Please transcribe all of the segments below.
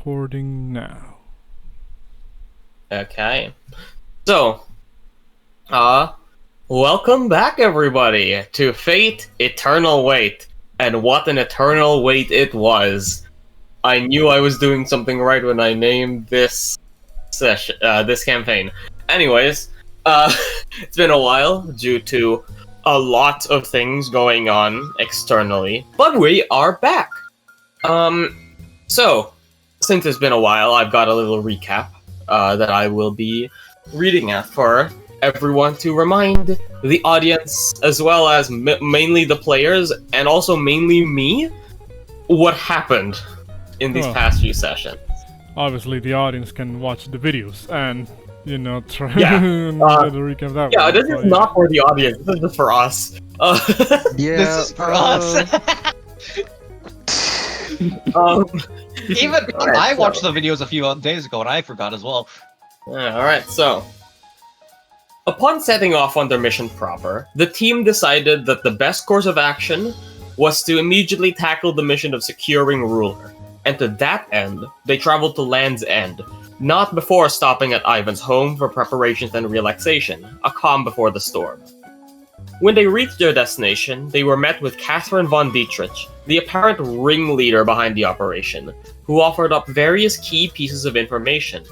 recording now. Okay. So, welcome back everybody to Fate Eternal Wait. And what an eternal wait it was. I knew I was doing something right when I named this session, this campaign. Anyways, it's been a while due to a lot of things going on externally, but we are back. So, since it's been a while, I've got a little recap that I will be reading at for everyone to remind the audience, as well as mainly the players, and also mainly me, what happened in these past few sessions. Obviously, the audience can watch the videos and, you know, try and recap that. Yeah, this is not for the audience. This is for us. Yeah, this is for us. Even I watched the videos a few days ago and I forgot as well. Alright, so upon setting off on their mission proper, the team decided that the best course of action was to immediately tackle the mission of securing Ruler. And to that end, they traveled to Land's End, not before stopping at Ivan's home for preparations and relaxation, a calm before the storm. When they reached their destination, they were met with Catherine von Dietrich, the apparent ringleader behind the operation, who offered up various key pieces of information.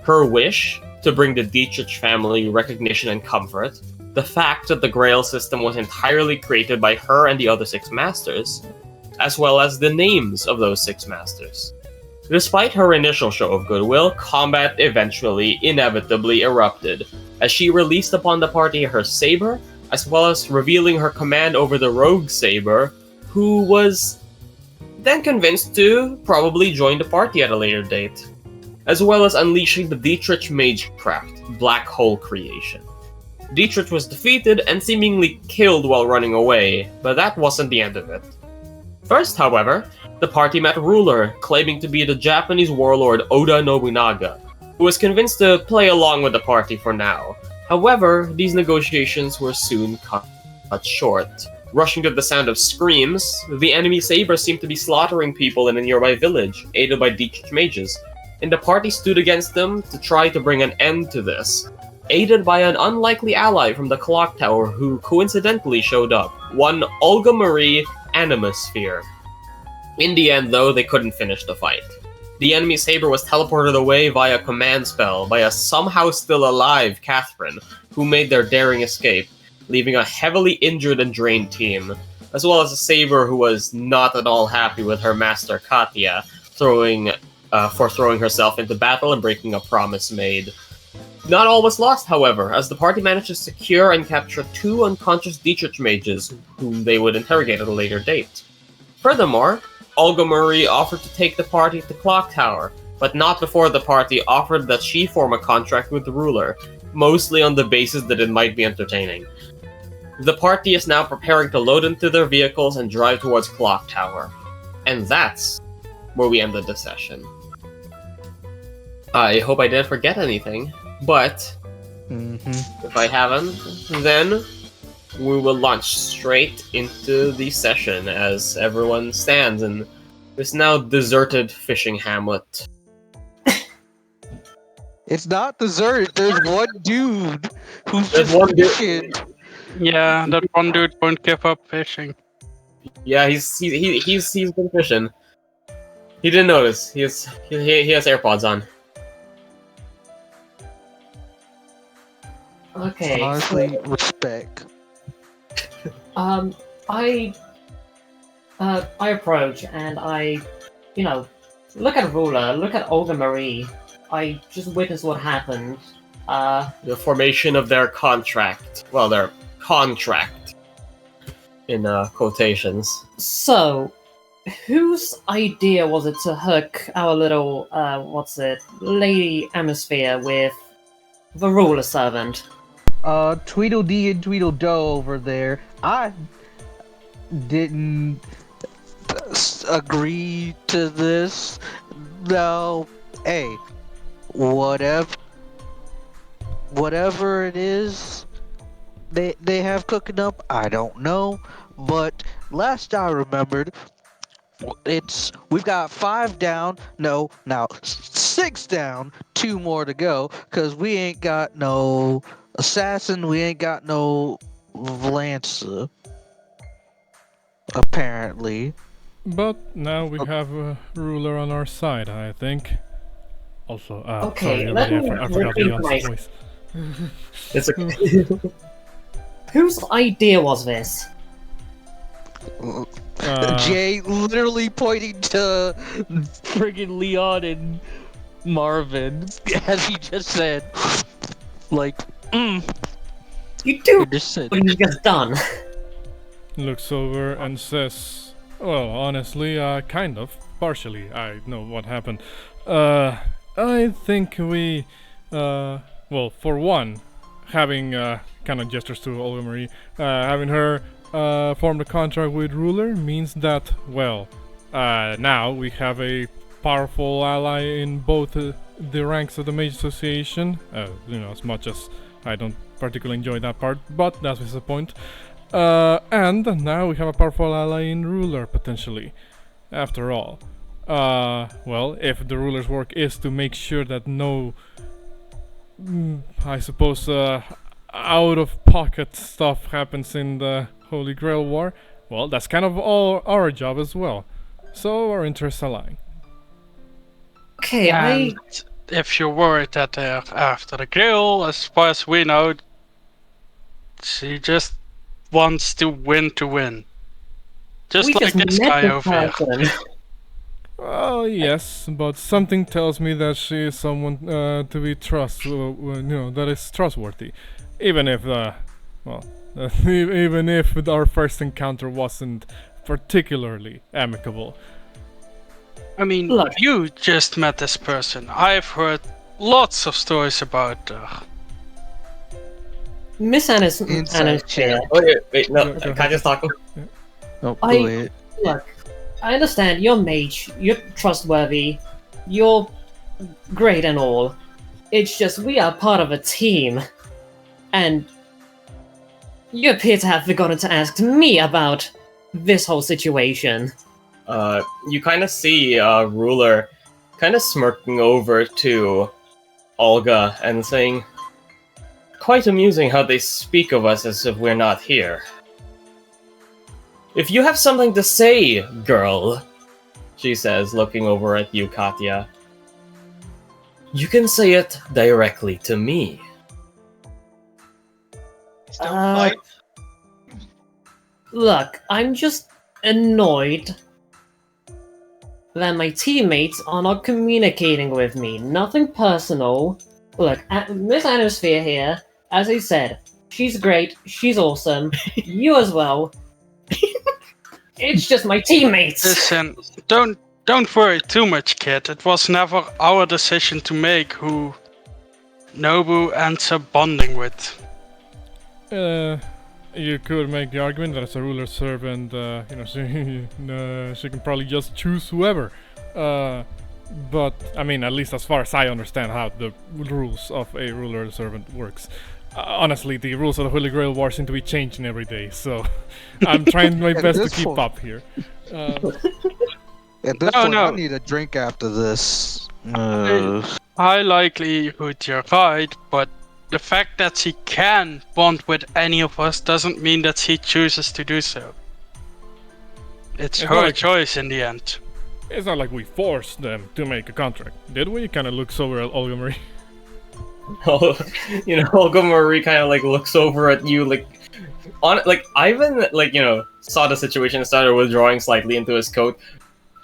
Her wish to bring the Dietrich family recognition and comfort, the fact that the Grail system was entirely created by her and the other 6 masters, as well as the names of those 6 masters. Despite her initial show of goodwill, combat eventually inevitably erupted, as she released upon the party her Saber, as well as revealing her command over the rogue Saber, who was then convinced to probably join the party at a later date, as well as unleashing the Dietrich Mage craft, Black Hole creation. Dietrich was defeated and seemingly killed while running away, but that wasn't the end of it. First, however, the party met Ruler, claiming to be the Japanese warlord Oda Nobunaga, who was convinced to play along with the party for now. However, these negotiations were soon cut short. Rushing to the sound of screams, the enemy Saber seemed to be slaughtering people in a nearby village, aided by Dietrich mages, and the party stood against them to try to bring an end to this, aided by an unlikely ally from the Clocktower who coincidentally showed up, one Olga Marie Animosphere. In the end, though, they couldn't finish the fight. The enemy Saber was teleported away via command spell by a somehow still alive Catherine, who made their daring escape, leaving a heavily injured and drained team, as well as a Saber who was not at all happy with her master Katya, throwing herself into battle and breaking a promise made. Not all was lost, however, as the party managed to secure and capture 2 unconscious Dietrich mages, whom they would interrogate at a later date. Furthermore, Olga Marie offered to take the party to Clocktower, but not before the party offered that she form a contract with the ruler, mostly on the basis that it might be entertaining. The party is now preparing to load into their vehicles and drive towards Clocktower. And that's where we ended the session. I hope I didn't forget anything, but if I haven't, then we will launch straight into the session as everyone stands in this now deserted fishing hamlet. it's not deserted. There's one dude who's There's just one dude- fishing. Yeah, that one dude won't give up fishing. Yeah, he's been fishing. He didn't notice. He has AirPods on. Okay. Honestly, respect. I approach and I, look at Ruler, look at Olga Marie. I just witnessed what happened. The formation of their contract. Well, their contract. In quotations. So, whose idea was it to hook our little, Lady Atmosphere with the Ruler servant? Tweedledee and Tweedledoo over there. I didn't agree to this. No, hey, whatever it is they have cooking up, I don't know. But last I remembered, We've got 5 down. No, now 6 down. 2 more to go. Cause we ain't got no assassin. We ain't got no lancer. Apparently. But now we have a ruler on our side, I think. Also, Okay, sorry, let everybody, me I forgot repeat Beyond's my- voice. It's a Whose idea was this? Jay literally pointing to friggin' Leon and Marvin as he just said, like, You do he just said. what you just done. Looks over and says, well, honestly, kind of, partially, I know what happened. I think we, well, for one, having, kind of gestures to Olga Marie, having her, form the contract with Ruler means that, well, now we have a powerful ally in both the ranks of the Mage Association, as much as I don't particularly enjoy that part, but that's the point. And now we have a powerful ally in Ruler, potentially. After all. Well, if the Ruler's work is to make sure that no, I suppose, out-of-pocket stuff happens in the Holy Grail War, well, that's kind of all our job as well. So our interests align. Okay, And if you're worried that they're after the Grail, as far as we know, she just wants to win. Just we like just this met guy this over here. person. Well, yes, but something tells me that she is someone to be that is trustworthy. Even if, even if our first encounter wasn't particularly amicable. I mean, Look. you just met this person. I've heard lots of stories about her. Miss Inside Anastasia, Oh, wait, no, Go can I just talk? Oh, I- go ahead. look, I understand you're mage, you're trustworthy, you're great and all. It's just we are part of a team, and you appear to have forgotten to ask me about this whole situation. You kind of see Ruler kind of smirking over to Olga and saying, "Quite amusing how they speak of us as if we're not here. If you have something to say, girl," she says, looking over at you, Katya, "you can say it directly to me." Still Uh, fight. Look, I'm just annoyed that my teammates are not communicating with me. Nothing personal. Look, Miss Atmosphere here, as I said, she's great, she's awesome, you as well. It's just my teammates. Listen, don't worry too much, kid. It was never our decision to make who Nobu ends up bonding with. You could make the argument that as a ruler servant, she can probably just choose whoever. But I mean, at least as far as I understand how the rules of a ruler servant works. Honestly, the rules of the Holy Grail War seem to be changing every day, so I'm trying my At best to this keep point- up here. At this No, point, no. I need a drink after this. High likelihood you're right, but the fact that she can bond with any of us doesn't mean that she chooses to do so. It's It's her not like- choice in the end. It's not like we forced them to make a contract, did we? Kind of looks over at Olga Marie. Olga Marie kind of like looks over at you, like Ivan, saw the situation and started withdrawing slightly into his coat.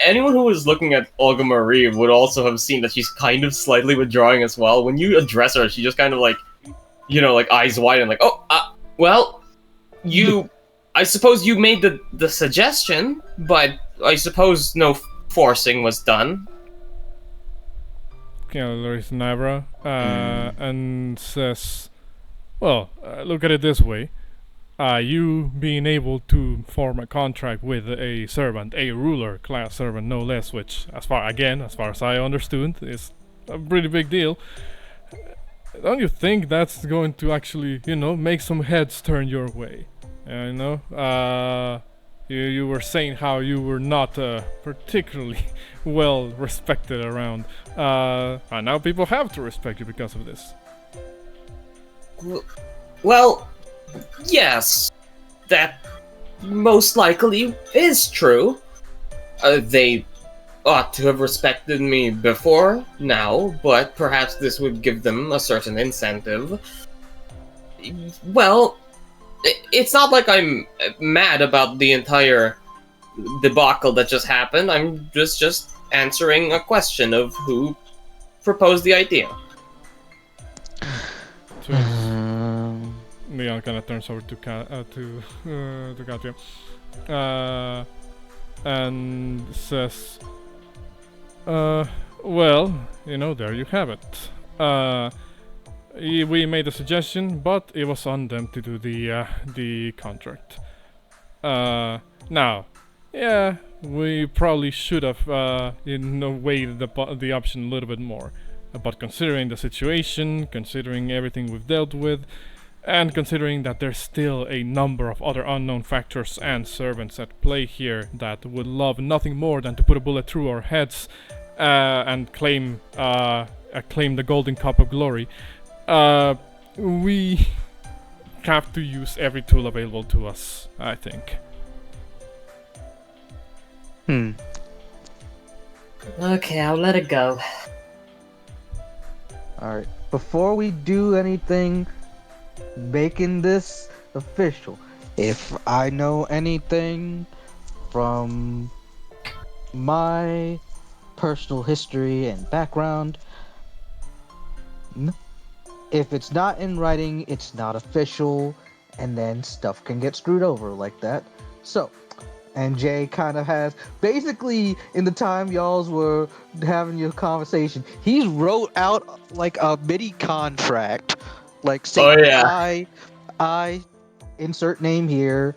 Anyone who was looking at Olga Marie would also have seen that she's kind of slightly withdrawing as well. When you address her, she just kind of eyes wide and I suppose you made the suggestion, but I suppose no forcing was done. Raises an eyebrow and says, well, look at it this way. You being able to form a contract with a servant, a ruler class servant no less, which as far as I understood, is a pretty big deal. Don't you think that's going to actually, make some heads turn your way? You were saying how you were not particularly well respected around. And now people have to respect you because of this. Well, yes, that most likely is true. They ought to have respected me before now, but perhaps this would give them a certain incentive. Well, it's not like I'm mad about the entire debacle that just happened. I'm just answering a question of who proposed the idea. Leon kind of turns over to Katya, and says, "Well, there you have it. We made a suggestion, but it was on them to do the contract. Now, yeah, we probably should have weighed the option a little bit more. But considering the situation, considering everything we've dealt with, and considering that there's still a number of other unknown factors and servants at play here that would love nothing more than to put a bullet through our heads and claim the golden cup of glory, we have to use every tool available to us, I think." Okay, I'll let it go. Alright. Before we do anything making this official, if I know anything from my personal history and background, if it's not in writing, it's not official, and then stuff can get screwed over like that. So, and Jay kind of has, basically, in the time y'alls were having your conversation, he's wrote out like a mini contract, like saying, I insert name here,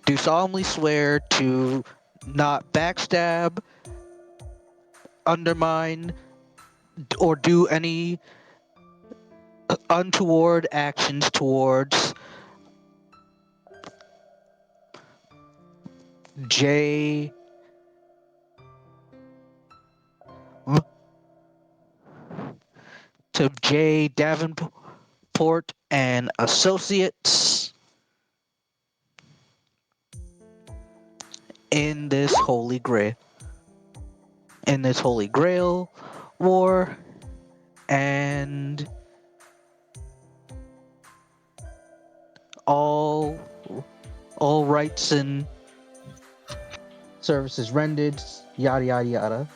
do solemnly swear to not backstab, undermine, or do any untoward actions towards J. to J. Davenport and Associates in this Holy Grail. War, and all rights and services rendered, yada yada yada.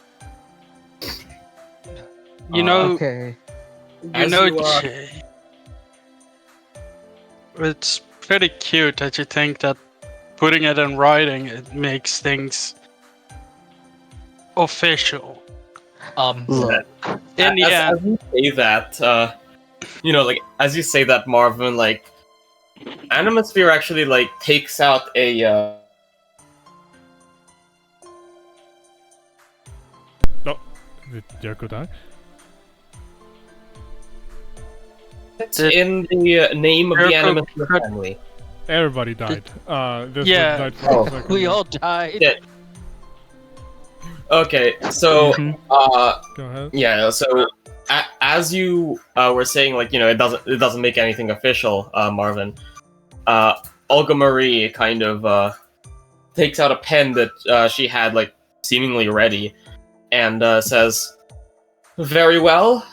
Okay. Jay, it's pretty cute that you think that putting it in writing, it makes things official. Look, In the end, as you say that, as you say that, Marvin, Animosphere actually, takes out a, Did Jericho die? It's in the name of the Jericho Animosphere family. Everybody died. This Yeah. died for a second. we all died. Yeah. Okay, so, Go ahead. yeah, so, as you were saying, it doesn't make anything official, Marvin, Olga Marie kind of, takes out a pen that she had, seemingly ready, and says, "Very well.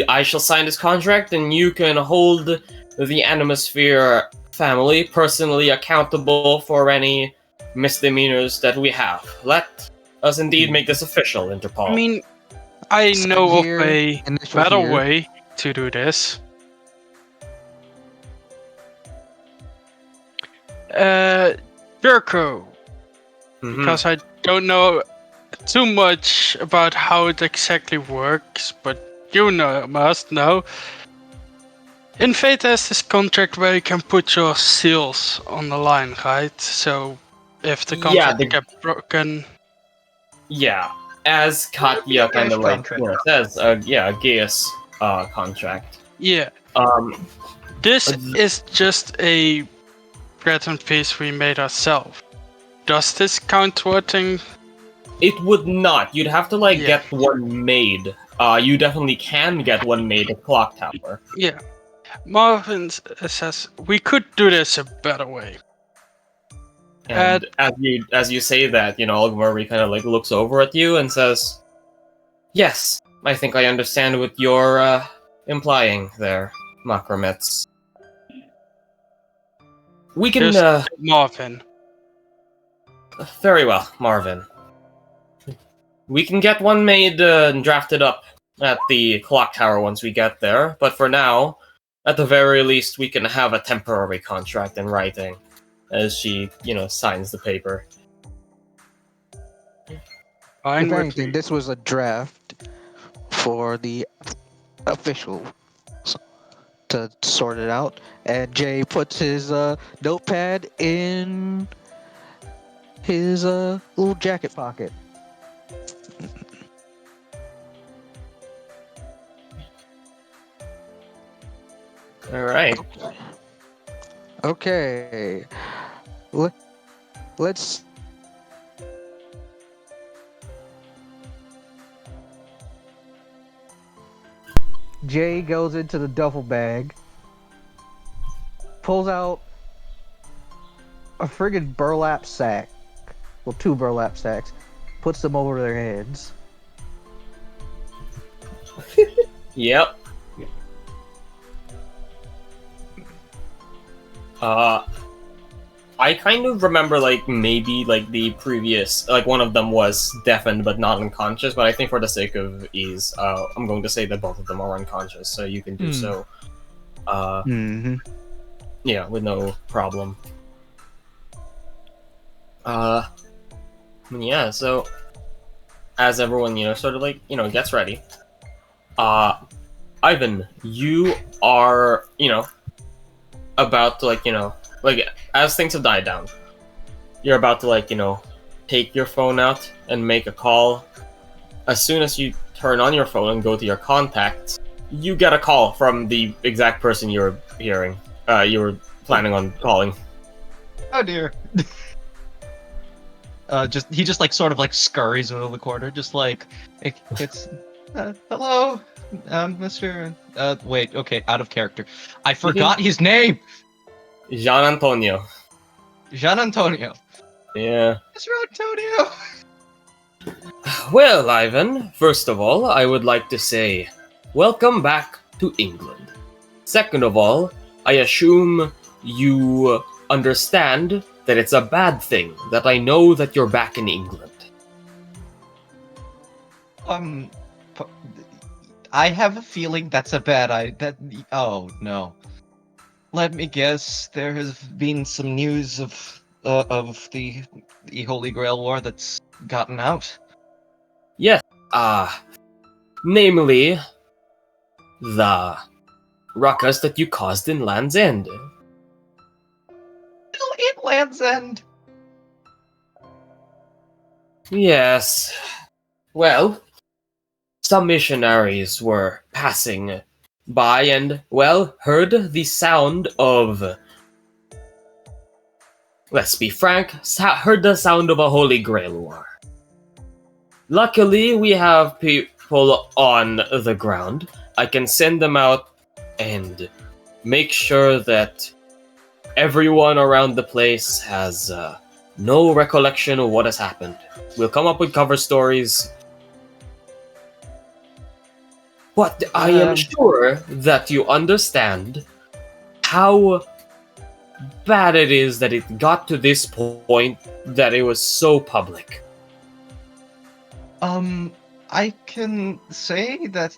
I shall sign this contract, and you can hold the Animosphere family personally accountable for any misdemeanors that we have. Let us indeed make this official, Interpol." I mean, I Sign know of here, a initial better here. way to do this. Jericho, Mhm. because I don't know too much about how it exactly works, but you must know. In Fate there's this contract where you can put your seals on the line, right? So if the Yeah, contract gets broken, Yeah, as Katya kind of contract. says, a Gaius contract. yeah. Um, This is just a bread and peas we made ourselves. Does this count towards? It would not. You'd have to like Yeah. get one made. You definitely can get one made at Clocktower. Yeah. Marvin says we could do this a better way. And as you say that, Murray kind of like looks over at you and says, "Yes, I think I understand what you're implying there, McRemitz. We can Just Marvin. very well, Marvin. We can get one made and drafted up at the Clocktower once we get there, but for now, at the very least, we can have a temporary contract in writing." As she, signs the paper. Fine If with anything, me. this was a draft for the official to sort it out. And Jay puts his notepad in his little jacket pocket. All right. Okay. Let's. Jay goes into the duffel bag, pulls out a friggin' burlap sack. Well, 2 burlap sacks. Puts them over their heads. Yep. I kind of remember, maybe, the previous, one of them was deafened but not unconscious, but I think for the sake of ease, I'm going to say that both of them are unconscious, so you can do so, yeah, with no problem. Yeah, so, as everyone, sort of, gets ready, Ivan, you are, about to, as things have died down, you're about to, take your phone out and make a call. As soon as you turn on your phone and go to your contacts, you get a call from the exact person you were planning on calling. Oh dear. He just sort of scurries over the corner, just it's hello, Mr. Wait, okay, out of character. I forgot his name. Jean Antonio. Jean Antonio. Yeah. Mr. Antonio. Well, Ivan, first of all, I would like to say, welcome back to England. Second of all, I assume you understand that it's a bad thing that I know that you're back in England. I have a feeling that's a bad idea. Oh no. Let me guess. There has been some news of the Holy Grail War that's gotten out. Yes, namely, the ruckus that you caused in Land's End. In Land's End. Yes. Well, some missionaries were passing by and, heard the sound of... Let's be frank, heard the sound of a Holy Grail War. Luckily, we have people on the ground. I can send them out and make sure that everyone around the place has no recollection of what has happened. We'll come up with cover stories. But I am sure that you understand how bad it is that it got to this point, that it was so public. I can say that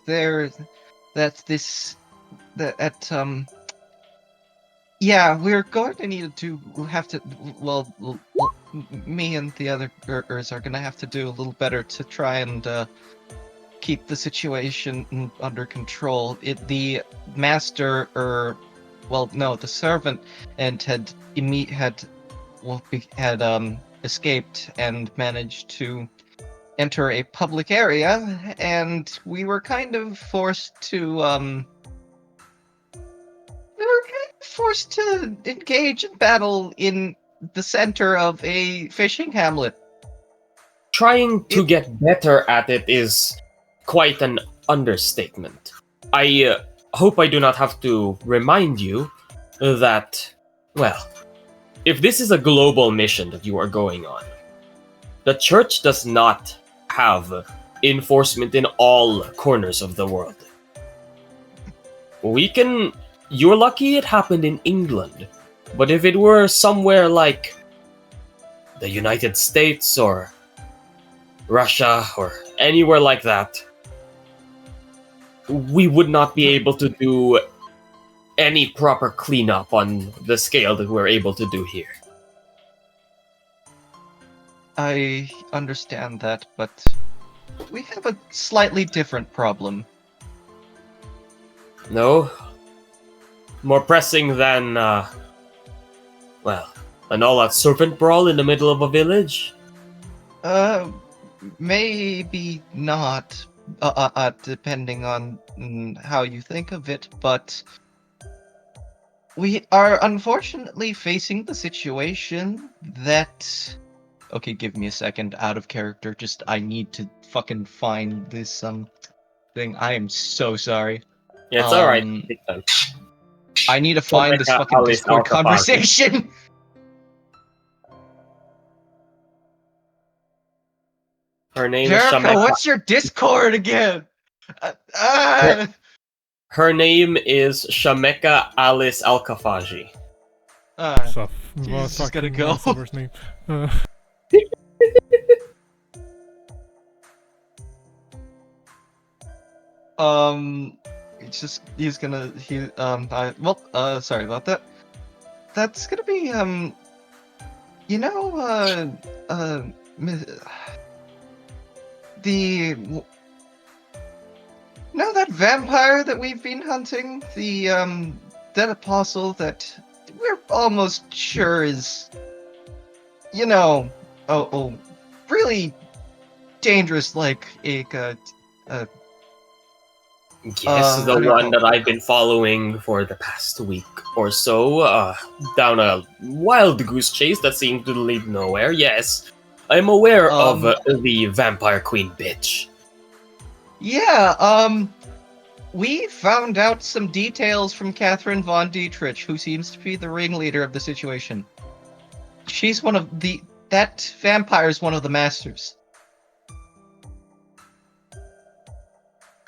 yeah, we're going to need to have to, me and the other are going to have to do a little better to try and keep the situation under control. The master, the servant, and had escaped and managed to enter a public area, and we were kind of forced to forced to engage in battle in the center of a fishing hamlet. Trying to get better at it is quite an understatement. I hope I do not have to remind you that, well, if this is a global mission that you are going on, the church does not have enforcement in all corners of the world. You're lucky it happened in England, but if it were somewhere like the United States or Russia or anywhere like that, we would not be able to do any proper cleanup on the scale that we're able to do here. I understand that, but we have a slightly different problem. No? More pressing than, an all-out serpent brawl in the middle of a village? Maybe not, depending on how you think of it, but we are unfortunately facing the situation that... Okay, give me a second, out of character, I need to fucking find this, thing. I am so sorry. Yeah, it's alright. I need to find this fucking Discord conversation! Her name Jericho, is Shameka. what's your Discord again? Her name is Shameka Alice Alkafaji. So, Jesus, just gotta go. Saber's name. Sorry about that. That's gonna be, that vampire that we've been hunting? The, dead apostle that we're almost sure is, really dangerous, like Yes, the one that I've been following for the past week or so, down a wild goose chase that seemed to lead nowhere. Yes, I'm aware of the vampire queen bitch. Yeah, we found out some details from Catherine von Dietrich, who seems to be the ringleader of the situation. She's that vampire's one of the masters.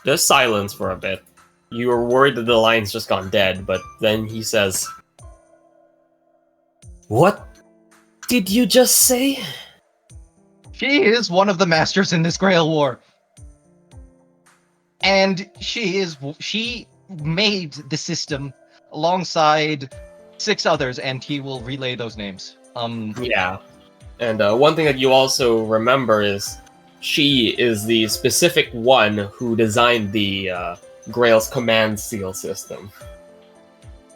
There's silence for a bit. You were worried that the line's just gone dead, but then he says, "What did you just say?" She is one of the masters in this Grail War. And she made the system alongside 6 others, and he will relay those names. Yeah. And one thing that you also remember is she is the specific one who designed the Grail's command seal system.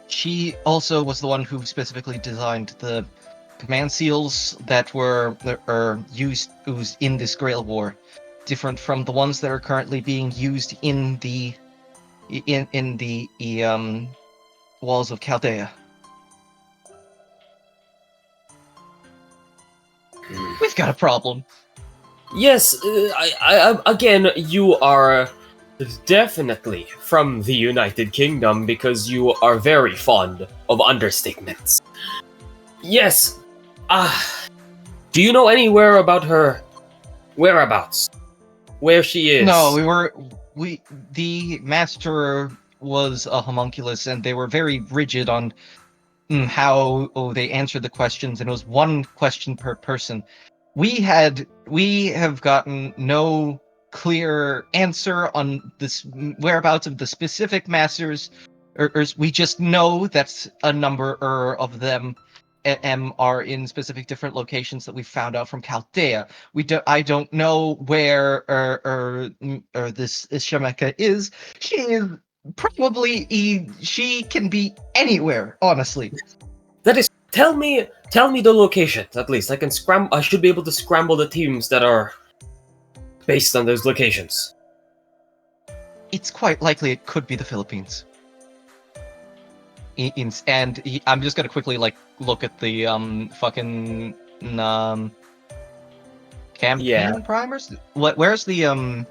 She also was the one who specifically designed the command seals that were used in this Grail War, different from the ones that are currently being used in the walls of Chaldea. We've got a problem. Yes, again, you are definitely from the United Kingdom because you are very fond of understatements. Yes, do you know anywhere about her whereabouts? Where she is? No, the master was a homunculus, and they were very rigid on how they answered the questions, and it was one question per person. We have gotten no clear answer on this whereabouts of the specific masters, or we just know that a number of them are in specific different locations that we found out from Chaldea. I don't know where this Shameka is. She is probably she can be anywhere, honestly. That is, tell me the locations at least. I should be able to scramble the teams that are based on those locations. It's quite likely it could be the Philippines. I'm just gonna quickly like look at the fucking campaign Yeah. primers. Where's the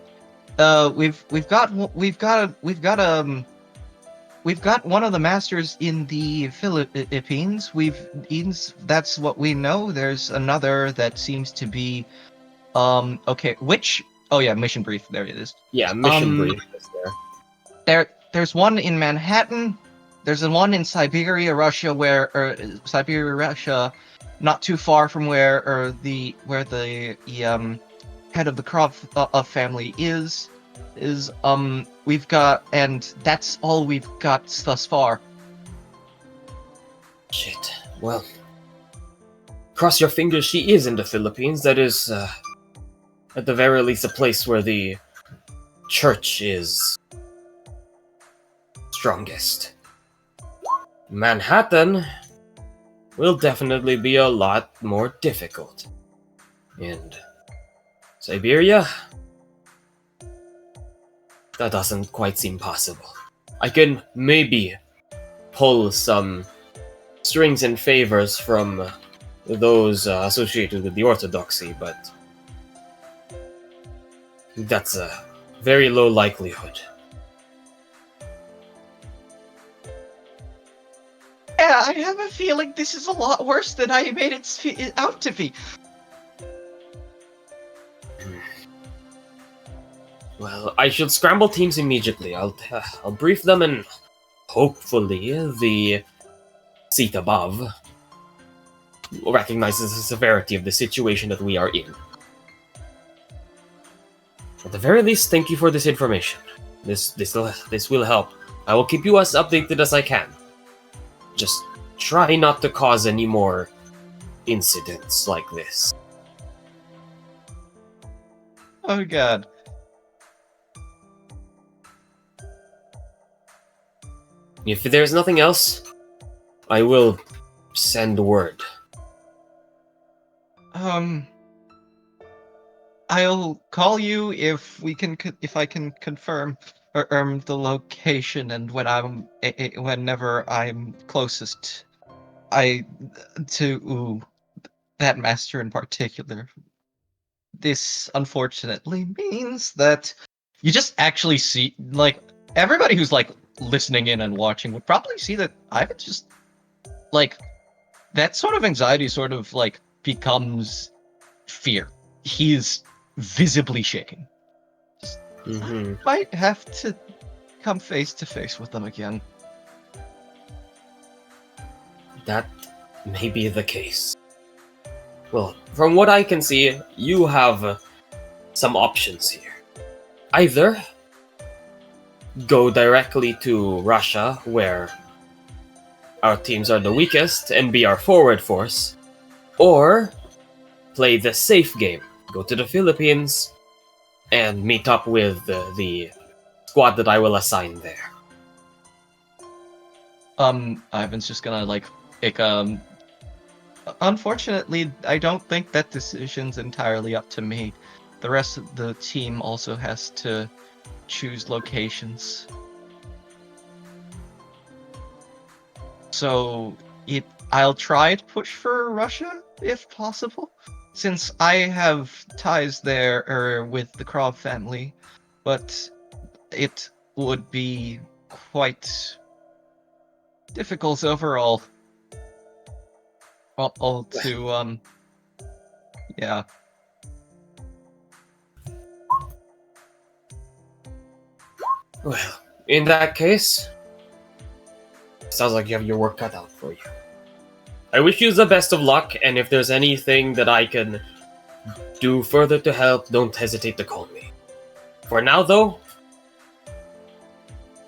we've got one of the masters in the Philippines. That's what we know. There's another that seems to be okay. Oh yeah, mission brief. There it is. Yeah, mission brief is there. There's one in Manhattan. There's one in Siberia, Russia, not too far from where the head of the Krov family is. We've got, and that's all we've got thus far. Shit. Well, cross your fingers she is in the Philippines. That is, at the very least, a place where the church is strongest. Manhattan will definitely be a lot more difficult. And Siberia? That doesn't quite seem possible. I can maybe pull some strings and favors from those associated with the Orthodoxy, but that's a very low likelihood. Yeah, I have a feeling this is a lot worse than I made it out to be. Well, I should scramble teams immediately. I'll brief them, and hopefully the seat above recognizes the severity of the situation that we are in. At the very least, thank you for this information. This will help. I will keep you as updated as I can. Just try not to cause any more incidents like this. Oh god. If there's nothing else, I will send word. I'll call you if I can confirm the location and whenever I'm closest. To that master in particular. This unfortunately means that you just actually see, like, everybody who's like listening in and watching would probably see that Ivan just like that sort of anxiety sort of like becomes fear. He's visibly shaking. Mm-hmm. Might have to come face to face with them again. That may be the case. Well, from what I can see, you have some options here. Either go directly to Russia, where our teams are the weakest, and be our forward force, or play the safe game, go to the Philippines, and meet up with the squad that I will assign there. Ivan's just gonna like pick unfortunately, I don't think that decision's entirely up to me. The rest of the team also has to choose locations. So I'll try to push for Russia if possible, since I have ties there with the Krov family, but it would be quite difficult overall. All to yeah. Well, in that case, sounds like you have your work cut out for you. I wish you the best of luck, and if there's anything that I can do further to help, don't hesitate to call me. For now, though,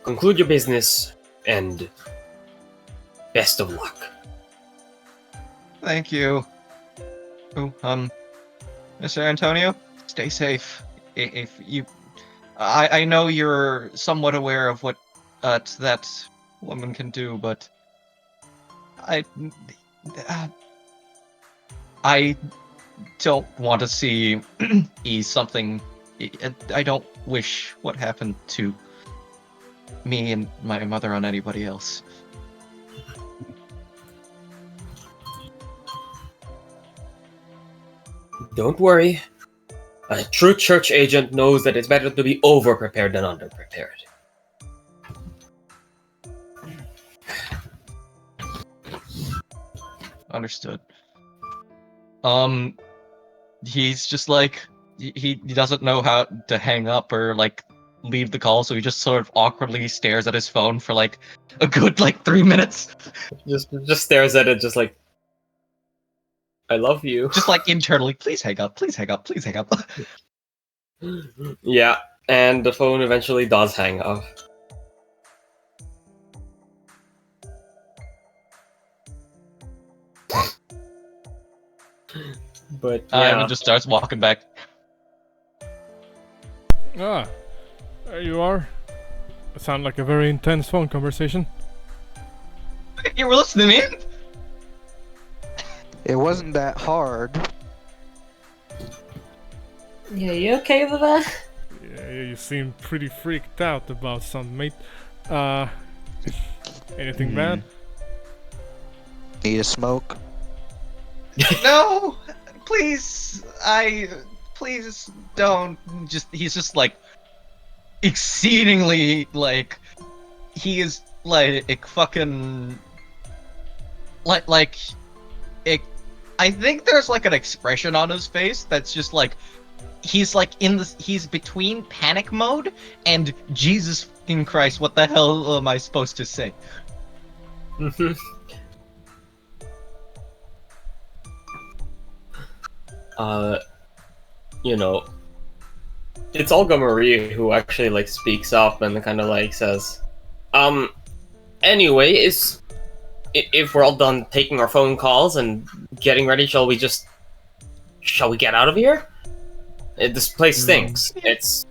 conclude your business, and best of luck. Thank you. Oh, Mr. Antonio, stay safe. If you, I know you're somewhat aware of what that woman can do, but I don't want to see something. I don't wish what happened to me and my mother on anybody else. Don't worry. A true church agent knows that it's better to be over-prepared than under-prepared. Understood. He's just like he doesn't know how to hang up or like leave the call, so he just sort of awkwardly stares at his phone for like a good like 3 minutes. Just stares at it, just like, I love you. Just like internally, please hang up, please hang up, please hang up. Yeah, and the phone eventually does hang up. But yeah. Ivan just starts walking back. Ah, there you are. It sounded like a very intense phone conversation. You were listening in? It wasn't that hard. Yeah, you okay over there? Yeah, you seem pretty freaked out about something, mate. Anything bad? Need a smoke? No, please, please don't. He's just like exceedingly like he is like fucking like it. I think there's like an expression on his face that's just like he's like he's between panic mode and Jesus fucking Christ, what the hell am I supposed to say? You know, it's Olga Marie who actually like speaks up and kind of like says, anyway, if we're all done taking our phone calls and getting ready, shall we get out of here? This place stinks. It's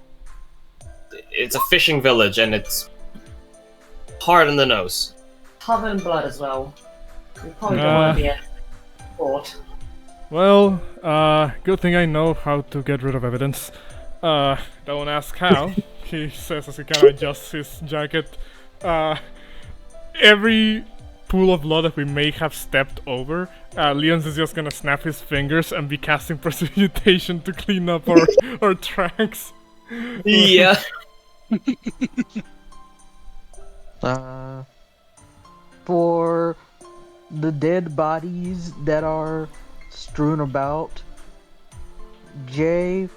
a fishing village and it's hard on the nose. Covered in blood as well. We probably don't want to be caught. Well, good thing I know how to get rid of evidence. Don't ask how, he says as he kind of adjusts his jacket. Every pool of blood that we may have stepped over, Leon's is just gonna snap his fingers and be casting precipitation to clean up our tracks. Yeah. For the dead bodies that are strewn about, Jay,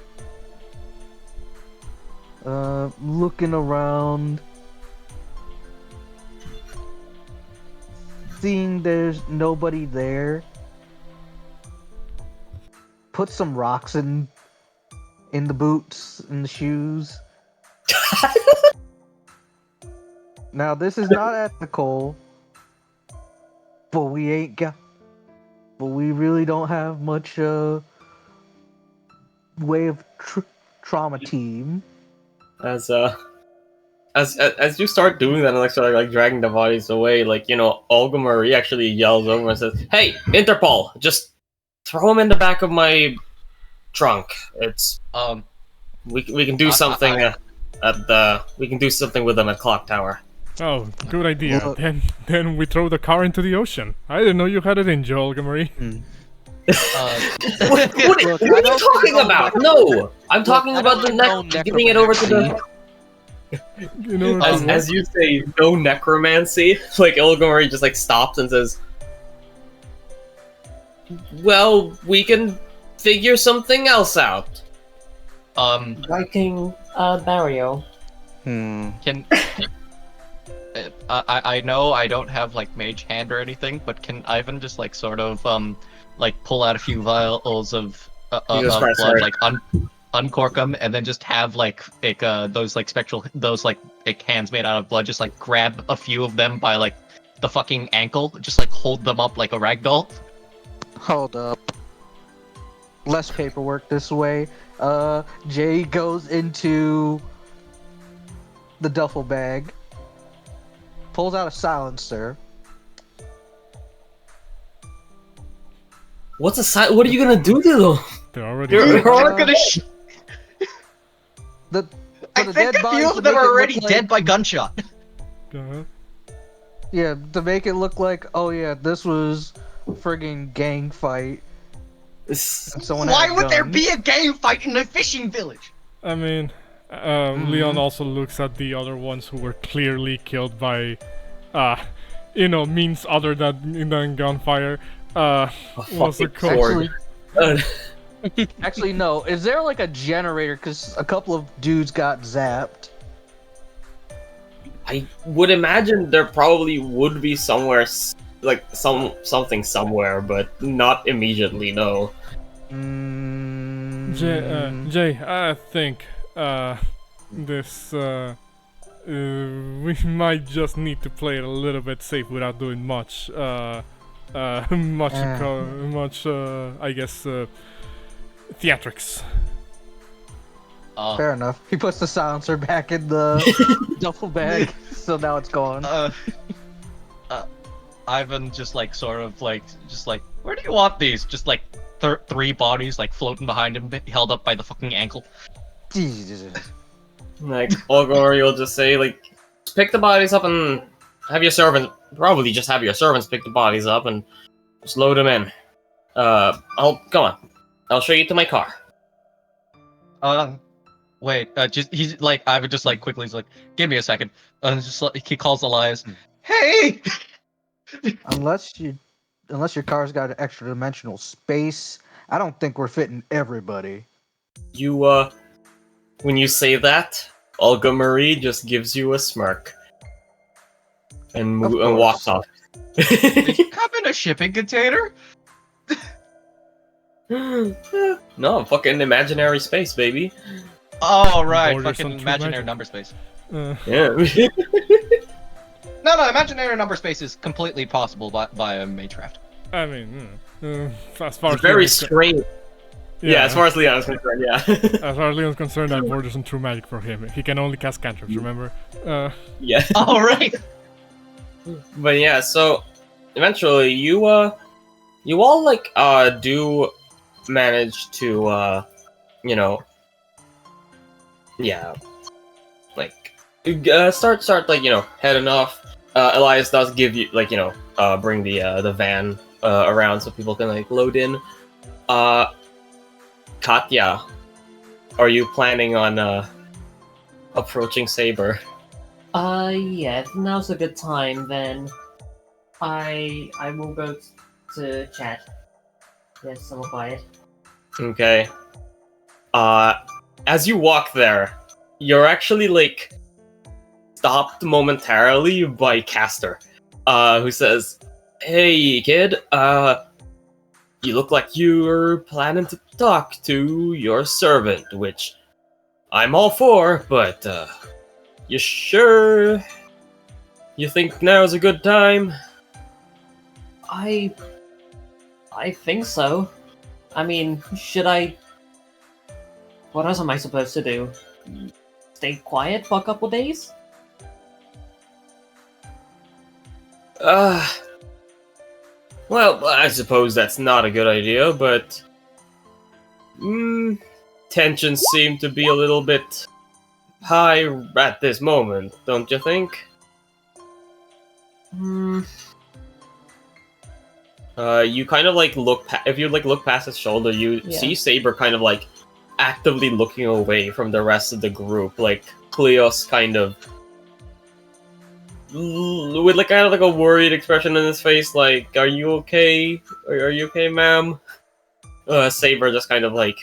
looking around, seeing there's nobody there, put some rocks in the boots and the shoes. Now this is not ethical, but we really don't have much way of trauma team. As you start doing that and like start like dragging the bodies away, like, you know, Olga Marie actually yells over and says, "Hey, Interpol, just throw him in the back of my trunk. It's we can do something we can do something with them at Clocktower." Oh, good idea. Look. Then we throw the car into the ocean. I didn't know you had it in you, Olga Marie. What are you talking about? No, I'm talking about the giving it over to the. You know what As you say, no necromancy. Like Olga Marie just like stops and says, "Well, we can figure something else out." Writing Barrio. Can I know I don't have like mage hand or anything, but can Ivan just like sort of like pull out a few vials of Jesus Christ, blood, sorry. like uncork them, and then just have like those like spectral hands made out of blood, just like grab a few of them by like the fucking ankle, just like hold them up like a ragdoll. Hold up. Less paperwork this way. Jay goes into the duffel bag, pulls out a silencer. What are you gonna do to them? They're already You're- dead. We're gonna. I the think dead a few bodies of to them make it are look already like- dead by gunshot. Yeah, to make it look like, oh yeah, this was friggin' gang fight. And someone Why had would there guns. be a game fight in a fishing village? I mean, Leon also looks at the other ones who were clearly killed by, means other than gunfire. What's it fucking called? sword. Actually, no. Is there like a generator? Because a couple of dudes got zapped. I would imagine there probably would be somewhere, like something somewhere, but not immediately. No. Jay, I think this we might just need to play it a little bit safe without doing much I guess theatrics. Fair enough. He puts the silencer back in the duffel bag, so now it's gone. Ivan just like where do you want these? Just like 3 bodies like floating behind him, held up by the fucking ankle. Jesus. Like Olgori will just say, like, pick the bodies up and have your servants pick the bodies up and just load them in. I'll show you to my car. Wait, he's like, I would just like quickly, he's like, give me a second. Just like, he calls Elias. Hey! Unless your car's got an extra dimensional space, I don't think we're fitting everybody. You, when you say that, Olga Marie just gives you a smirk. And walks off. Did you come in a shipping container? No, fucking imaginary space, baby. Oh, right, Borders fucking on true imaginary magic. number space. Yeah. No, imaginary number space is completely possible by a magecraft. I mean, as far as It's very Leon's strange. Yeah, as far as Leon is concerned, yeah. as far as Leon's concerned, that borders on true magic for him. He can only cast cantrips, remember? Yeah. All right. But yeah, so eventually you all like do manage to start like heading off. Elias does give you like bring the van around so people can like load in. Katya, are you planning on approaching Saber? Yeah, now's a good time then. I will go to chat. Yes, I'm quiet. Okay. As you walk there, you're actually like stopped momentarily by Caster, who says, "Hey, kid. You look like you're planning to talk to your servant, which I'm all for, but you sure you think now's a good time?" I think so. I mean, should I? What else am I supposed to do? Stay quiet for a couple days? Well, I suppose that's not a good idea, but tensions seem to be a little bit high at this moment, don't you think? You kind of like look. If you like look past his shoulder, you see Saber kind of like actively looking away from the rest of the group, like Cleos kind of with like kind of like a worried expression in his face, like, "Are you okay? Are you okay, ma'am?" Saber just kind of like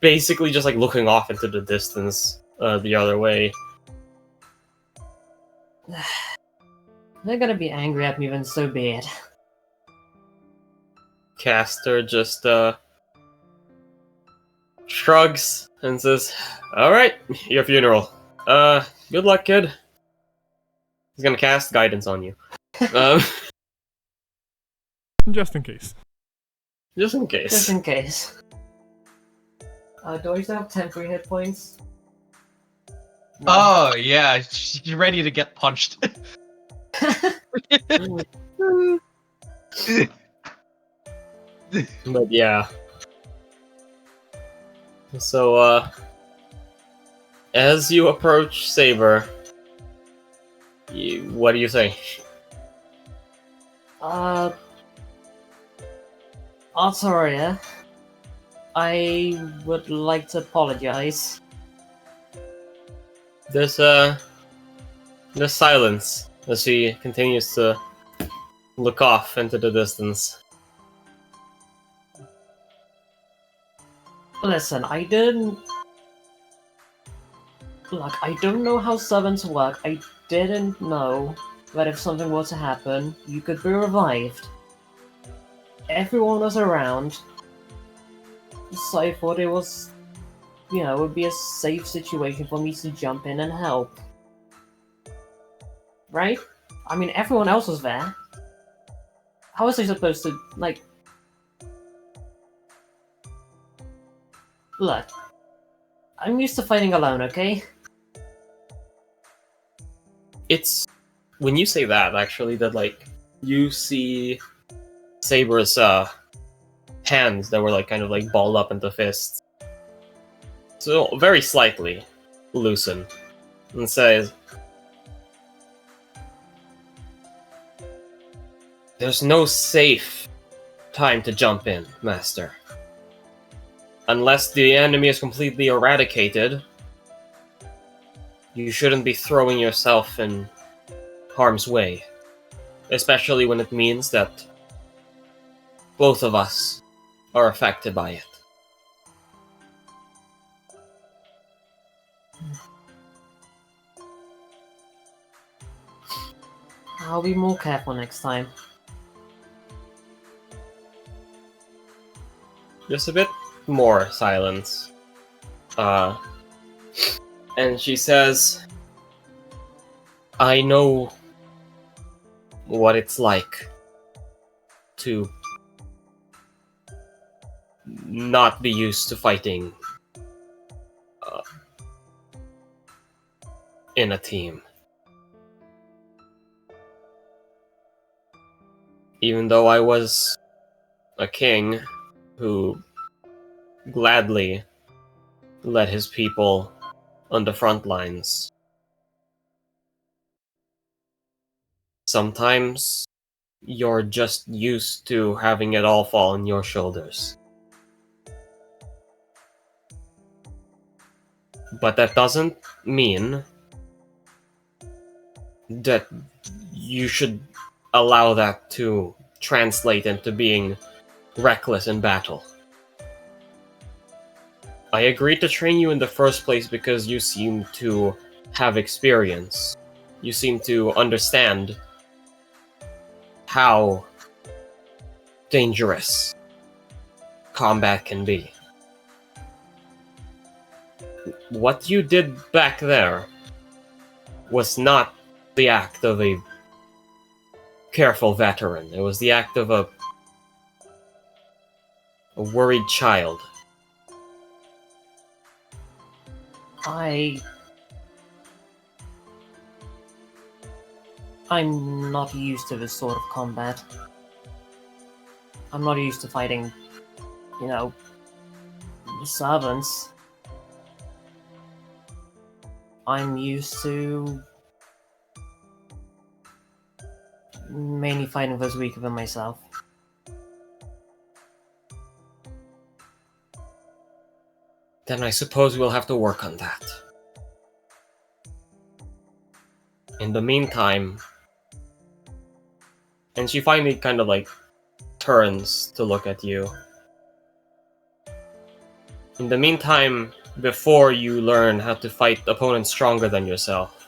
basically just like looking off into the distance, the other way. They're gonna be angry at me, then so be it. Caster just shrugs and says, "All right, your funeral. Good luck, kid." He's gonna cast guidance on you. Just in case. Just in case. Just in case. Do I still have temporary hit points? Oh yeah, you're ready to get punched. But yeah. So, as you approach Saber, what do you say? I'll Artoria, I would like to apologize. There's silence as she continues to look off into the distance. Listen, I didn't... Look, I don't know how servants work. I didn't know that if something were to happen, you could be revived. Everyone was around, so I thought it was... You know, it would be a safe situation for me to jump in and help. Right? I mean, everyone else was there. How was I supposed to, like... Look, I'm used to fighting alone, okay? It's when you say that, actually, that like you see Saber's hands that were like kind of like balled up into fists, so very slightly loosen, and says, "There's no safe time to jump in, Master. Unless the enemy is completely eradicated, you shouldn't be throwing yourself in harm's way, especially when it means that both of us are affected by it." I'll be more careful next time. Just a bit more silence. And she says, "I know what it's like to not be used to fighting in a team. Even though I was a king who gladly led his people on the front lines, sometimes you're just used to having it all fall on your shoulders. But that doesn't mean that you should allow that to translate into being reckless in battle. I agreed to train you in the first place because you seem to have experience. You seem to understand how dangerous combat can be. What you did back there was not the act of a careful veteran. It was the act of a worried child. I'm not used to this sort of combat. I'm not used to fighting, you know, servants. I'm used to mainly fighting those weaker than myself. Then I suppose we'll have to work on that. In the meantime... And she finally kind of like turns to look at you. In the meantime, before you learn how to fight opponents stronger than yourself,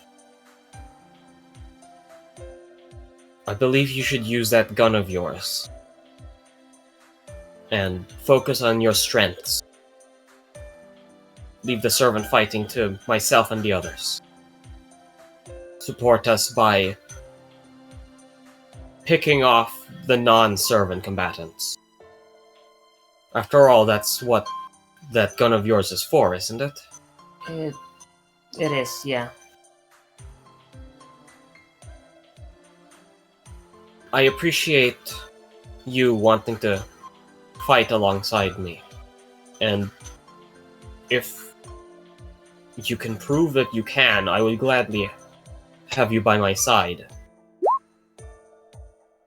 I believe you should use that gun of yours and focus on your strengths. Leave the servant fighting to myself and the others. Support us by picking off the non-servant combatants. After all, that's what that gun of yours is for, isn't it? It is, yeah. I appreciate you wanting to fight alongside me. And if you can prove that you can, I would gladly have you by my side.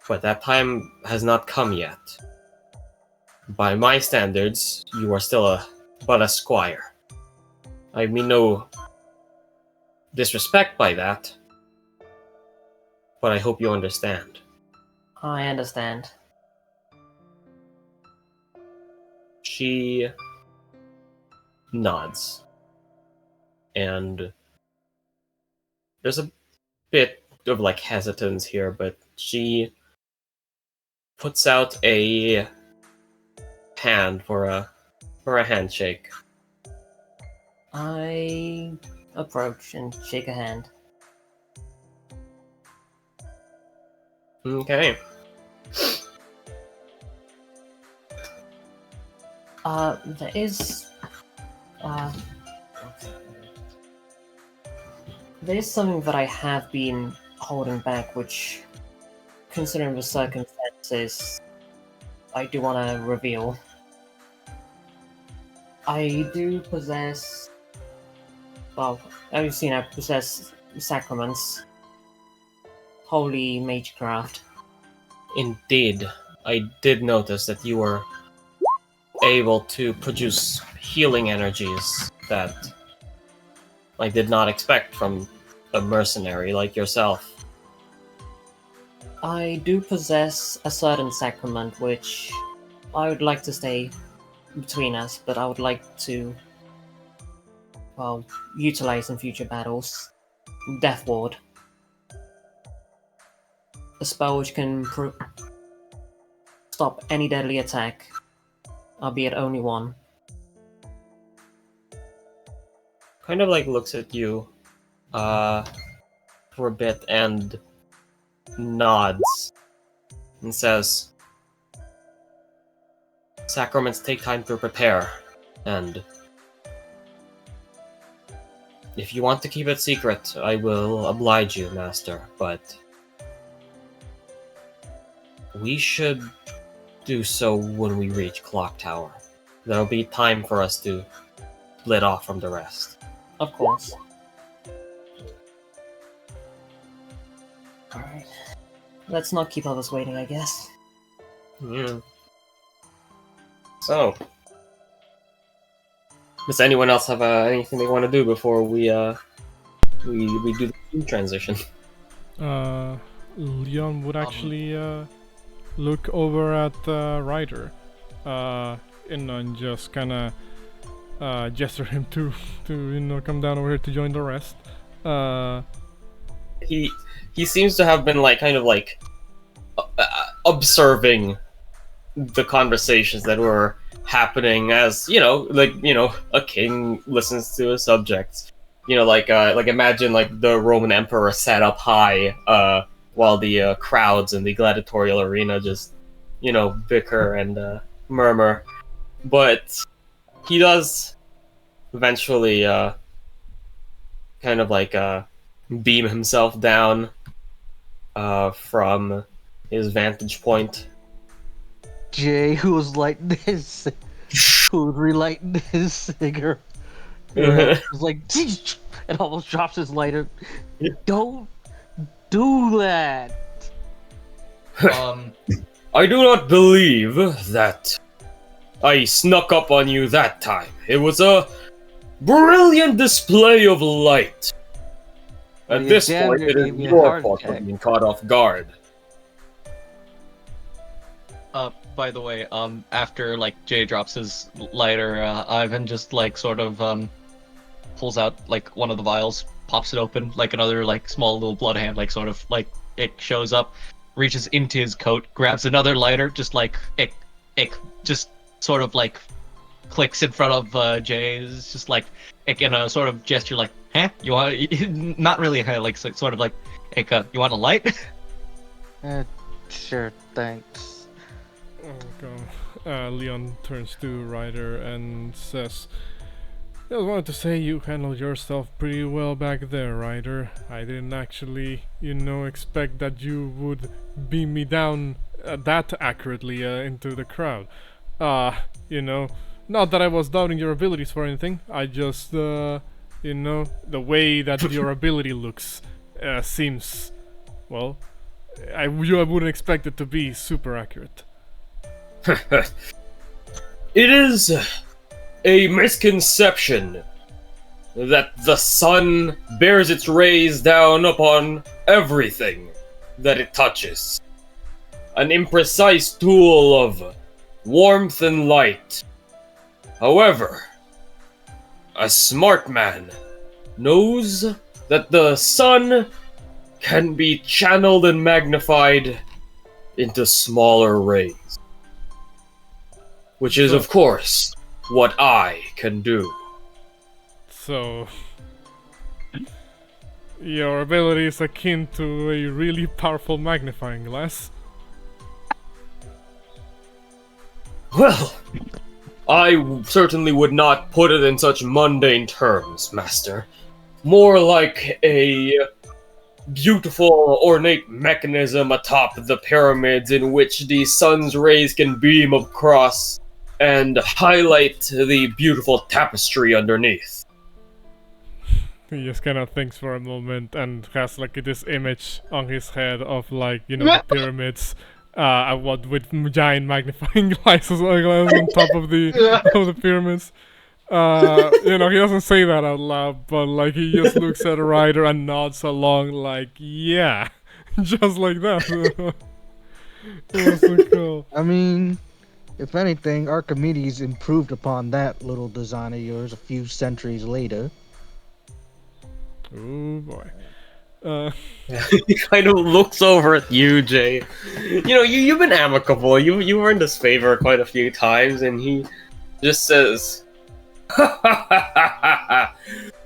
But that time has not come yet. By my standards, you are still but a squire. I mean no disrespect by that, but I hope you understand. I understand. She nods, and there's a bit of like hesitance here, but she puts out a hand for a handshake. I approach and shake a hand. Okay. There is, there's something that I have been holding back, which, considering the circumstances, I do want to reveal. I do possess, well, as you've seen, I possess sacraments, holy magecraft. Indeed, I did notice that you were able to produce healing energies that I did not expect from a mercenary like yourself. I do possess a certain sacrament which I would like to stay between us, but I would like to, well, utilize in future battles. Death Ward. A spell which can stop any deadly attack, albeit only one. Kind of like looks at you for a bit and nods and says, "Sacraments take time to prepare, and if you want to keep it secret, I will oblige you, Master, but we should do so when we reach Clocktower. There'll be time for us to split off from the rest." Of course. Alright. Let's not keep others waiting, I guess. Yeah. So, does anyone else have anything they want to do before we do the team transition? Leon would actually look over at Ryder, and just kind of gesture him to come down over here to join the rest. He seems to have been like kind of like observing the conversations that were happening, as a king listens to his subjects. Like imagine like the Roman emperor sat up high while the crowds in the gladiatorial arena just bicker and murmur. But he does eventually kind of like beam himself down from his vantage point. Jay, who was relighting his cigarette, was like, and almost drops his lighter. Don't do that. I do not believe that I snuck up on you that time. It was a brilliant display of light. At this point, it is your fault for being caught off guard. By the way, after like Jay drops his lighter, Ivan just like sort of pulls out like one of the vials, pops it open, like another like small little blood hand, like sort of like it shows up, reaches into his coat, grabs another lighter, just like it just sort of like clicks in front of Jay. It's just like in a sort of gesture, like, "Huh? You want?" Not really, like sort of like, "You want a light?" Sure, thanks. Leon turns to Ryder and says, "I just wanted to say you handled yourself pretty well back there, Ryder. I didn't actually, expect that you would beam me down that accurately into the crowd. Not that I was doubting your abilities for anything. I just, the way that your ability looks seems, well, I wouldn't expect it to be super accurate." It is a misconception that the sun bears its rays down upon everything that it touches. An imprecise tool of warmth and light. However, a smart man knows that the sun can be channeled and magnified into smaller rays. Which is, of course, what I can do. So, your ability is akin to a really powerful magnifying glass. Well, I certainly would not put it in such mundane terms, Master. More like a beautiful, ornate mechanism atop the pyramids in which the sun's rays can beam across and highlight the beautiful tapestry underneath. He just kind of thinks for a moment and has like this image on his head of like, you know, the pyramids, what with giant magnifying glasses on top of the pyramids. You know, he doesn't say that out loud, but like he just looks at Ryder and nods along, like, yeah, just like that. It was so cool. I mean, if anything, Archimedes improved upon that little design of yours a few centuries later. Oh boy. He kind of looks over at you, Jay. You know, you've been amicable. You earned his favor quite a few times, and he just says,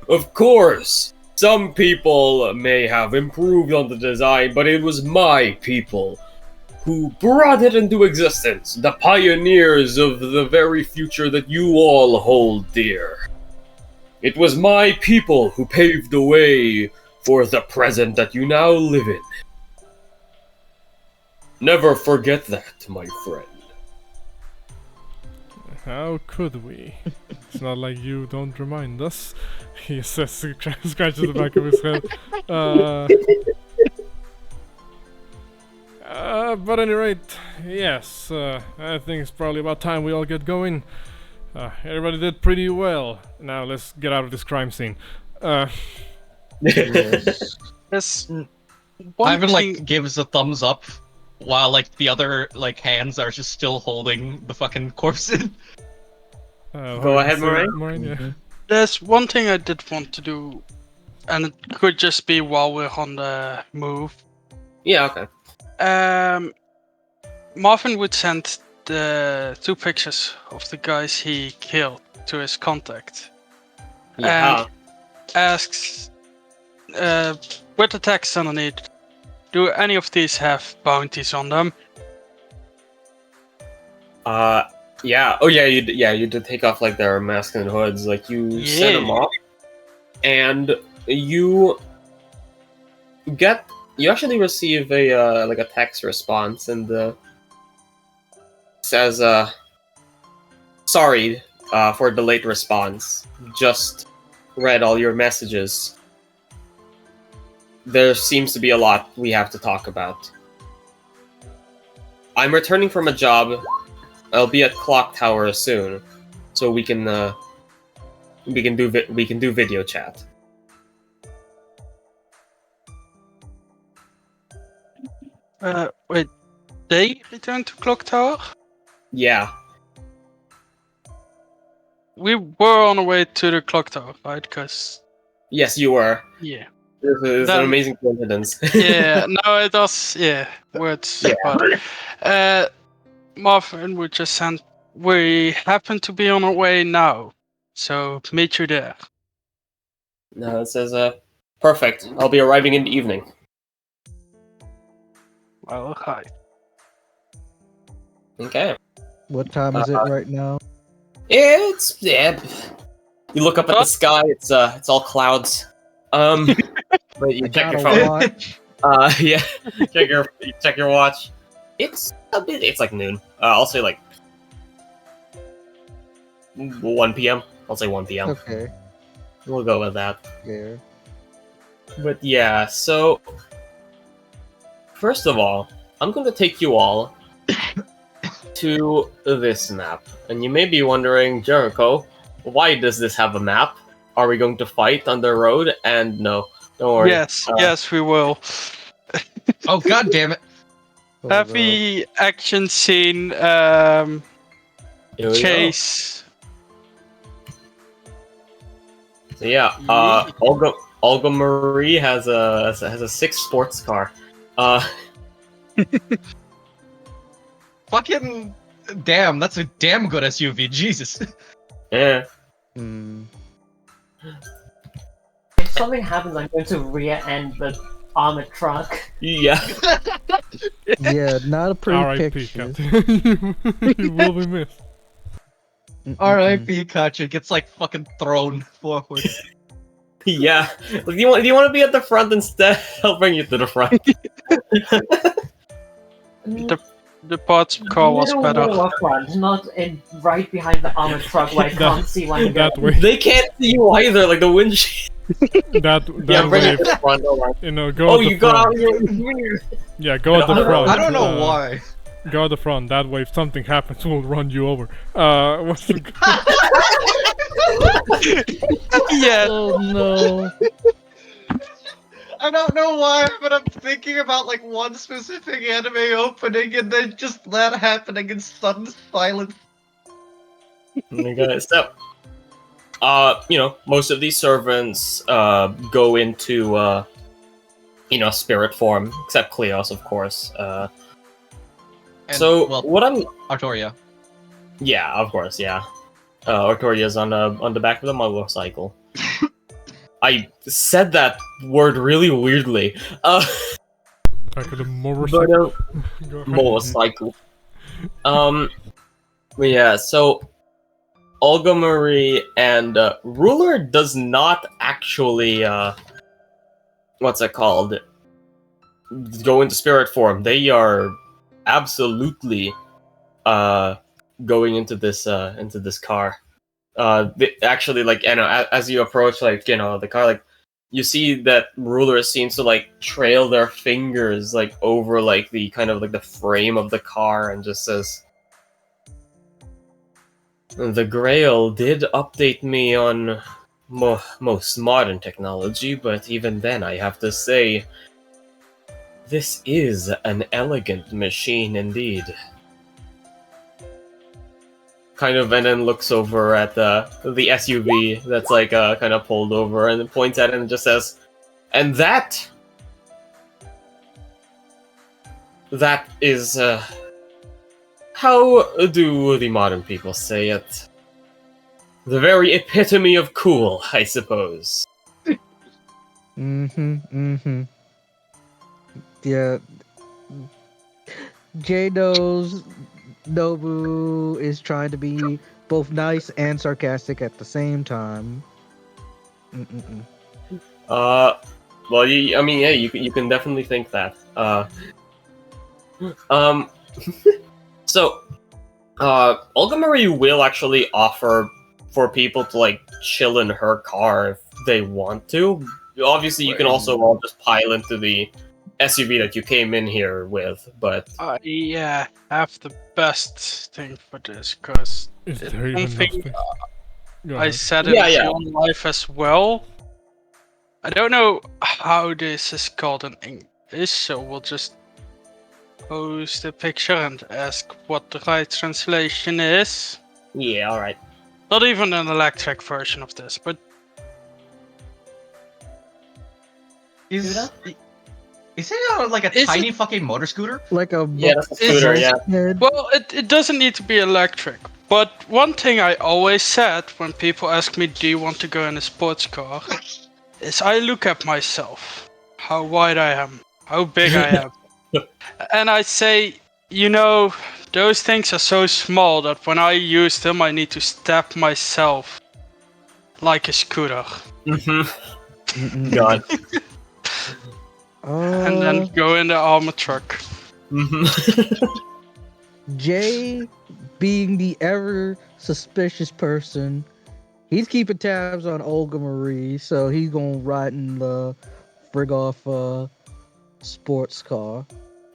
"Of course, some people may have improved on the design, but it was my people who brought it into existence, the pioneers of the very future that you all hold dear. It was my people who paved the way for the present that you now live in. Never forget that, my friend." How could we? It's not like you don't remind us. He says, scratches the back of his head. But at any rate, yes, I think it's probably about time we all get going. Everybody did pretty well. Now let's get out of this crime scene. Yes. There's one Ivan thing. like gives a thumbs up while like the other like hands are just still holding the fucking corpses. Go ahead, Marvin. Yeah. There's one thing I did want to do, and it could just be while we're on the move. Yeah, okay. Marvin would send the 2 pictures of the guys he killed to his contact. Yeah. And asks, with the text underneath, do any of these have bounties on them? Yeah. Oh, yeah. You did take off like their masks and hoods. Like you set them off, and you actually receive a like a text response, and says sorry for the late response. Just read all your messages. There seems to be a lot we have to talk about. I'm returning from a job. I'll be at Clocktower soon, so we can do video chat. Wait, they return to Clocktower? Yeah. We were on our way to the Clocktower, right? Because Yes, you were. yeah, This is an amazing coincidence. yeah, no, it does. Yeah, words. Yeah. But, Marvin would just send. We happen to be on our way now, so meet you there. No, it says perfect. I'll be arriving in the evening. Well, hi. Okay. What time is it right now? It's yeah. You look up at the sky. It's all clouds. But you check your Gotta phone. watch. Yeah. check your watch. It's a bit. It's like noon. I'll say like 1 p.m. I'll say 1 p.m. Okay. We'll go with that. There. But yeah. So first of all, I'm going to take you all to this map. And you may be wondering, Jericho, why does this have a map? Are we going to fight on the road? And no, don't worry. Yes, we will. Oh god damn it! Heavy action scene Here we go. chase. So yeah, Olga Marie has a 6 sports car. Fucking damn, that's a damn good SUV. Jesus. Yeah. If something happens, I'm going to rear end the armored truck. Yeah. Yeah, not a pretty R.I.P. picture. Katya. You will be missed. R.I.P. Katya gets like fucking thrown forward. Yeah. Do you want to be at the front instead? I'll bring you to the front. The parts car was Middle better. row up front, not right behind the armored truck where I can't see when to go. That way. They can't see you either, like the windshield. That Yeah, bring way. it to the front. Don't worry. You know, go Oh, at the you got front. out here. Yeah, go at the front. I don't know why. Go at the front. That way, if something happens, we'll run you over. What's the... Yeah. Oh no. I don't know why, but I'm thinking about like one specific anime opening and then just that happening in sudden silence. Okay, so, most of these servants go into, spirit form, except Kleos, of course. And, So, well, what I'm... Artoria. Yeah, of course, yeah. Artoria's on the back of the motorcycle. I said that word really weirdly. Back of the motorcycle. But, Go ahead. motorcycle. But yeah, so Olga Marie and Ruler does not actually what's it called? Go into spirit form. They are absolutely going into this car. Actually, like, as you approach, like, the car, like, you see that Ruler seems to like trail their fingers like over like the kind of like the frame of the car and just says, "The Grail did update me on most modern technology, but even then I have to say, this is an elegant machine indeed." Kind of, and then looks over at the SUV that's like kind of pulled over, and then points at it and just says, "And that is how do the modern people say it? The very epitome of cool, I suppose." Yeah. Jay knows Nobu is trying to be both nice and sarcastic at the same time. Well, you can definitely think that. So, Olga Marie will actually offer for people to like chill in her car if they want to. Obviously, you can also all just pile into the SUV that you came in here with, but Yeah, I have the best thing for this, because Is it's there even something enough space? Go I ahead. said in Yeah, yeah. real life as well. I don't know how this is called in English, so we'll just post a picture and ask what the right translation is. yeah, all right. Not even an electric version of this, but Is it like a Is tiny fucking motor scooter? Like a Yeah, that's a scooter. Yeah. head. well, it doesn't need to be electric. But one thing I always said when people ask me, "Do you want to go in a sports car?" is I look at myself, how wide I am, how big I am, and I say, those things are so small that when I use them, I need to step myself like a scooter, Mm-hmm. God. and then go in the armor truck. Mm-hmm. Jay, being the ever suspicious person, he's keeping tabs on Olga Marie, so he's gonna ride in the frig off sports car.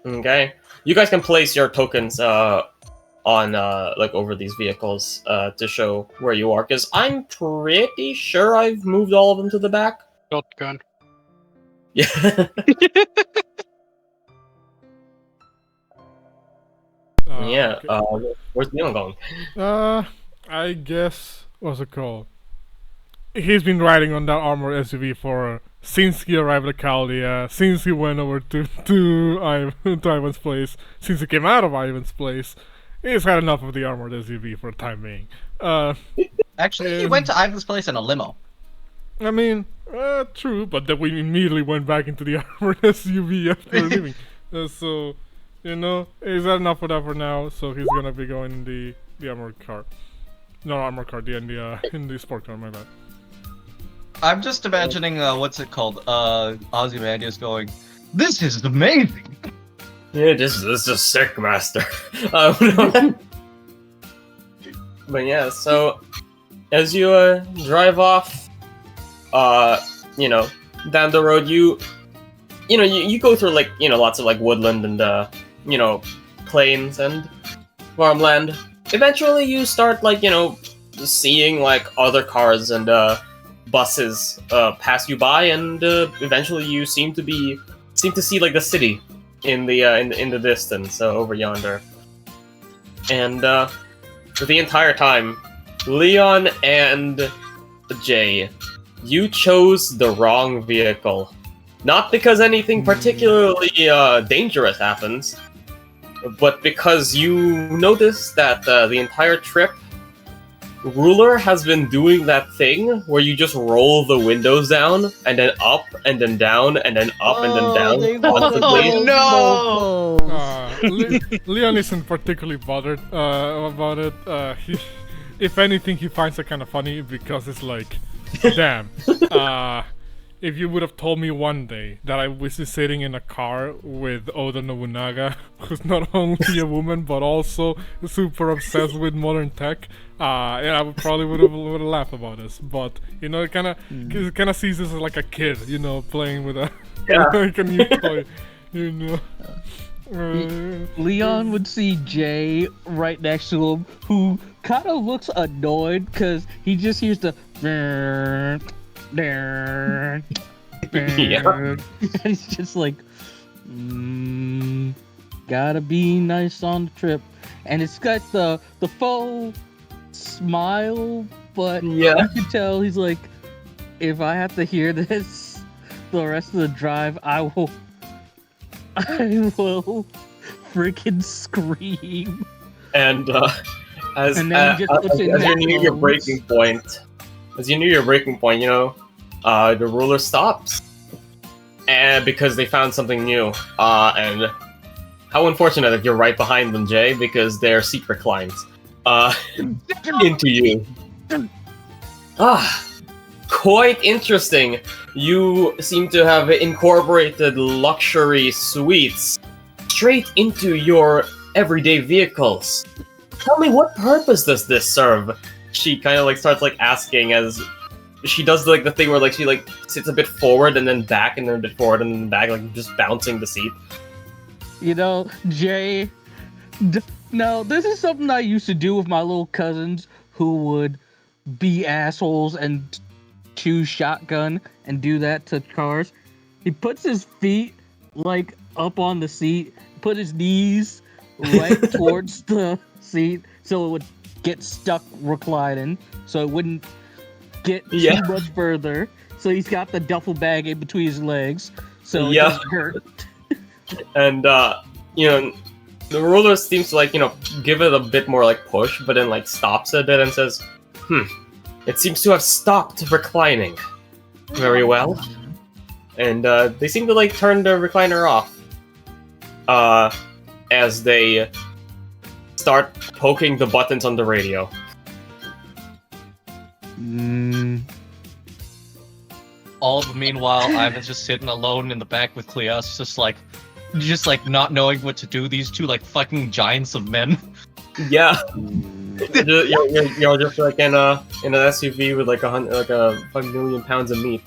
Okay. You guys can place your tokens on like over these vehicles to show where you are, because I'm pretty sure I've moved all of them to the back. Shotgun. Yeah. Yeah. Okay. Where's Leon going? I guess what's it called? He's been riding on that armored SUV for since he arrived at Katya, since he went over to Ivan's place, since he came out of Ivan's place. He's had enough of the armored SUV for the time being. Actually, he went to Ivan's place in a limo. I mean, true, but then we immediately went back into the armored SUV after leaving. So, you know, he's had enough of that for now. So he's gonna be going in the armored car. No, armored car, in the sport car. My bad. I'm just imagining, what's it called? Ozymandias going, "This is amazing!" Yeah, this is sick, master. But yeah, so as you drive off, you know, down the road, you go through like, you know, lots of like woodland and you know, plains and farmland. Eventually, you start like, you know, seeing like other cars and buses pass you by, and eventually you seem to see like the city in the distance over yonder. And for the entire time, Leon and Jay, you chose the wrong vehicle. Not because anything particularly dangerous happens, but because you notice that the entire trip, Ruler has been doing that thing where you just roll the windows down, and then up, and then down, and then up, and then down. Constantly. No! Leon isn't particularly bothered about it. If anything, he finds it kind of funny because it's like, damn. If you would have told me one day that I was sitting in a car with Oda Nobunaga, who's not only a woman but also super obsessed with modern tech, yeah, I probably would have laughed about this. But you know, it kind of sees this as like a kid, you know, playing with a like a new toy, you know. Leon would see Jay right next to him, who kind of looks annoyed because he just hears the. Yeah. And he's just like, gotta be nice on the trip, and it's got the faux smile, but Yeah. you can tell he's like, if I have to hear this the rest of the drive, I will freaking scream. And as And then he just puts it in you knew your headphones. breaking point, you know, the ruler stops, and because they found something new. And how unfortunate that you're right behind them, Jay, because their seat reclines into you. Quite interesting. You seem to have incorporated luxury suites straight into your everyday vehicles. Tell me, what purpose does this serve? She kind of like starts like asking as she does like the thing where like she like sits a bit forward and then back and then a bit forward and then back, like just bouncing the seat. You know, Jay, no, this is something I used to do with my little cousins who would be assholes and choose shotgun and do that to cars. He puts his feet like up on the seat, put his knees right towards the seat so it would get stuck reclining, so it wouldn't get too much further. So he's got the duffel bag in between his legs, so it doesn't hurt. And you know, the ruler seems to like, you know, give it a bit more like push, but then like stops a bit and says, it seems to have stopped reclining. Very well. And they seem to like turn the recliner off as they start poking the buttons on the radio. All the meanwhile, Ivan's just sitting alone in the back with Cleos, just like not knowing what to do. These two like fucking giants of men. Yeah. You're just like in an SUV with like a 5 million pounds of meat.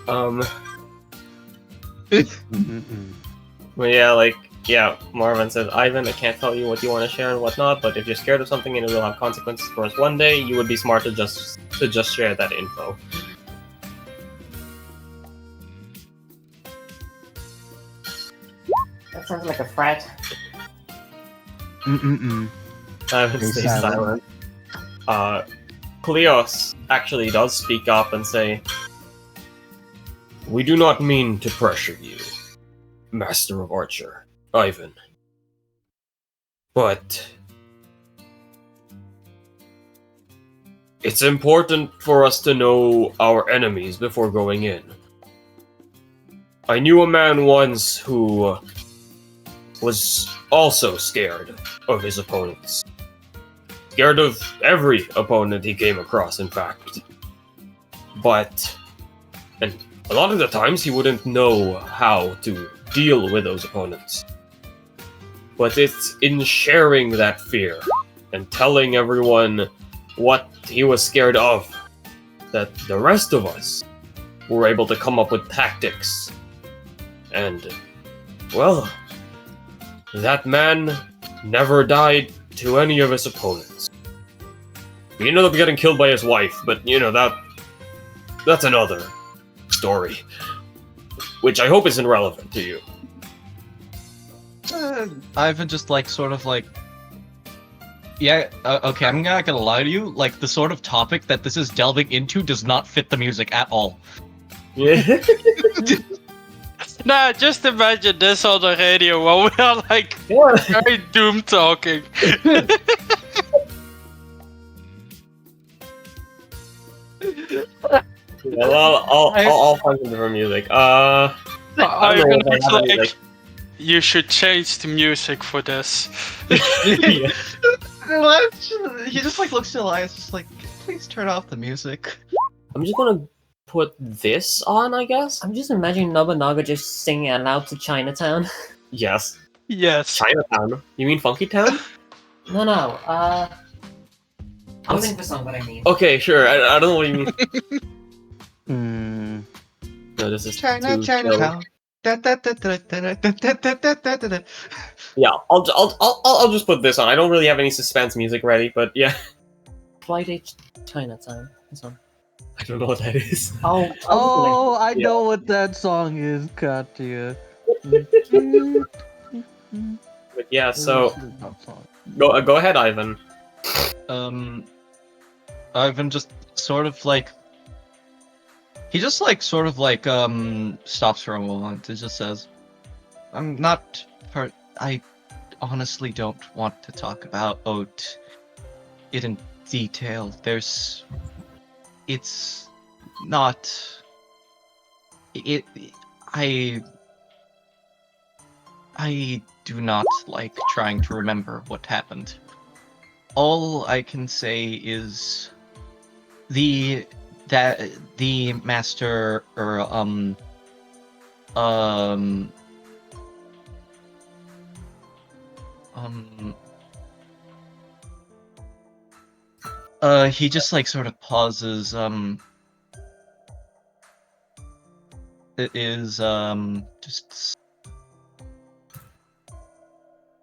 But yeah, like Yeah, Marvin says, Ivan, I can't tell you what you want to share and whatnot, but if you're scared of something and it will have consequences for us one day, you would be smart to just share that info. That sounds like a threat. Mm-mm-mm. Ivan Stay stays silent. silent. Kleos actually does speak up and say, we do not mean to pressure you, Master of Archer, Ivan. But it's important for us to know our enemies before going in. I knew a man once who was also scared of his opponents. Scared of every opponent he came across, in fact. And a lot of the times he wouldn't know how to deal with those opponents. But it's in sharing that fear and telling everyone what he was scared of that the rest of us were able to come up with tactics. And, well, that man never died to any of his opponents. He ended up getting killed by his wife, but that's another story. Which I hope isn't relevant to you. Ivan just yeah, okay, I'm not gonna lie to you, the sort of topic that this is delving into does not fit the music at all. Yeah. Nah, just imagine this on the radio while we are very doom talking. Well, I'll find some different music. I don't know Ivan if I looks have any, like you should change the music for this. Yeah. What? He just looks to Elias, just please turn off the music. I'm just gonna put this on, I guess. I'm just imagining Nobunaga just singing aloud to Chinatown. Yes. Yes. Chinatown. You mean Funky Town? No, I'll sing the song, what I mean. Okay, sure. I don't know what you mean. Hmm. No, this is Chinatown. Yeah, I'll just put this on. I don't really have any suspense music ready, but yeah. Friday Chinatown. This one. I don't know what that is. Oh, I Yeah. know what that song is, Katya. But yeah, so go ahead, Ivan. Ivan just sort of he just stops for a moment and just says, I honestly don't want to talk about it in detail. I do not like trying to remember what happened. All I can say is the master he just sort of pauses. It is just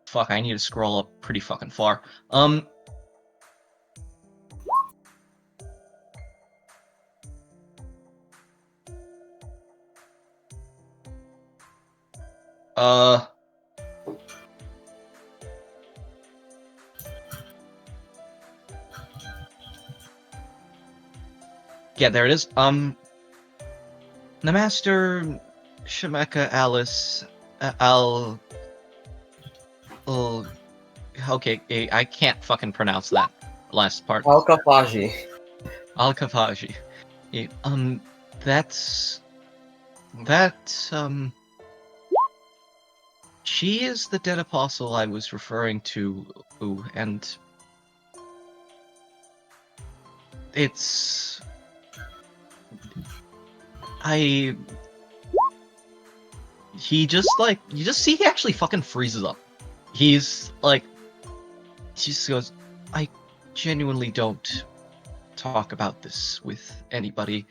fuck. I need to scroll up pretty fucking far. Yeah, there it is. The Master Shemeka Alice okay, I can't fucking pronounce that last part. Alkafaji. Al-Kafaji. Yeah, she is the dead apostle I was referring to, and it's... He just you just see he actually fucking freezes up. He's he just goes, I genuinely don't talk about this with anybody.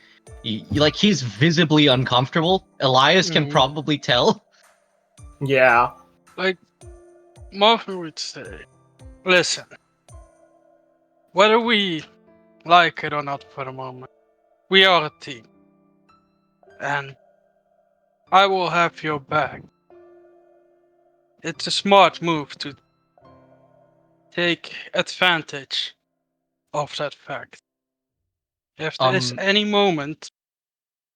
He's visibly uncomfortable. Elias can probably tell. Yeah. like Marvin would say, listen, whether we like it or not for the moment, we are a team. And I will have your back. It's a smart move to take advantage of that fact. If there is any moment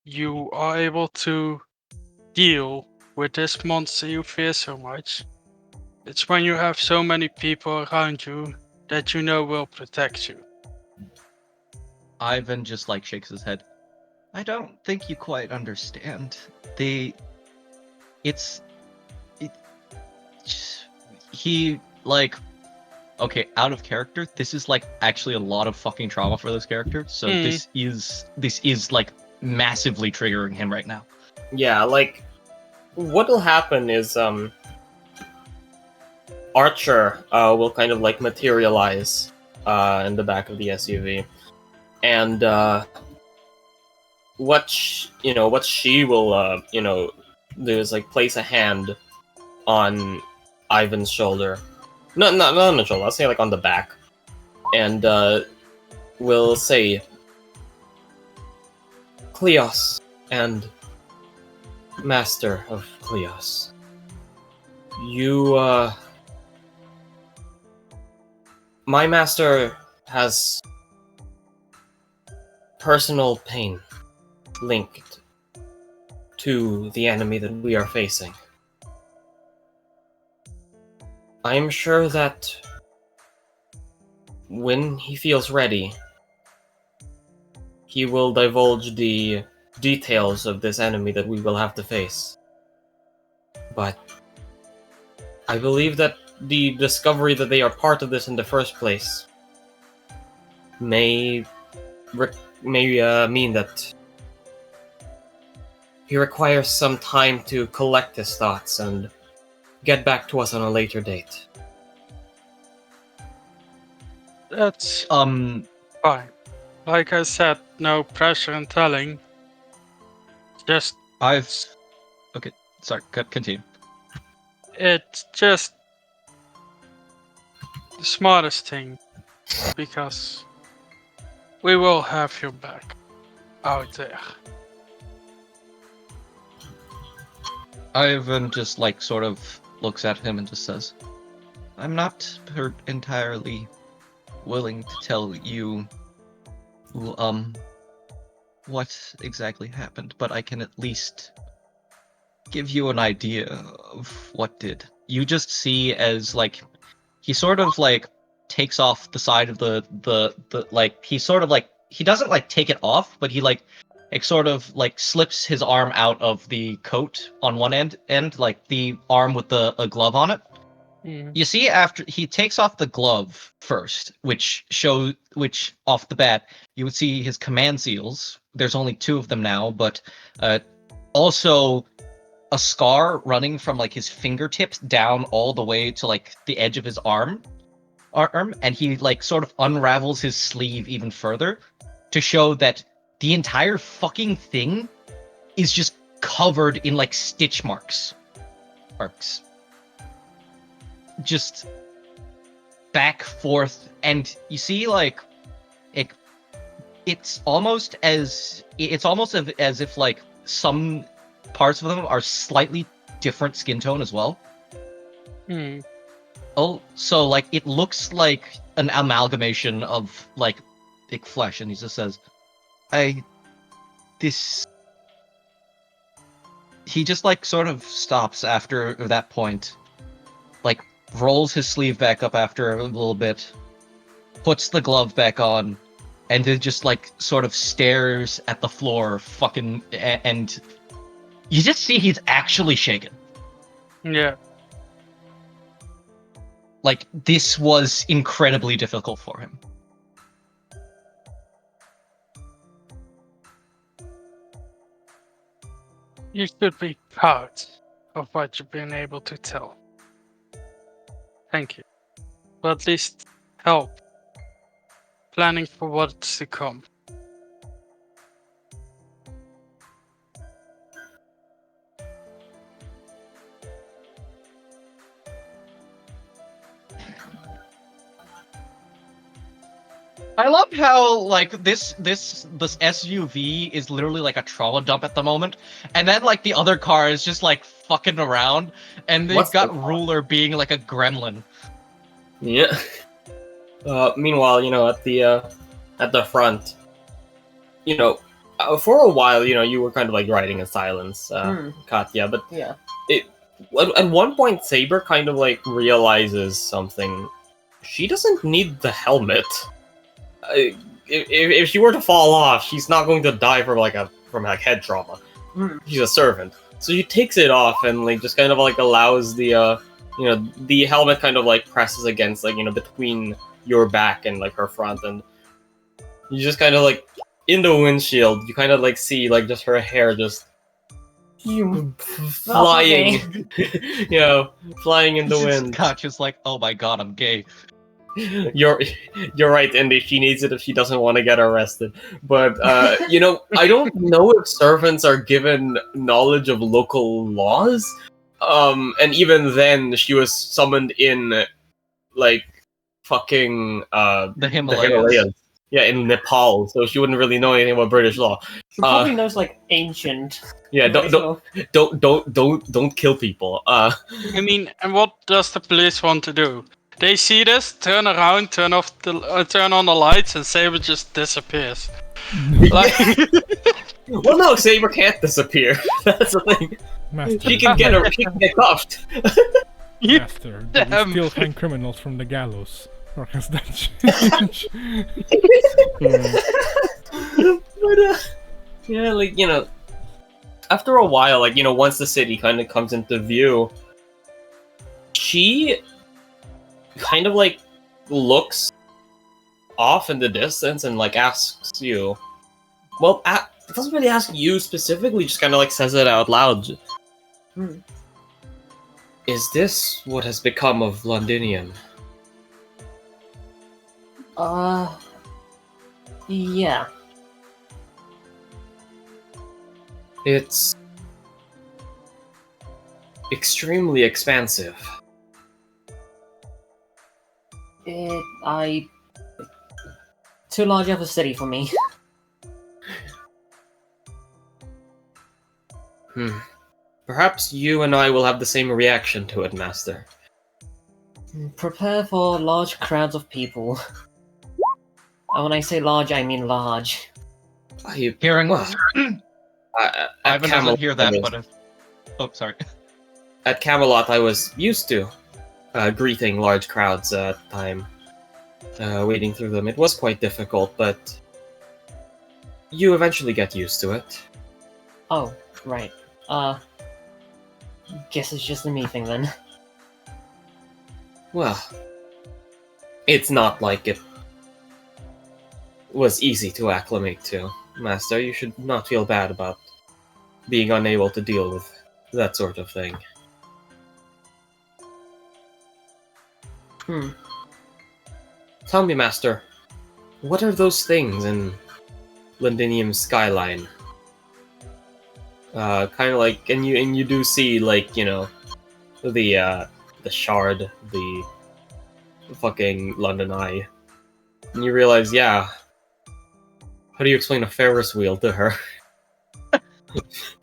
you are able to deal with this monster you fear so much, it's when you have so many people around you that you know will protect you. Ivan just like shakes his head. I don't think you quite understand. It's it, he like okay, out of character. This is like actually a lot of fucking trauma for this character. So this is like massively triggering him right now. Yeah, like what'll happen is Archer will kind of like materialize in the back of the SUV, and what she will do is like place a hand on Ivan's shoulder, not on the shoulder. I'll say like on the back, and will say, "Kleos and Master of Kleos, you my master has personal pain linked to the enemy that we are facing. I am sure that when he feels ready, he will divulge the details of this enemy that we will have to face. But I believe that the discovery that they are part of this in the first place may mean that he requires some time to collect his thoughts and get back to us on a later date." That's fine. Like I said, no pressure in telling. Just Okay, sorry, continue. it's just the smartest thing because we will have your back out there. Ivan just like sort of looks at him and just says, I'm not entirely willing to tell you what exactly happened, but I can at least give you an idea of what did. You just see as like he sort of like takes off the side of the like he sort of like he doesn't like take it off, but he like sort of like slips his arm out of the coat on one end like the arm with a glove on it. You see, after he takes off the glove first, which off the bat you would see his command seals. There's only 2 of them now, but also a scar running from like his fingertips down all the way to like the edge of his arm, and he like sort of unravels his sleeve even further to show that the entire fucking thing is just covered in like stitch marks. Just back, forth, and you see like it's almost as if like some parts of them are slightly different skin tone as well. Oh, so like it looks like an amalgamation of like thick flesh, and he just says, he just like sort of stops after that point, like rolls his sleeve back up after a little bit, puts the glove back on, and then just like sort of stares at the floor fucking, and you just see he's actually shaken. Yeah. Like, this was incredibly difficult for him. You should be proud of what you've been able to tell. Thank you. But at least help planning for what's to come. I love how like this SUV is literally like a trauma dump at the moment, and then like the other car is just like fucking around, and they've What's got the car? Ruler being like a gremlin. Yeah. Meanwhile, at the front, for a while, you were kind of like riding in silence, Katya. But Yeah. at one point, Saber kind of like realizes something. She doesn't need the helmet. If she were to fall off, she's not going to die from head trauma. She's a servant, so she takes it off and like just kind of like allows the helmet kind of like presses against between your back and like her front, and you just kind of like in the windshield, you kind of like see like just her hair just flying, flying in the wind. Katya's like, oh my god, I'm gay. You're right, Indy. She needs it if she doesn't want to get arrested. But I don't know if servants are given knowledge of local laws. And even then, she was summoned in like fucking The Himalayas. Yeah, in Nepal, so she wouldn't really know anything about British law. She probably knows like ancient. Yeah, don't kill people. I mean, and what does the police want to do? They see this, turn around, turn on the lights, and Saber just disappears. Like, well, no, Saber can't disappear. That's the thing. Master, She can get cuffed. Master, do Damn. we still hang criminals from the gallows? Or has that changed? But, yeah, after a while, once the city kind of comes into view, she kind of like looks off in the distance and like asks you. Well, it doesn't really ask you specifically, just kind of like says it out loud. Is this what has become of Londinium? Yeah. It's extremely expansive. Too large of a city for me. Perhaps you and I will have the same reaction to it, Master. Prepare for large crowds of people. And when I say large, I mean large. Hearing Well, Ivan doesn't hear that, but oh, sorry. At Camelot, I was used to greeting large crowds at the time, wading through them. It was quite difficult, but you eventually get used to it. Oh, right. Guess it's just a me thing then. Well, it's not like it was easy to acclimate to, Master. You should not feel bad about being unable to deal with that sort of thing. Tell me, Master, what are those things in Londinium's skyline? Kind of like, and you do see like the shard, the fucking London Eye, and you realize, yeah. How do you explain a Ferris wheel to her?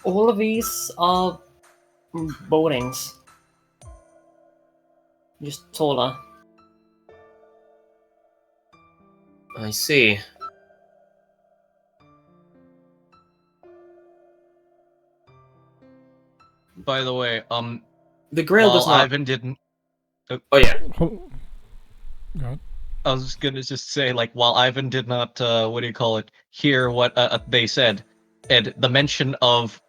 All of these are buildings. Just taller. I see. By the way, The Grail does not. Ivan didn't. Oh yeah. Oh. God. I was just gonna say, like, while Ivan did not, hear what they said, and the mention of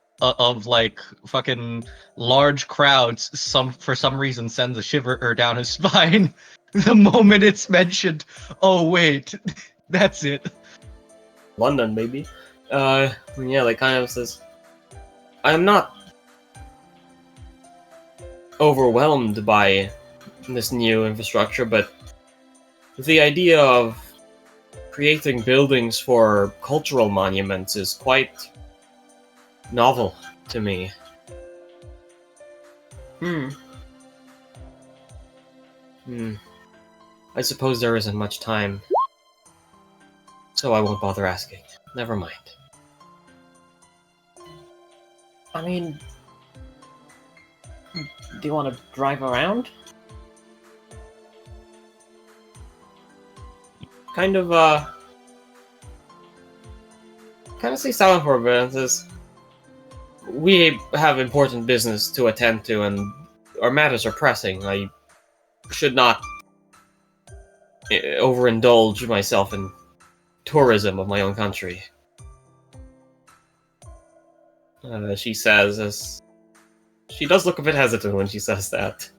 like fucking large crowds, for some reason sends a shiver down his spine. The moment it's mentioned, oh wait, that's it. London, baby. Yeah, like kind of says, I'm not overwhelmed by this new infrastructure, but the idea of creating buildings for cultural monuments is quite novel to me. I suppose there isn't much time. So I won't bother asking. Never mind. I mean, do you want to drive around? Kind of stay silent for a bit and says, we have important business to attend to and our matters are pressing. I should not overindulge myself in tourism of my own country. She says, as she does look a bit hesitant when she says that.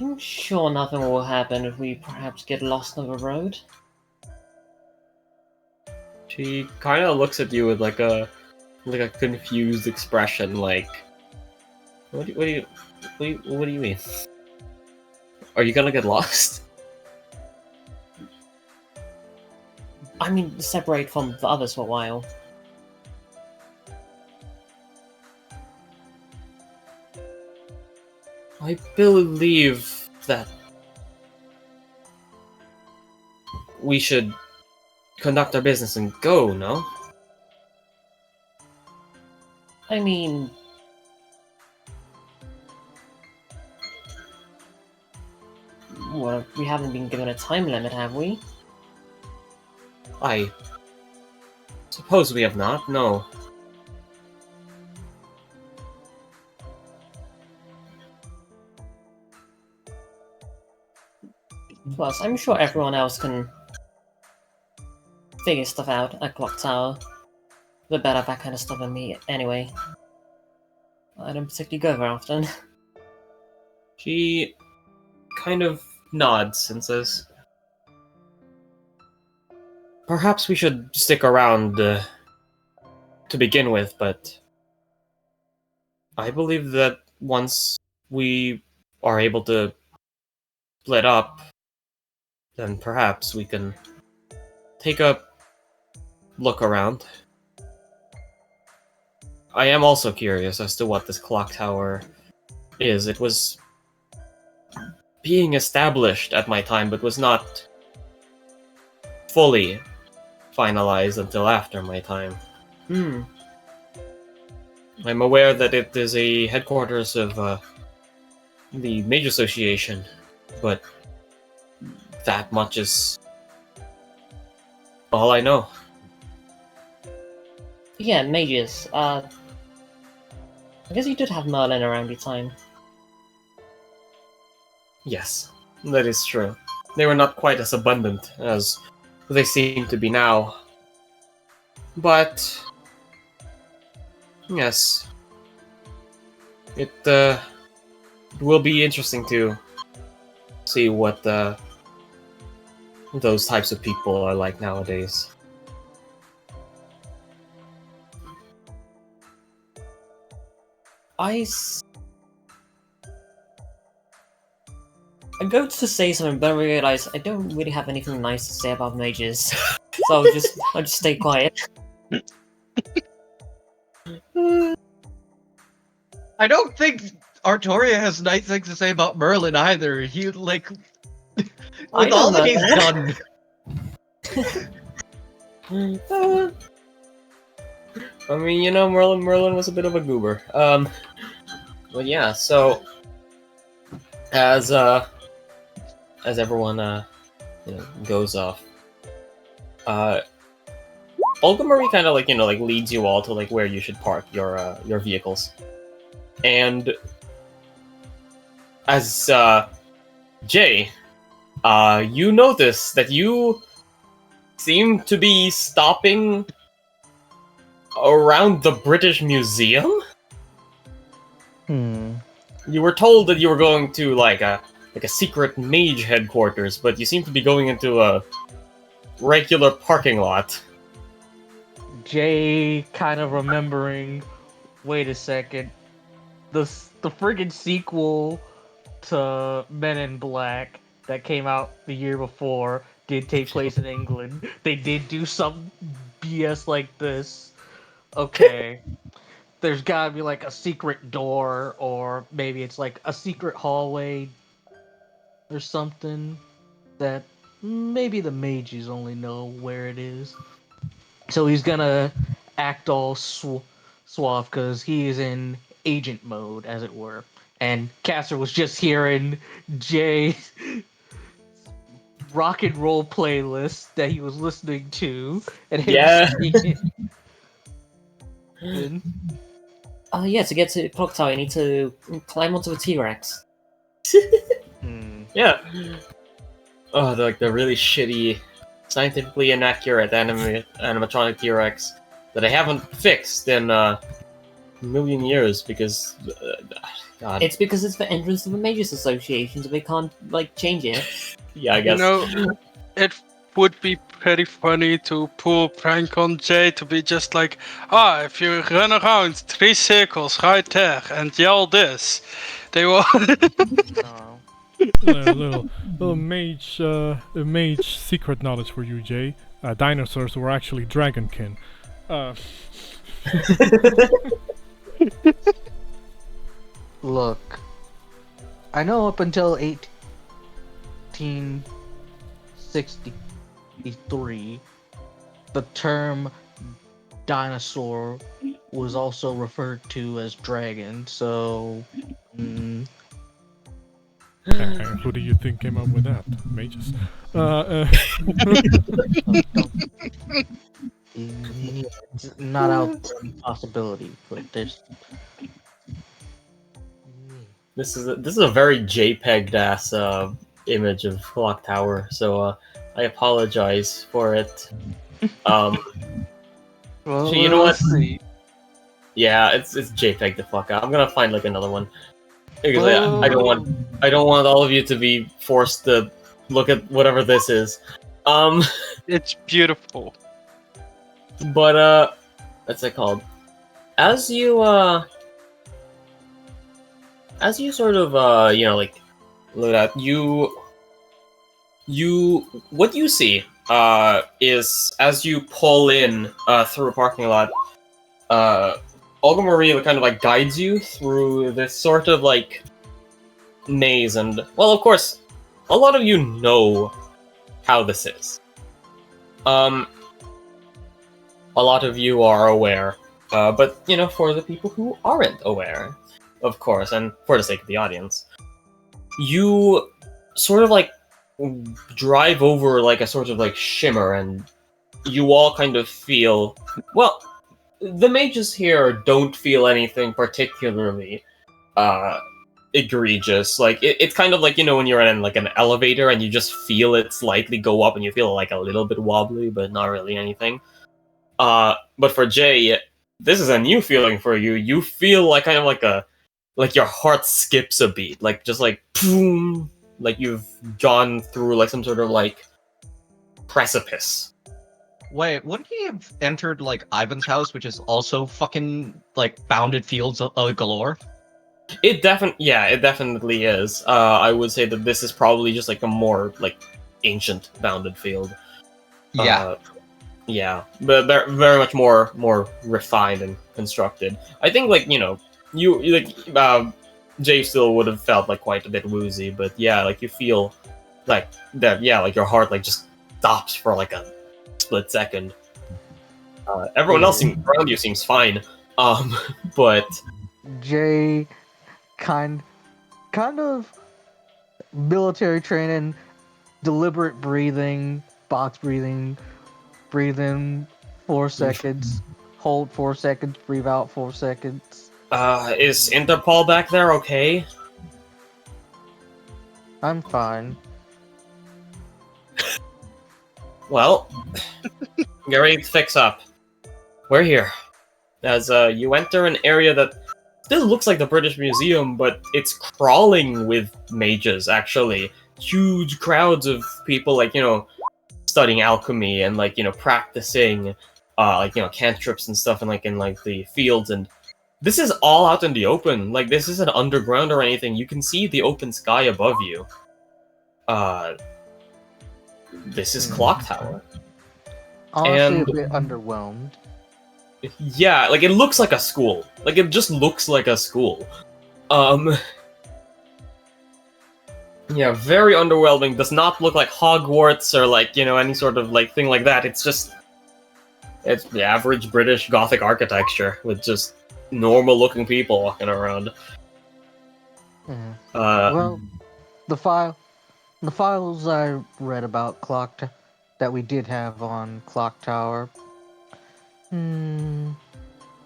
I'm sure nothing will happen if we perhaps get lost on the road. She kind of looks at you with like a confused expression, like, what do you mean? Are you gonna get lost? I mean, separate from the others for a while. I believe that we should conduct our business and go, no? I mean... Well, we haven't been given a time limit, have we? I suppose we have not, no. Plus, I'm sure everyone else can figure stuff out at Clocktower. They're better at that kind of stuff than me, anyway. I don't particularly go very often. She kind of nods and says, perhaps we should stick around to begin with, but I believe that once we are able to split up, then perhaps we can take a look around. I am also curious as to what this clock tower is. It was being established at my time, but was not fully finalized until after my time. I'm aware that it is a headquarters of the Mage Association, but that much is all I know. Yeah, mages. I guess you did have Merlin around your time. Yes, that is true. They were not quite as abundant as they seem to be now. But yes, it will be interesting to see what those types of people are like nowadays. I go to say something, but I realize I don't really have anything nice to say about mages, so I'll just stay quiet. I don't think Artoria has nice things to say about Merlin either. He, like, with I all don't that know he's done. I mean, you know, Merlin was a bit of a goober. But yeah, so as everyone goes off, Olga Marie kind of leads you all to like where you should park your vehicles, and as Jay, you notice that you seem to be stopping around the British Museum. You were told that you were going to like a secret mage headquarters, but you seem to be going into a regular parking lot. Jay kind of remembering, wait a second, the friggin' sequel to Men in Black that came out the year before did take place in England. They did do some BS like this. Okay. There's gotta be like a secret door, or maybe it's like a secret hallway or something that maybe the mages only know where it is. So he's gonna act all suave because he is in agent mode, as it were. And Caster was just hearing Jay's rock and roll playlist that he was listening to, and him Yeah. singing. Yeah, to get to Clocktower, you need to climb onto a T-Rex. Yeah. Oh, the really shitty, scientifically inaccurate animatronic T-Rex that I haven't fixed in a million years because, God. It's because it's the entrance of the Mages Association, so they can't, like, change it. Yeah, I guess. It would be pretty funny to pull a prank on Jay to be just like, if you run around 3 circles right there and yell this, they will. little mage secret knowledge for you, Jay. Dinosaurs were actually dragonkin. Look, I know up until 1863, the term dinosaur was also referred to as dragon, so... Who do you think came up with that? Mages. It's not out of the possibility, but there's... This is a very JPEG'd ass image of Clocktower, so I apologize for it. Well, so you know what? See. Yeah, it's JPEG the fuck out. I'm gonna find like another one. Because I don't want all of you to be forced to look at whatever this is. It's beautiful. But what's it called? As you sort of like look at what you see is as you pull in through a parking lot, Olga Marie kind of like guides you through this sort of like maze, and well, of course, a lot of you know how this is. A lot of you are aware, but for the people who aren't aware, of course, and for the sake of the audience, you sort of like drive over like a sort of like shimmer, and you all kind of feel, well, the mages here don't feel anything particularly egregious. Like it's kind of like when you're in like an elevator and you just feel it slightly go up and you feel like a little bit wobbly, but not really anything. But for Jay, this is a new feeling for you. You feel like kind of like your heart skips a beat, like just like boom, like you've gone through like some sort of like precipice. Wait, wouldn't he have entered, like, Ivan's house, which is also fucking, like, bounded fields galore? It definitely is. I would say that this is probably just, like, a more, like, ancient bounded field. Yeah. Yeah, but very much more refined and constructed. I think, like, Jay still would have felt, like, quite a bit woozy, but yeah, like, you feel, like, that, yeah, like, your heart, like, just stops for, like, a split second. Everyone else around you seems fine, but Jay, kind of military training, deliberate breathing, box breathing, breathe in 4 seconds, hold 4 seconds, breathe out 4 seconds. Is Interpol back there okay? I'm fine. Well, get ready to fix up. We're here. As you enter an area that still looks like the British Museum, but it's crawling with mages, actually. Huge crowds of people, like, studying alchemy and, like, practicing, like, cantrips and stuff in the fields, and this is all out in the open. Like, this isn't underground or anything. You can see the open sky above you. This is Clocktower. Honestly, a bit underwhelmed. Yeah, like, it looks like a school. Like, it just looks like a school. Yeah, very underwhelming. Does not look like Hogwarts or like, any sort of like thing like that. It's the average British Gothic architecture with just normal looking people walking around. Yeah. Uh, Well, the files I read about that we did have on Clocktower,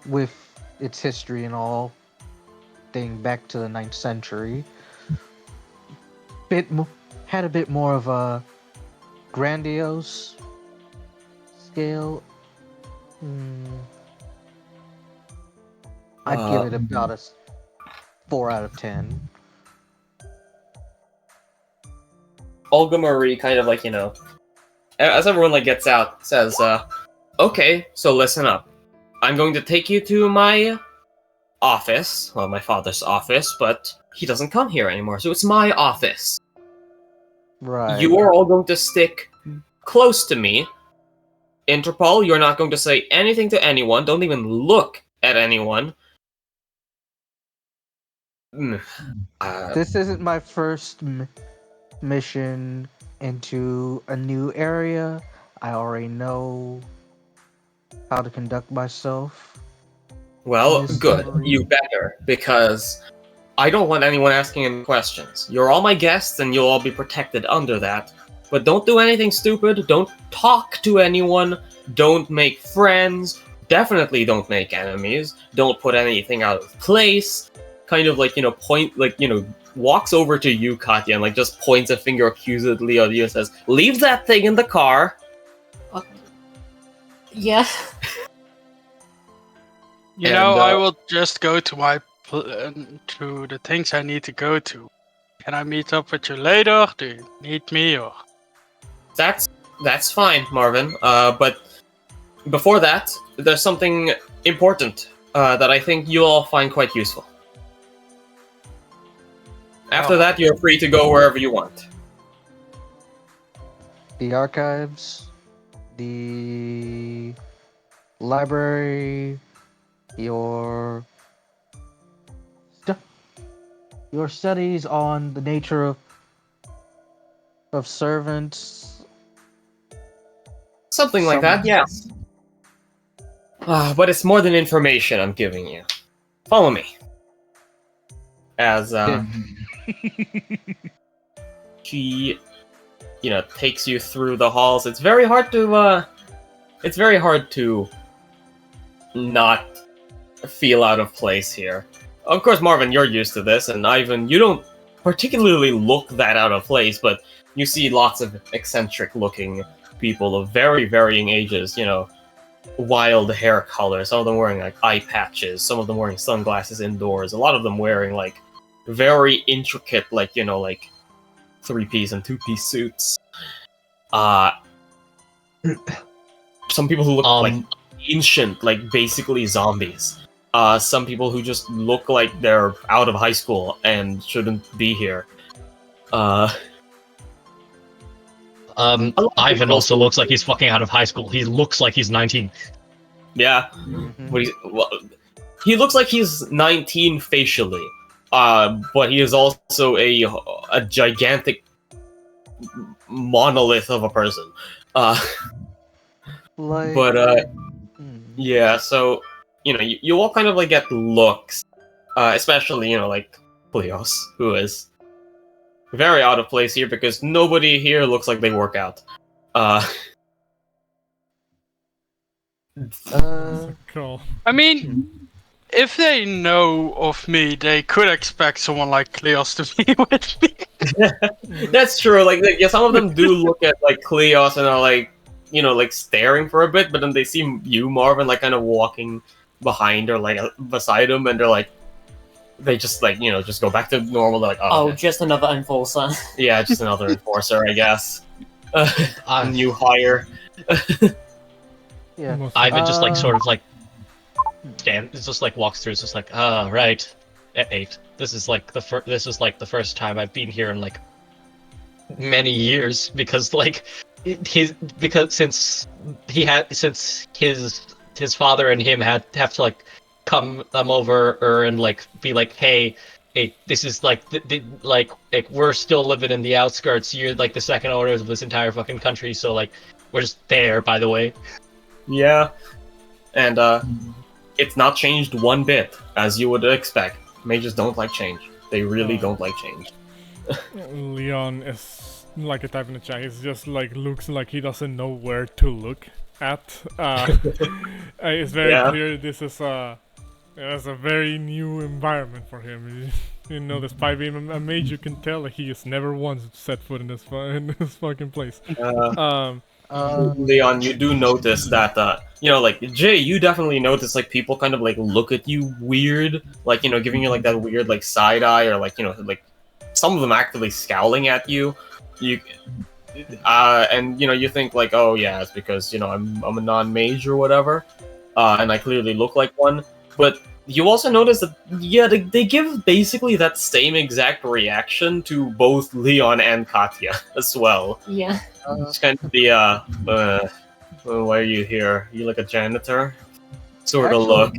with its history and all, dating back to the 9th century, had a bit more of a grandiose scale. I'd give it about a 4 out of 10. Olga Marie kind of like, as everyone like gets out, says, okay, so listen up. I'm going to take you to my office, well, my father's office, but he doesn't come here anymore, so it's my office. Right. You are all going to stick close to me. Interpol, you're not going to say anything to anyone, don't even look at anyone. This isn't my first mission into a new area. I already know how to conduct myself. Well, Miss good. Marie. You better, because I don't want anyone asking any questions. You're all my guests, and you'll all be protected under that. But don't do anything stupid, don't talk to anyone, don't make friends, definitely don't make enemies, don't put anything out of place. Kind of like, walks over to you, Katya, and like just points a finger accusedly at you and says, "Leave that thing in the car." Yeah. I will just go to to the things I need to go to. Can I meet up with you later? Do you need me or? That's fine, Marvin. But before that, there's something important that I think you'll all find quite useful. After that, you're free to go wherever you want. The archives, the library, your studies on the nature of servants. Something like that, yes. But it's more than information I'm giving you. Follow me. As she, takes you through the halls. It's very hard to not feel out of place here. Of course, Marvin, you're used to this, and Ivan, you don't particularly look that out of place, but you see lots of eccentric-looking people of very varying ages, wild hair colors, some of them wearing, like, eye patches, some of them wearing sunglasses indoors, a lot of them wearing, like, very intricate, like, like, 3-piece and 2-piece suits. Some people who look, like, ancient, like, basically zombies. Some people who just look like they're out of high school and shouldn't be here. Ivan also looks like he's fucking out of high school. He looks like he's 19. Yeah. But he looks like he's 19 facially. But he is also a gigantic monolith of a person. Yeah, so, you all kind of, like, get looks. Especially, like, Cleos, who is very out of place here because nobody here looks like they work out. Cool. I mean, if they know of me, they could expect someone like Cleos to be with me. That's true. Like, yeah, some of them do look at, like, Cleos and are like, like staring for a bit, but then they see you, Marvin, like kind of walking behind or like beside him, and they're like, they just like, just go back to normal. They're like, oh, okay. Just another enforcer. Yeah, just another enforcer, I guess. New hire. Yeah. Ivan just like sort of like just like walks through. It's just like, right, at 8. This is like the first time I've been here in like many years because like since his father and him have to like come over and like be like, hey, hey, this is like like we're still living in the outskirts. You're like the second owners of this entire fucking country, so like we're just there. By the way, Yeah, and it's not changed one bit, as you would expect. Mages don't like change. They really don't like change. Leon is like a type in the chat. He's just like looks like he doesn't know where to look at. It's very clear this is it's a very new environment for him. You know, despite being a mage, you can tell that he has never once set foot in this fucking place. Leon, you do notice that, you know, like, Jay, you definitely notice, like, people kind of, like, look at you weird, like, you know, giving you, like, that weird, like, side eye, or, like, you know, like, some of them actively scowling at you. And, you know, you think, like, oh, yeah, it's because, you know, I'm a non-mage or whatever, and I clearly look like one, but you also notice that, yeah, they give basically that same exact reaction to both Leon and Katya as well. Yeah. It's kind of the, why are you here? You like a janitor? Sort of look.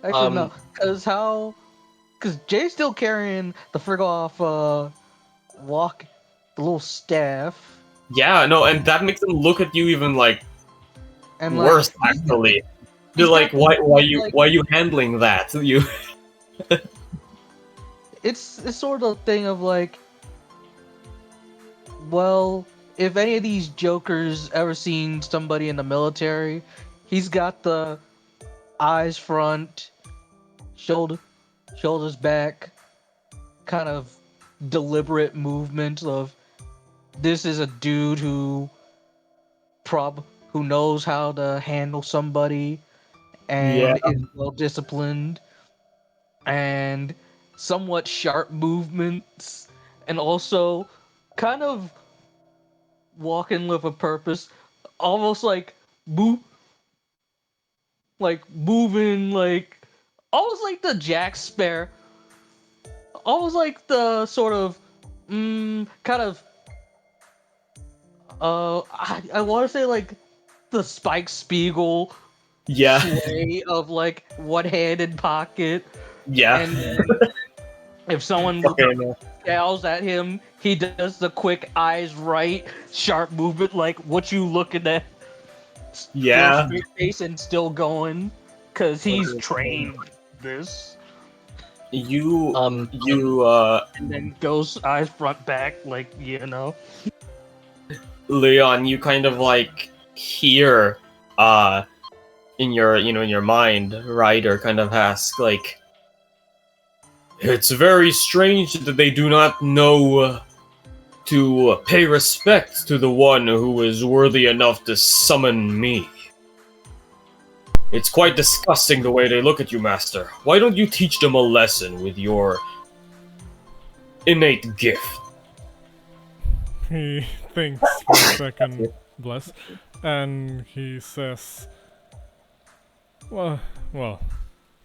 Actually, no. Because Jay's still carrying the frig off, the little staff. Yeah, no, and that makes them look at you even, like, And worse, actually. They're like, why you handling that? You... It's sort of thing of like, well, if any of these jokers ever seen somebody in the military, he's got the eyes front, shoulders back, kind of deliberate movement of this is a dude who knows how to handle somebody and is well disciplined and somewhat sharp movements and also kind of walking with a purpose, almost like moving like almost like the Jack Sparrow, almost like the sort of kind of I want to say like the Spike Spiegel sway of like one hand in pocket. And if someone scowls at him, he does the quick eyes right, sharp movement, like what you looking at. Yeah. Straight face and still going, cause he's trained this. And then goes eyes front back, like, you know. Leon, you kind of like hear in your mind, Ryder kind of ask, like, it's very strange that they do not know to pay respect to the one who is worthy enough to summon me. It's quite disgusting the way they look at you, Master. Why don't you teach them a lesson with your innate gift? He thinks for a second, bless, and he says, well,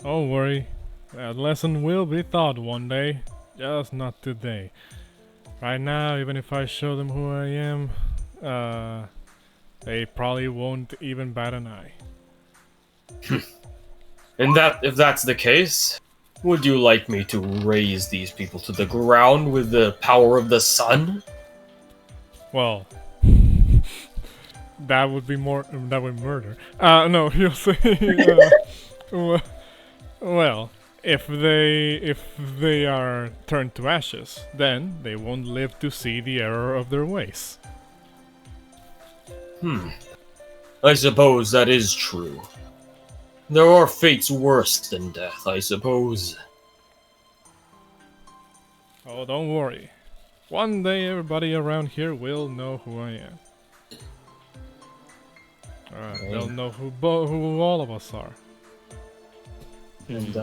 don't worry. That lesson will be taught one day, just not today. Right now, even if I show them who I am, they probably won't even bat an eye. And if that's the case, would you like me to raise these people to the ground with the power of the sun? Well, that would be that would murder. No, he'll say, well, if they are turned to ashes, then they won't live to see the error of their ways. I suppose that is true. There are fates worse than death, I suppose. Oh, don't worry. One day everybody around here will know who I am. They'll know who all of us are. And,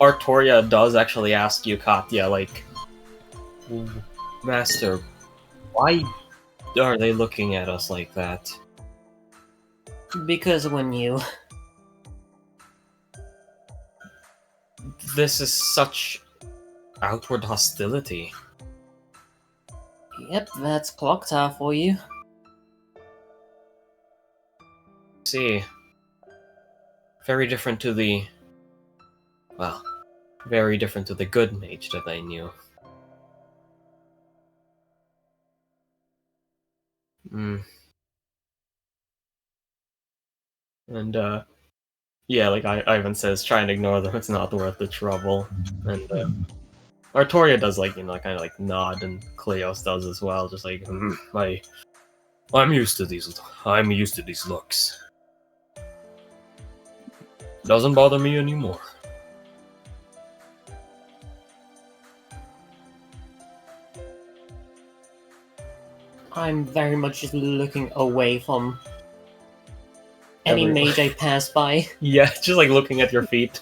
Artoria does actually ask you, Katya, like, Master, why are they looking at us like that? Because when you... This is such outward hostility. Yep, that's Clocktower for you. See, very different to the... Well, Very different to the good mage that I knew. And yeah, like Ivan says, try and ignore them. It's not worth the trouble. And Artoria does like kind of like nod, and Cleos does as well. Just like I'm used to these. I'm used to these looks. Doesn't bother me anymore. I'm very much just looking away from any Everyone. mage I pass by. Yeah, just like looking at your feet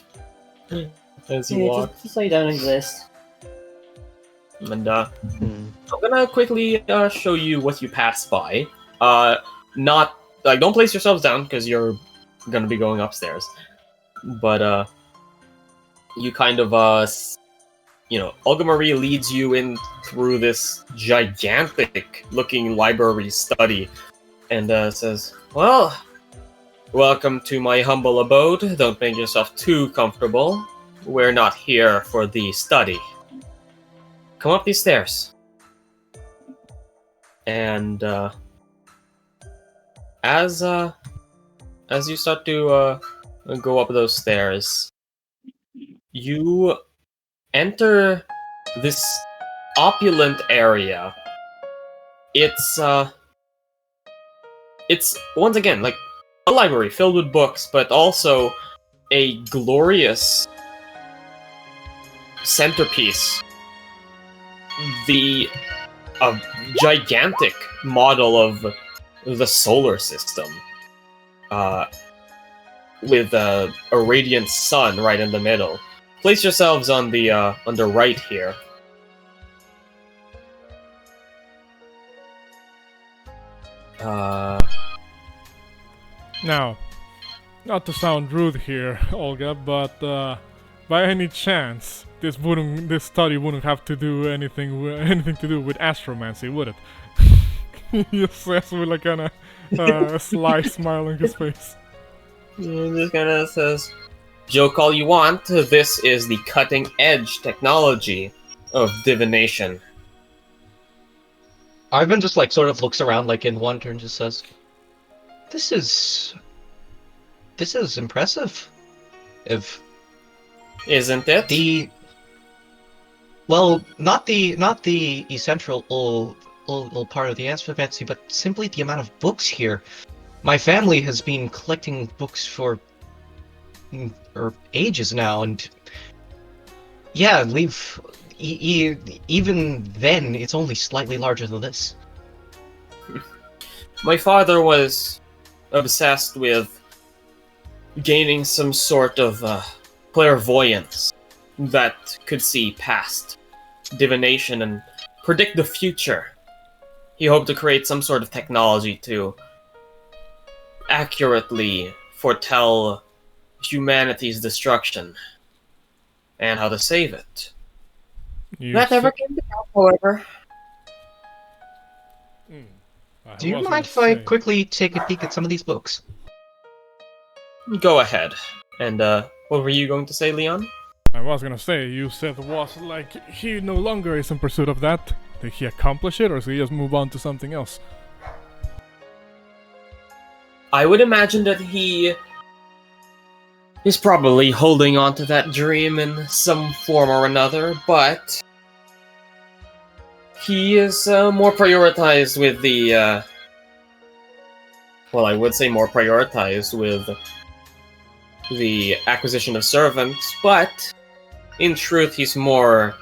as you Yeah, walk. just so you don't exist. And I'm gonna quickly show you what you pass by. Not like don't place yourselves down because you're gonna be going upstairs. But you kind of Olga Marie leads you in through this gigantic-looking library study, and says, "Well, welcome to my humble abode. Don't make yourself too comfortable. We're not here for the study. Come up these stairs." And as you start to go up those stairs, you enter this opulent area. It's once again like a library filled with books, but also a glorious centerpiece. The gigantic model of the solar system, with a radiant sun right in the middle. Place yourselves on the right here. Now, not to sound rude here, Olga, but by any chance, this study wouldn't have to do anything to do with astromancy, would it? He says with a kind of sly smile on his face. He just kind of says, "Joke all you want. This is the cutting-edge technology of divination." Ivan just like sort of looks around like in wonder and just says, This is impressive. If Isn't it? not the essential part of the astromancy, but simply the amount of books here. My family has been collecting books for ages now, and yeah, even then, it's only slightly larger than this. My father was obsessed with gaining some sort of clairvoyance that could see past divination and predict the future. He hoped to create some sort of technology to accurately foretell humanity's destruction and how to save it. That never came to pass, however. Do you mind if I quickly take a peek at some of these books? Go ahead. And what were you going to say, Leon? I was gonna say, you said was like he no longer is in pursuit of that. Did he accomplish it, or did he just move on to something else? I would imagine that he is probably holding on to that dream in some form or another, but he is more prioritized with the, I would say more prioritized with the acquisition of servants, but in truth, he's more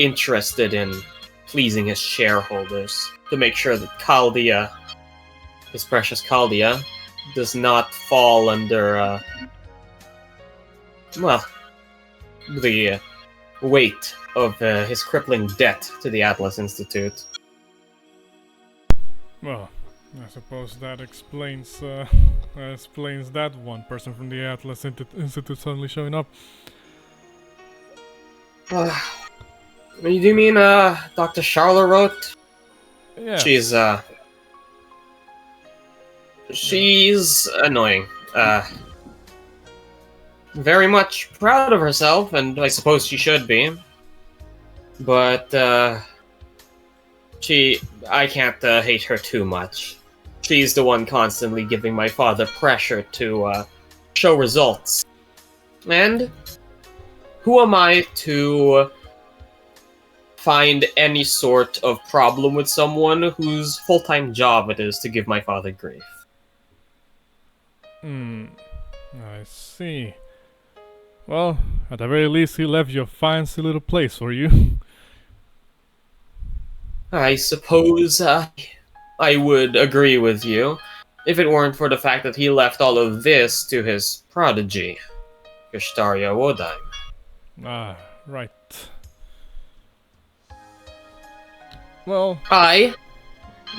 interested in pleasing his shareholders to make sure that Chaldea, his precious Chaldea, does not fall under, the weight of his crippling debt to the Atlas Institute. Well, I suppose that explains that one person from the Atlas Institute suddenly showing up. Do you mean Dr. Charlotte? Yeah. She's annoying. very much proud of herself, and I suppose she should be. But, I can't hate her too much. She's the one constantly giving my father pressure to show results. And who am I to find any sort of problem with someone whose full-time job it is to give my father grief? I see. Well, at the very least, he left you a fancy little place for you. I suppose I would agree with you, if it weren't for the fact that he left all of this to his prodigy, Gashtaria Wodaim. Ah, right. Well, I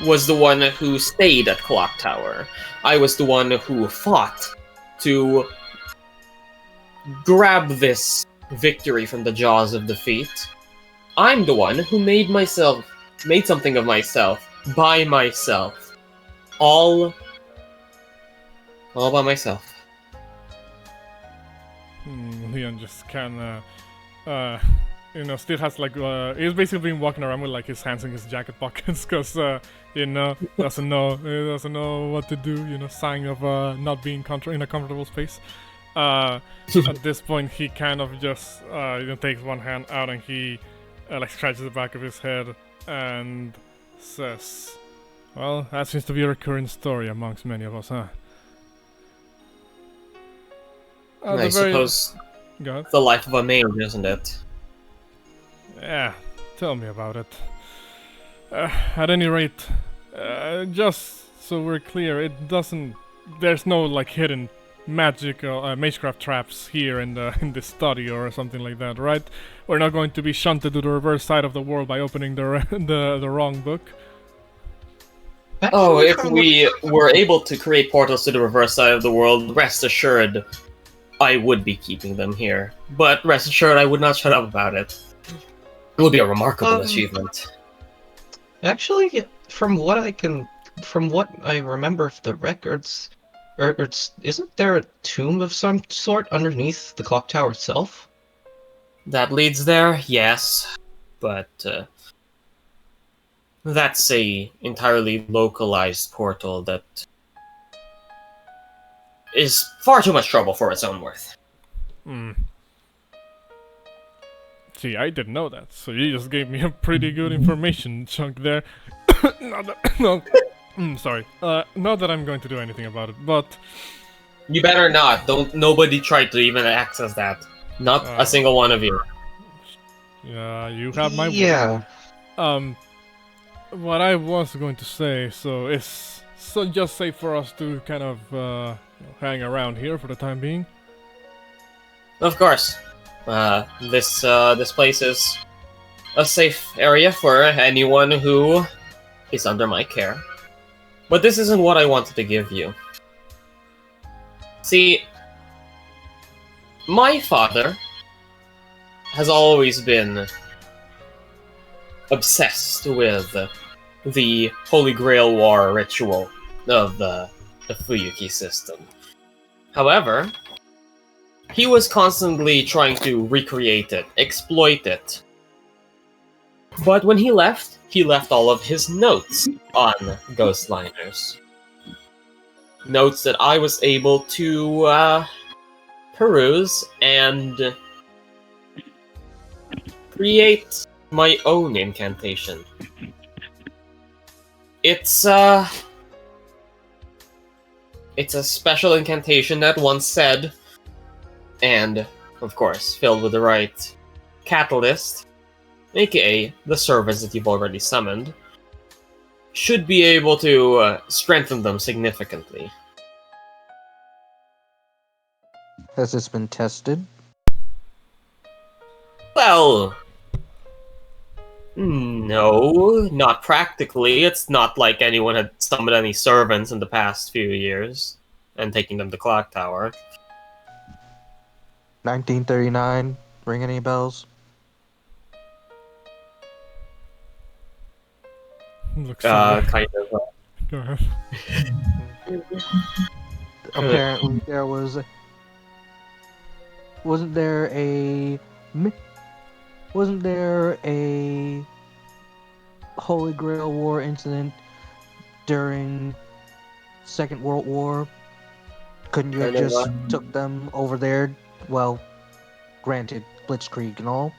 was the one who stayed at Clocktower. I was the one who fought to grab this victory from the jaws of defeat. I'm the one who made something of myself, by myself. All by myself. Leon just kinda, still has like, he's basically been walking around with like his hands in his jacket pockets, cause, doesn't know what to do, sign of, not being in a comfortable space. At this point, he kind of just, takes one hand out and he, like scratches the back of his head and says, well, that seems to be a recurring story amongst many of us, huh? I suppose Go ahead. the life of a mage, isn't it? Yeah, tell me about it. At any rate, just so we're clear, there's no like hidden magical magecraft traps here in the study or something like that, right? We're not going to be shunted to the reverse side of the world by opening the wrong book. Oh, if we were able to create portals to the reverse side of the world, rest assured, I would be keeping them here. But rest assured, I would not shut up about it. It would be a remarkable achievement. Actually, from what I remember of the records, isn't there a tomb of some sort underneath the clock tower itself? That leads there, yes. But, that's a entirely localized portal that is far too much trouble for its own worth. See, I didn't know that, so you just gave me a pretty good information chunk there. Sorry. Not that I'm going to do anything about it, but... You better not. Nobody try to even access that. Not a single one of you. Yeah, you have my word. What I was going to say, so just safe for us to kind of hang around here for the time being? Of course. This place is a safe area for anyone who is under my care. But this isn't what I wanted to give you. See, my father has always been obsessed with the Holy Grail War ritual of the Fuyuki system. However, he was constantly trying to recreate it, exploit it. But when he left all of his notes on Ghostliners. Notes that I was able to peruse and create my own incantation. It's a special incantation that once said, and of course filled with the right catalyst, aka the servants that you've already summoned, should be able to strengthen them significantly. Has this been tested? Well, no, not practically. It's not like anyone had summoned any servants in the past few years and taking them to Clocktower. 1939, ring any bells? Looks Kind of. Go ahead. Apparently there was wasn't there a mi- wasn't there a Holy Grail War incident during Second World War? Couldn't you have And then, just took them over there? Well, granted, Blitzkrieg and all.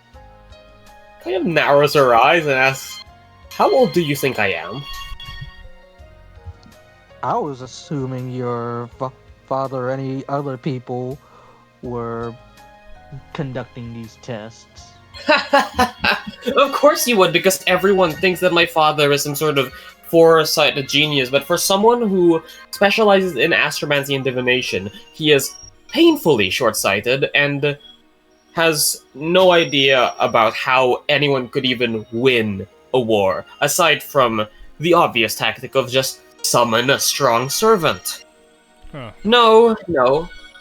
kind of narrows her eyes and asks, "How old do you think I am?" I was assuming your father or any other people were conducting these tests. Of course you would, because everyone thinks that my father is some sort of foresighted genius, but for someone who specializes in astromancy and divination, he is painfully short-sighted and has no idea about how anyone could even win a war, aside from the obvious tactic of just summon a strong servant. Huh. No,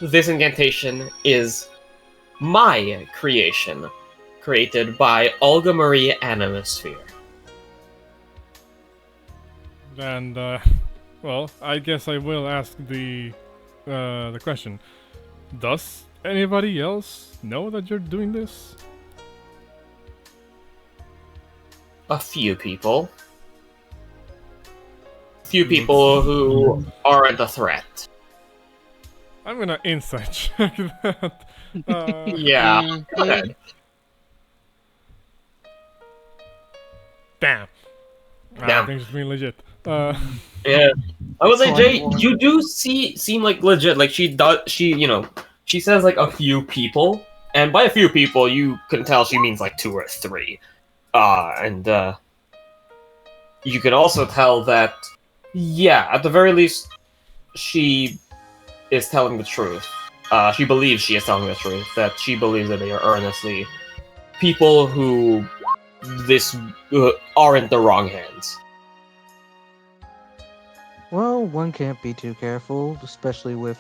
this incantation is my creation, created by Olga Marie Animosphere. And well, I guess I will ask the question. Does anybody else know that you're doing this? A few people. Few people who aren't a threat. I'm gonna insight check that. Yeah, go ahead. Damn. Damn. Things being legit. Yeah, I would say, Jay, 21. you do seem like legit. Like she does, she says like a few people, and by a few people, you can tell she means like 2 or 3. And you can also tell that, yeah, at the very least, she is telling the truth. She believes she is telling the truth. That she believes that they are earnestly people who this are in the wrong hands. Well, one can't be too careful, especially with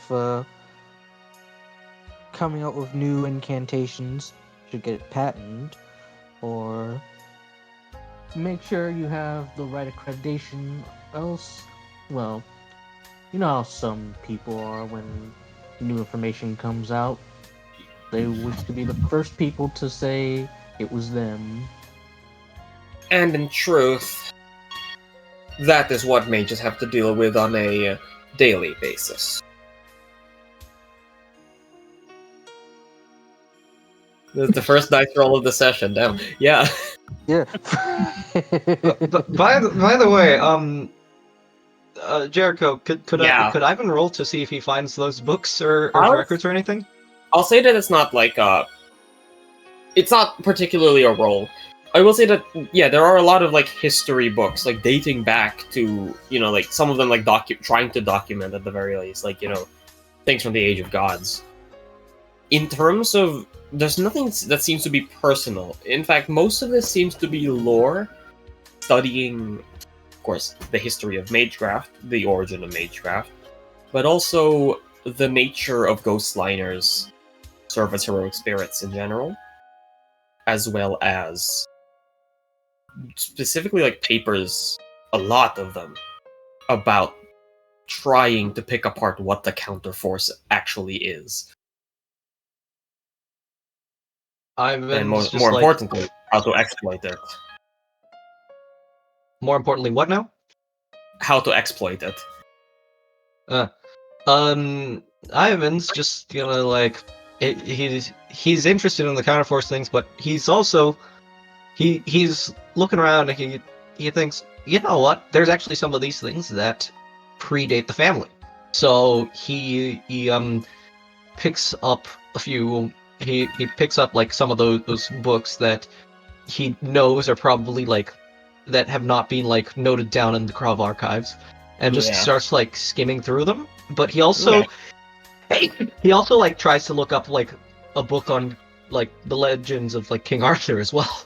coming up with new incantations. Should get it patented, or make sure you have the right accreditation. Else, well, you know how some people are when new information comes out. They wish to be the first people to say it was them. And in truth, that is what mages have to deal with on a daily basis. This is the first dice roll of the session. Damn. Yeah. Yeah. But by the way, Jericho, could Yeah. could Ivan roll to see if he finds those books or I'll- records or anything? I'll say that it's not like it's not particularly a roll. I will say that, yeah, there are a lot of like history books, like dating back to, like some of them like trying to document at the very least, like, things from the Age of Gods. In terms of, there's nothing that seems to be personal. In fact, most of this seems to be lore, studying, of course, the history of Magecraft, the origin of Magecraft, but also the nature of Ghostliners, servants, heroic spirits in general, as well as specifically like papers, a lot of them, about trying to pick apart what the counterforce actually is. Ivan's And more just importantly, how to exploit it. More importantly, what now? How to exploit it. Ivan's just he's interested in the counterforce things, but he's also he's looking around and he thinks, you know what? There's actually some of these things that predate the family. So he picks up a few. He picks up like some of those books that he knows are probably like that have not been like noted down in the Krov archives, and just Yeah. starts like skimming through them. But he also like tries to look up like a book on like the legends of like King Arthur as well.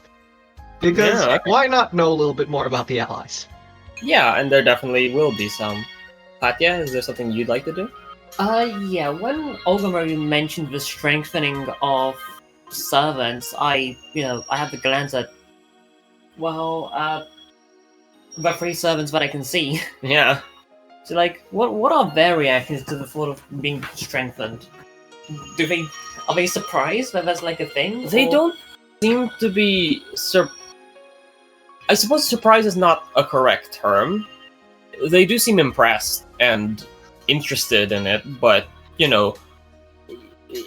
Because Yeah. why not know a little bit more about the Allies? Yeah, and there definitely will be some. Katya, is there something you'd like to do? Yeah, when Olgamari mentioned the strengthening of servants, I have to glance at, the 3 servants that I can see. Yeah. So, like, what are their reactions to the thought of being strengthened? Are they surprised that that's like a thing? They or- don't seem to be I suppose surprise is not a correct term. They do seem impressed and interested in it, but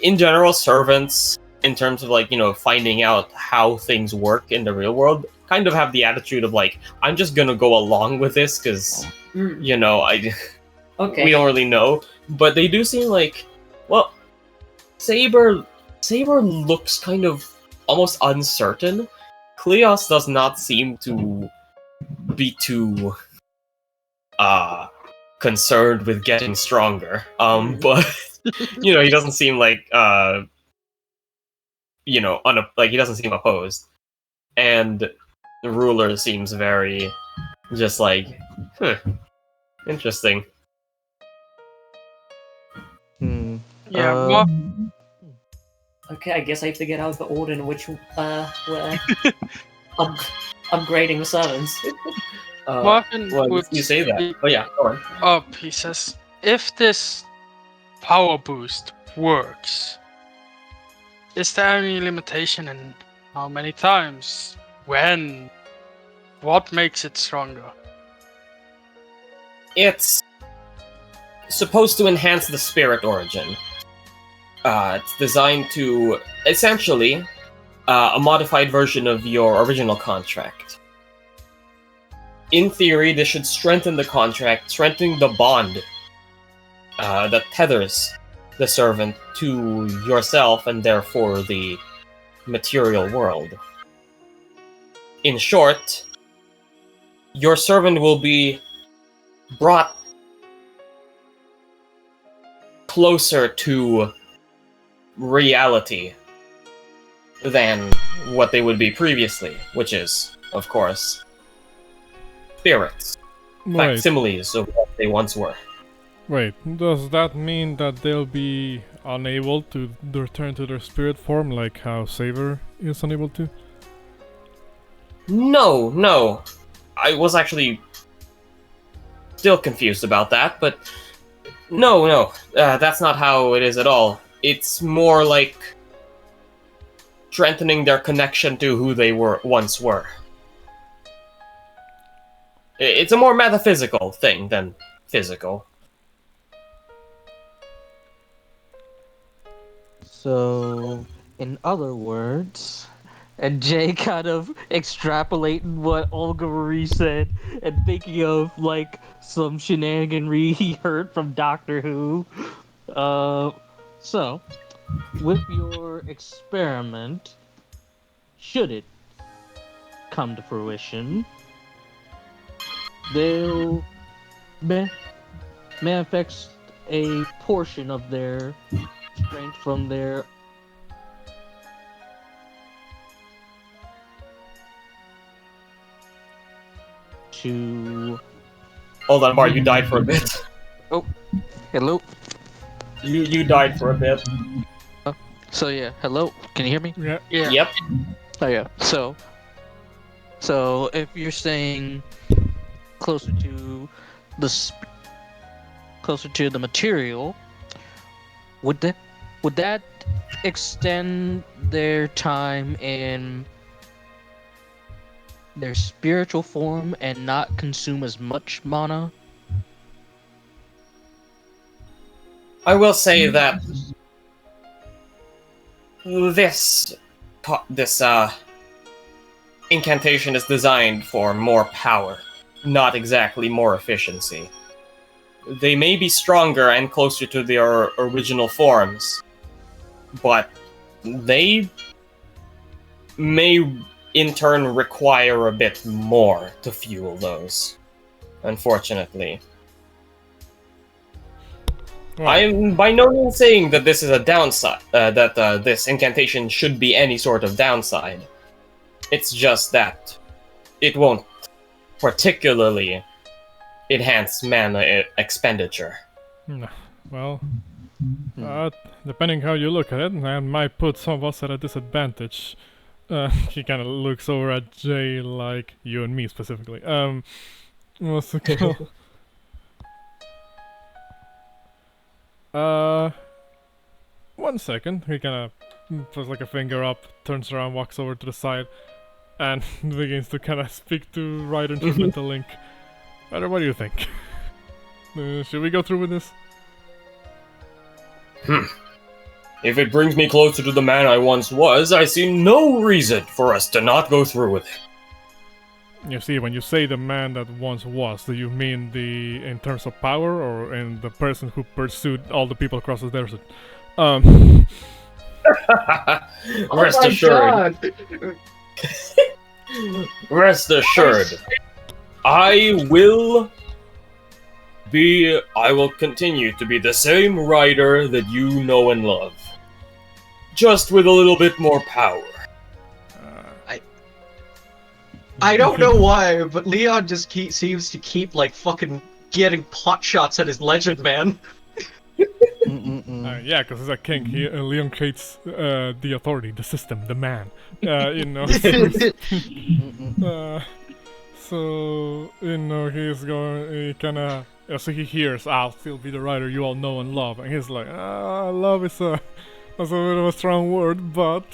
in general, servants, in terms of finding out how things work in the real world, kind of have the attitude of I'm just gonna go along with this because Okay. we don't really know. But they do seem well, Saber looks kind of almost uncertain. Kleos does not seem to be too concerned with getting stronger. But he doesn't seem he doesn't seem opposed. And the ruler seems very just interesting. Yeah, Okay, I guess I have to get out of the order in which we're upgrading the servants. Marvin Well, would you say that. Oh yeah, go on. up. He says, if this power boost works, is there any limitation in how many times, when, what makes it stronger? It's supposed to enhance the spirit origin. It's designed to essentially a modified version of your original contract. In theory, this should strengthen the contract, strengthening the bond that tethers the servant to yourself and therefore the material world. In short, your servant will be brought closer to reality than what they would be previously, which is, of course, spirits, Wait, facsimiles of what they once were. wait. Does that mean that they'll be unable to return to their spirit form, like how Saber is unable to? No. I was actually still confused about that, but no. That's not how it is at all. It's more like strengthening their connection to who they once were. It's a more metaphysical thing than physical. So, in other words, and Jay kind of extrapolating what Olga Marie said and thinking of some shenaniganry he heard from Doctor Who. So, with your experiment, should it come to fruition, they'll manifest a portion of their strength from their to Hold on, Bart, you died for a bit. hello. You died for a bit. So yeah, hello. Can you hear me? Yeah. Yeah. Yep. Oh yeah. So if you're saying closer to the material, would that extend their time in their spiritual form and not consume as much mana? I will say that this incantation is designed for more power, not exactly more efficiency. They may be stronger and closer to their original forms, but they may in turn require a bit more to fuel those, unfortunately. Well, I am by no means saying that this is a downside, that this incantation should be any sort of downside. It's just that it won't particularly enhance mana expenditure. well, depending how you look at it, that might put some of us at a disadvantage. She kind of looks over at Jay, like you and me specifically. What's it called? 1 second. He kind of puts like a finger up, turns around, walks over to the side, and begins to kind of speak to Ryder through mental link. Ryder, what do you think? Should we go through with this? If it brings me closer to the man I once was, I see no reason for us to not go through with it. You see, when you say the man that once was, do you mean in terms of power, or in the person who pursued all the people across the desert? Rest assured. Rest assured. I will continue to be the same Ryder that you know and love. Just with a little bit more power. I don't know why, but Leon just seems to keep like fucking getting pot shots at his legend, man. Yeah, because he's a king. Leon creates the authority, the system, the man. So he's going. He kind of. So he hears, "I'll still be the Ryder you all know and love," and he's like, "Love is a bit of a strong word, but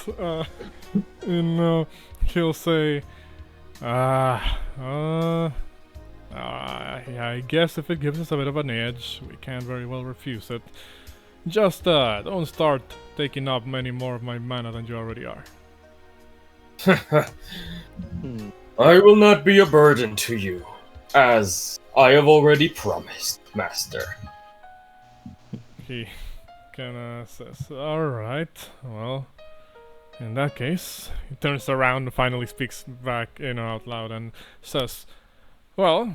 he'll say." Yeah, I guess if it gives us a bit of an edge, we can't very well refuse it. Just, don't start taking up many more of my mana than you already are. I will not be a burden to you, as I have already promised, Master. He kinda says, alright, well... In that case, he turns around and finally speaks back, out loud and says, well,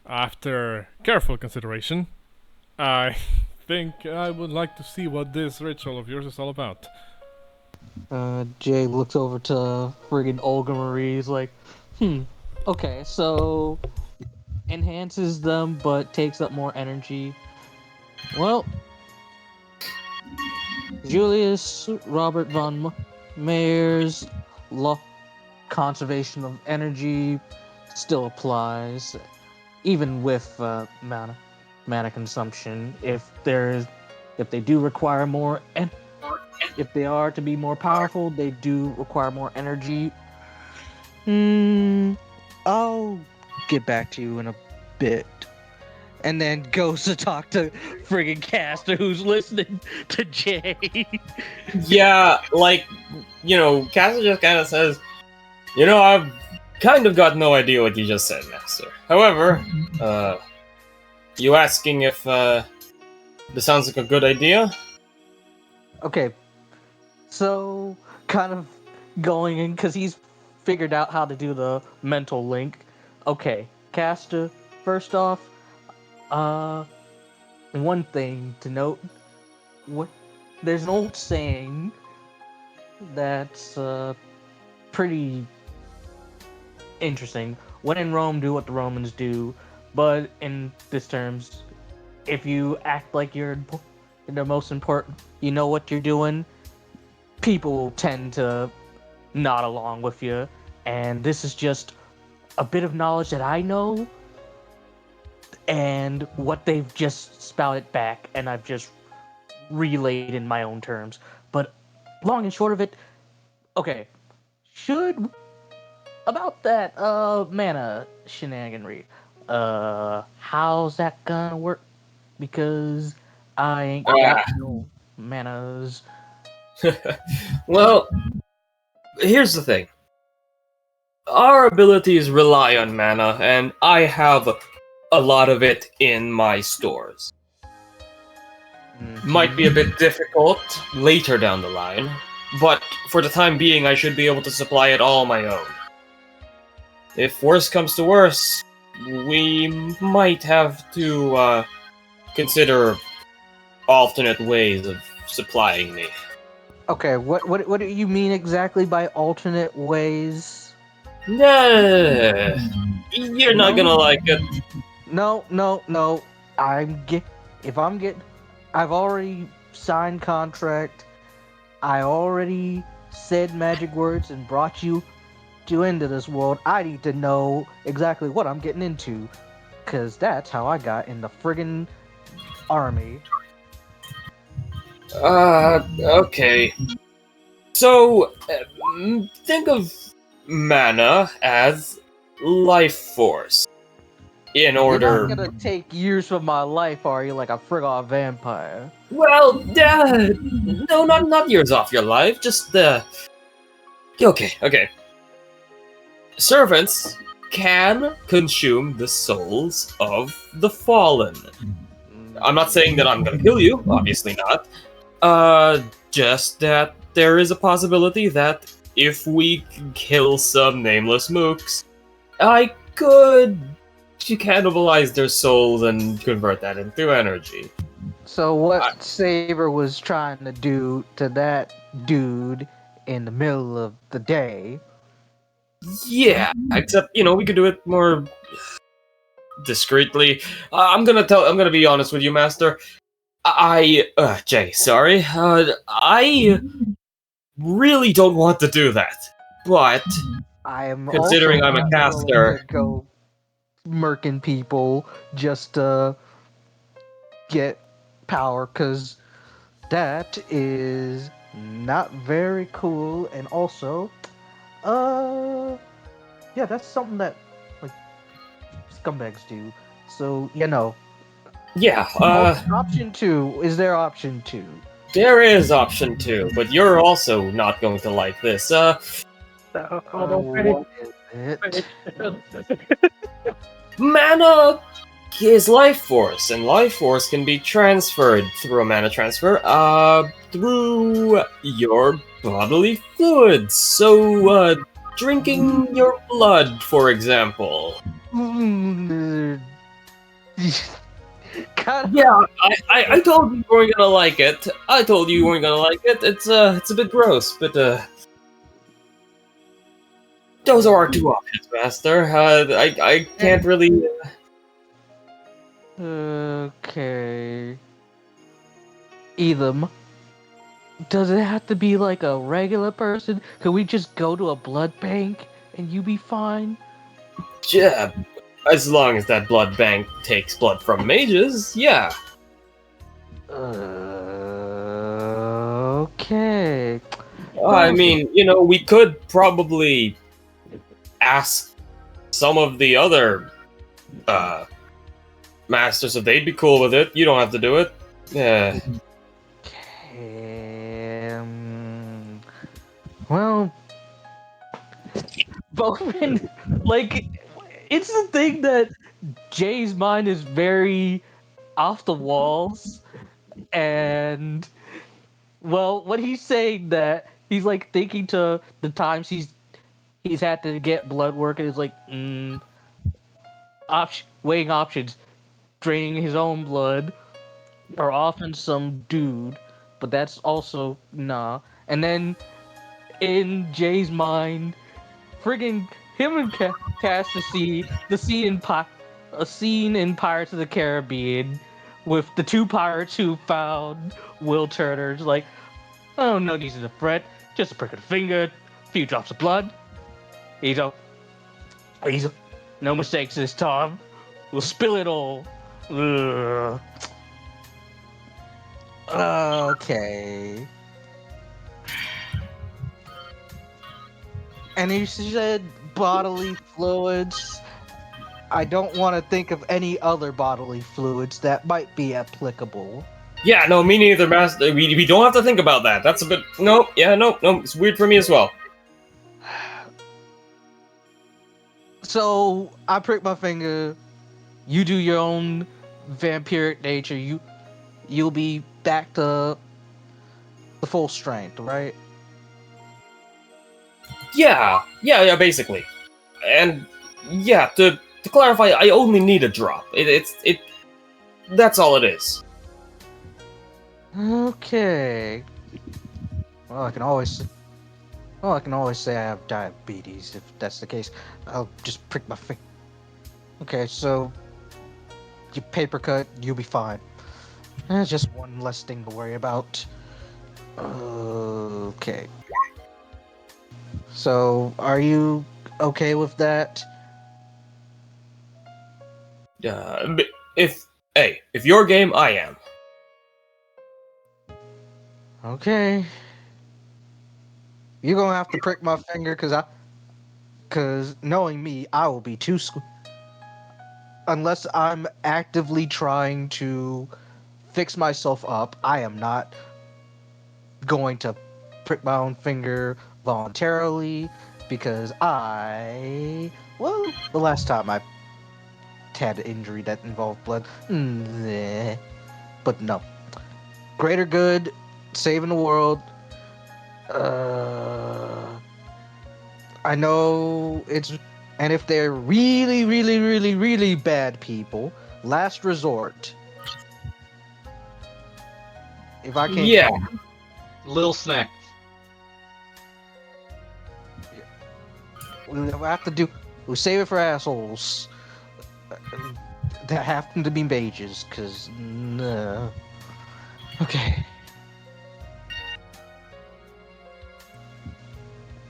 after careful consideration, I think I would like to see what this ritual of yours is all about. Jay looks over to friggin' Olga Marie's like, okay, so enhances them but takes up more energy. Well, Julius Robert von Mayer's law conservation of energy still applies, even with mana consumption. If they do require more, if they are to be more powerful, they do require more energy. I'll get back to you in a bit. And then goes to talk to friggin' Caster, who's listening to Jay. Yeah, Caster just kind of says, I've kind of got no idea what you just said, Master. However, you asking if this sounds like a good idea? Okay, so kind of going in, because he's figured out how to do the mental link. Okay, Caster, first off, one thing to note, there's an old saying that's pretty interesting. When in Rome, do what the Romans do. But in this terms, if you act like you're the most important, you know what you're doing, people tend to nod along with you. And this is just a bit of knowledge that I know, and what they've just spouted back, and I've just relayed in my own terms. But long and short of it, okay, about that mana shenaniganry, how's that gonna work? Because I ain't got no manas. Well, here's the thing. Our abilities rely on mana, and I have a lot of it in my stores. Might be a bit difficult later down the line, but for the time being, I should be able to supply it all on my own. If worse comes to worse, we might have to consider alternate ways of supplying me. Okay, what do you mean exactly by alternate ways? You're not gonna like it. No. I've already signed contract. I already said magic words and brought you into this world. I need to know exactly what I'm getting into, cause that's how I got in the friggin' army. Okay. So, think of mana as life force. In You're not order. gonna take years from my life, are you? Like a friggin' vampire. Well, no, not years off your life. Just Okay. Servants can consume the souls of the fallen. I'm not saying that I'm gonna kill you. Obviously not. Just that there is a possibility that if we kill some nameless mooks, I could cannibalize their souls and convert that into energy. So what Saber was trying to do to that dude in the middle of the day? Yeah, except we could do it more discreetly. I'm gonna be honest with you, Master. Jay, sorry. I really don't want to do that, but I am considering also I'm a not caster, willing to go murking people just to get power, because that is not very cool. And also, yeah, that's something that like scumbags do. So yeah, option two. Is there option two? there is option two, but you're also not going to like this. What is it? Mana is life force, and life force can be transferred through a mana transfer, through your bodily fluids. So, drinking your blood, for example. Kind Yeah, I told you weren't gonna like it. I told you weren't gonna like it. It's a bit gross, but those are our two options, Master. I can't really. Okay. Edom. Does it have to be like a regular person? Could we just go to a blood bank and you be fine? Yeah, as long as that blood bank takes blood from mages, yeah. Okay. I mean, we could probably ask some of the other masters if they'd be cool with it. You don't have to do it. Yeah. Okay. Well, Bowman, like, it's the thing that Jay's mind is very off the walls, and well, when he's saying that, he's like thinking to the times he's had to get blood work, and it's like, weighing options, draining his own blood, or often some dude, but that's also nah. And then in Jay's mind, friggin' him and Cass to see the scene in a scene in Pirates of the Caribbean with the two pirates who found Will Turner. Just like, oh, no need to fret, just a prick of the finger, a few drops of blood. Easy, no mistakes this time. We'll spill it all. Ugh. Okay. And you said bodily fluids. I don't want to think of any other bodily fluids that might be applicable. Yeah, no, me neither, Master. We don't have to think about that. That's a bit. No, yeah, no. It's weird for me as well. So I prick my finger. You do your own vampiric nature. You'll be back to the full strength, right? Yeah, basically. And yeah, to clarify, I only need a drop. It. That's all it is. Okay. Well, I can always say I have diabetes if that's the case. I'll just prick my finger. Okay, so you paper cut, you'll be fine. Just one less thing to worry about. Okay. So, are you okay with that? If your game, I am. Okay. You're gonna have to prick my finger, cause knowing me, I will be too unless I'm actively trying to fix myself up, I am not going to prick my own finger voluntarily because the last time I had an injury that involved blood, but no. Greater good, saving the world. I know it's, and if they're really, really, really, really bad people, last resort. If I can't, Yeah. Little snack. we have to do. We save it for assholes that happen to be mages, cause no. Okay.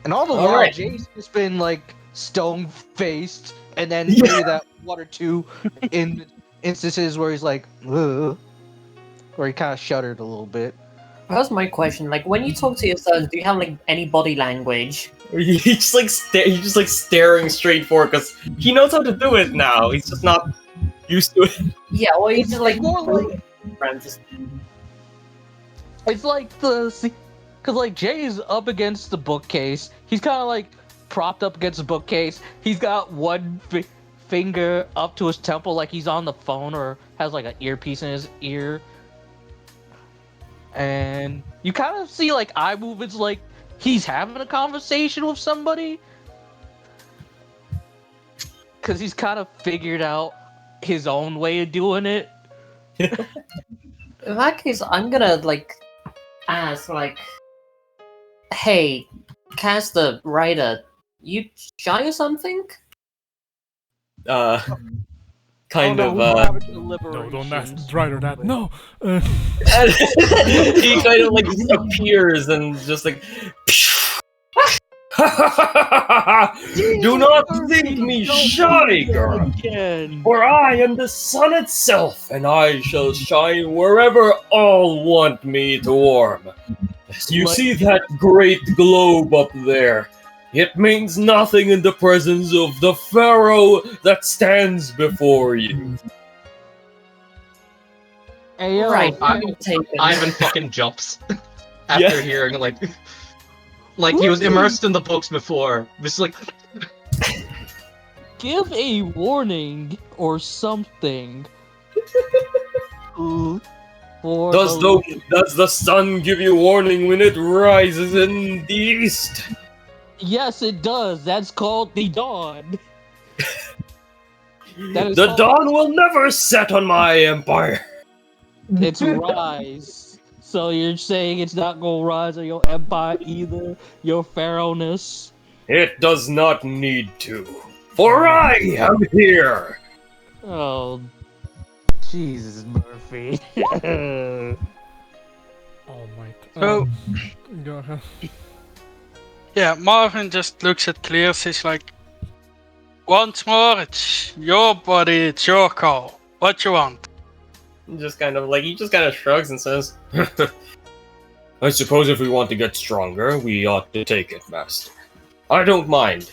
And all the while, Alright. Jace has been like stone faced, and then maybe that one or two in instances where he's like, ugh, where he kind of shuddered a little bit. That's my question. Like, when you talk to yourselves, do you have like any body language? He's just like staring straight forward because he knows how to do it now. He's just not used to it. Yeah, or you just like more like just it's like because like Jay's up against the bookcase. He's kind of like propped up against the bookcase. He's got one finger up to his temple, like he's on the phone or has like an earpiece in his ear. And you kind of see like eye movements, like he's having a conversation with somebody, because he's kind of figured out his own way of doing it. in that case, I'm gonna like ask like, hey, caster, writer, you shy or something? Kind Oh, of. no, we're having No, don't ask deliberations. Drider that. No. He kind of like appears and just like. Do not think me shy, girl. Again. For I am the sun itself, and I shall shine wherever all want me to warm. You see that great globe up there? It means nothing in the presence of the pharaoh that stands before you. Hey, yo, Right, I- taken. Ivan fucking jumps after Yeah. hearing like he was immersed in the books before. This is like give a warning or something. For Does the sun give you warning when it rises in the east? Yes, it does. That's called the dawn. That is The called- dawn will never set on my empire. It's rise. So you're saying it's not gonna rise on your empire either, your pharaohness? It does not need to, for I am here. Oh, Jesus, Murphy. All might. So- Go ahead. Yeah, Marvin just looks at Clears. He's like, once more, it's your body, it's your call. What you want? He just kind of shrugs and says, I suppose if we want to get stronger, we ought to take it, Master. I don't mind.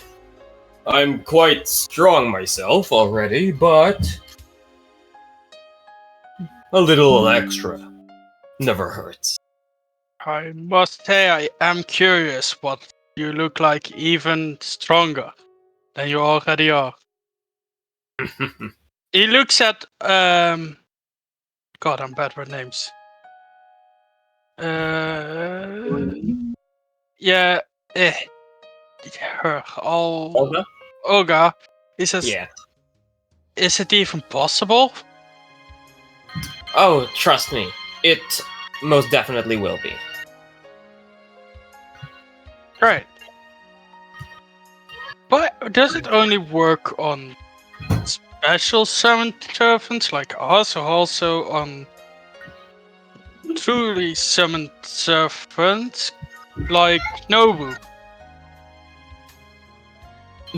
I'm quite strong myself already, but a little extra never hurts. I must say, I am curious what you look like even stronger than you already are. He looks at, God, I'm bad with names. Yeah, her, Olga? Olga. He says, Yeah. is it even possible? Oh, trust me, it most definitely will be. Right. But does it only work on special summoned servants like us, or also on truly summoned servants like Nobu?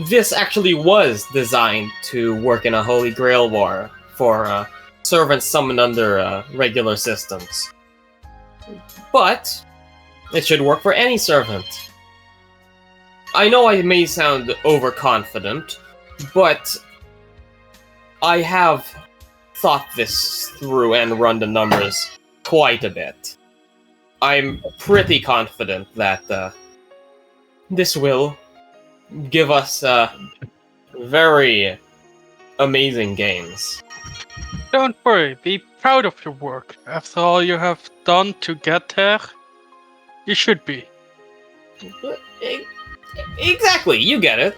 This actually was designed to work in a Holy Grail war for servants summoned under regular systems. But It should work for any servant. I know I may sound overconfident, but I have thought this through and run the numbers quite a bit. I'm pretty confident that this will give us very amazing games. Don't worry, be proud of your work. After all you have done to get there, you should be. Exactly, you get it.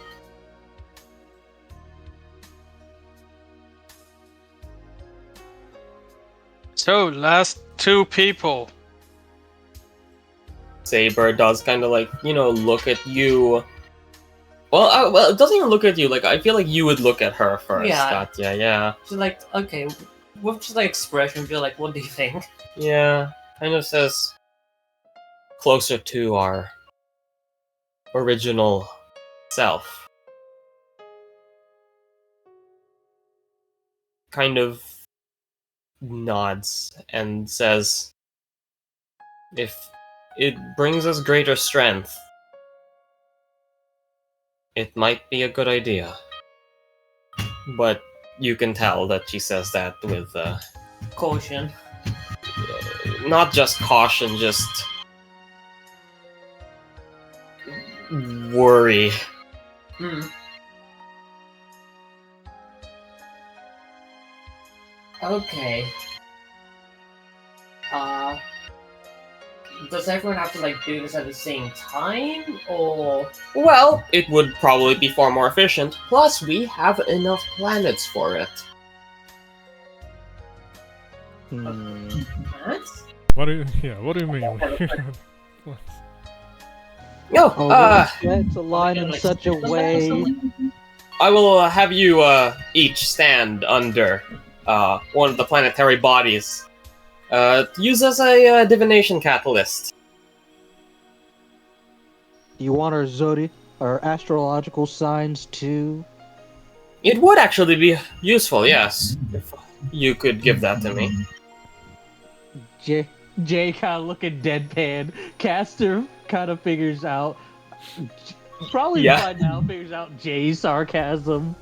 So, last two people. Saber does kind of like, look at you. Well, it doesn't even look at you. Like, I feel like you would look at her first, Yeah. Katya, yeah. She's like, okay, with just like expression, feel like, what do you think? Yeah, kind of says closer to our original self. Kind of nods and says, if it brings us greater strength, it might be a good idea. But you can tell that she says that with, Caution. not just caution, just worry. Hmm. Okay. Does everyone have to like do this at the same time, or? Well, it would probably be far more efficient. Plus, we have enough planets for it. What? What do you mean? No, Let's align in such a way. I will have you each stand under one of the planetary bodies. Use as a divination catalyst. You want our our astrological signs too? It would actually be useful, yes, if you could give that to me. Jay kind of looking deadpan. Caster kind of figures out. Probably Yeah. by now figures out Jay's sarcasm.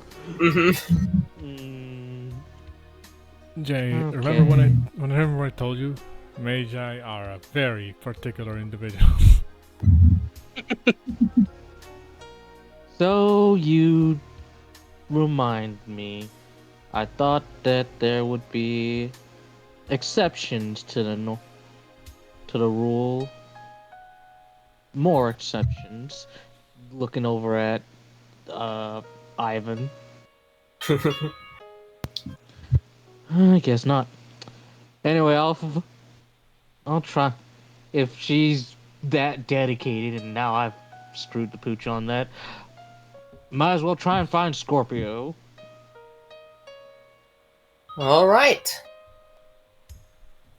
Jay, Okay. remember when I told you, Mage are a very particular individual. So you remind me. I thought that there would be exceptions to the rule. More exceptions. Looking over at Ivan. I guess not. Anyway, I'll try. If she's that dedicated, and now I've screwed the pooch on that, might as well try and find Scorpio. Alright.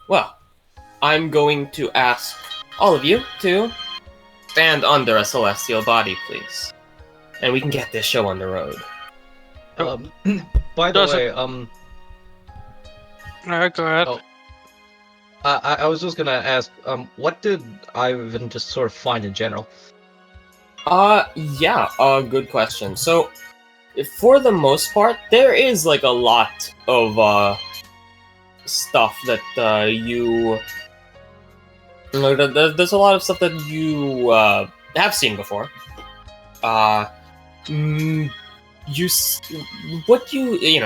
Well, I'm going to ask all of you to stand under a celestial body, please. And we can get this show on the road. By the Does way, it- Go ahead. Oh. I was just gonna ask, what did Ivan just sort of find in general? Good question. So, for the most part, there is like a lot of stuff that there's a lot of stuff that you have seen before.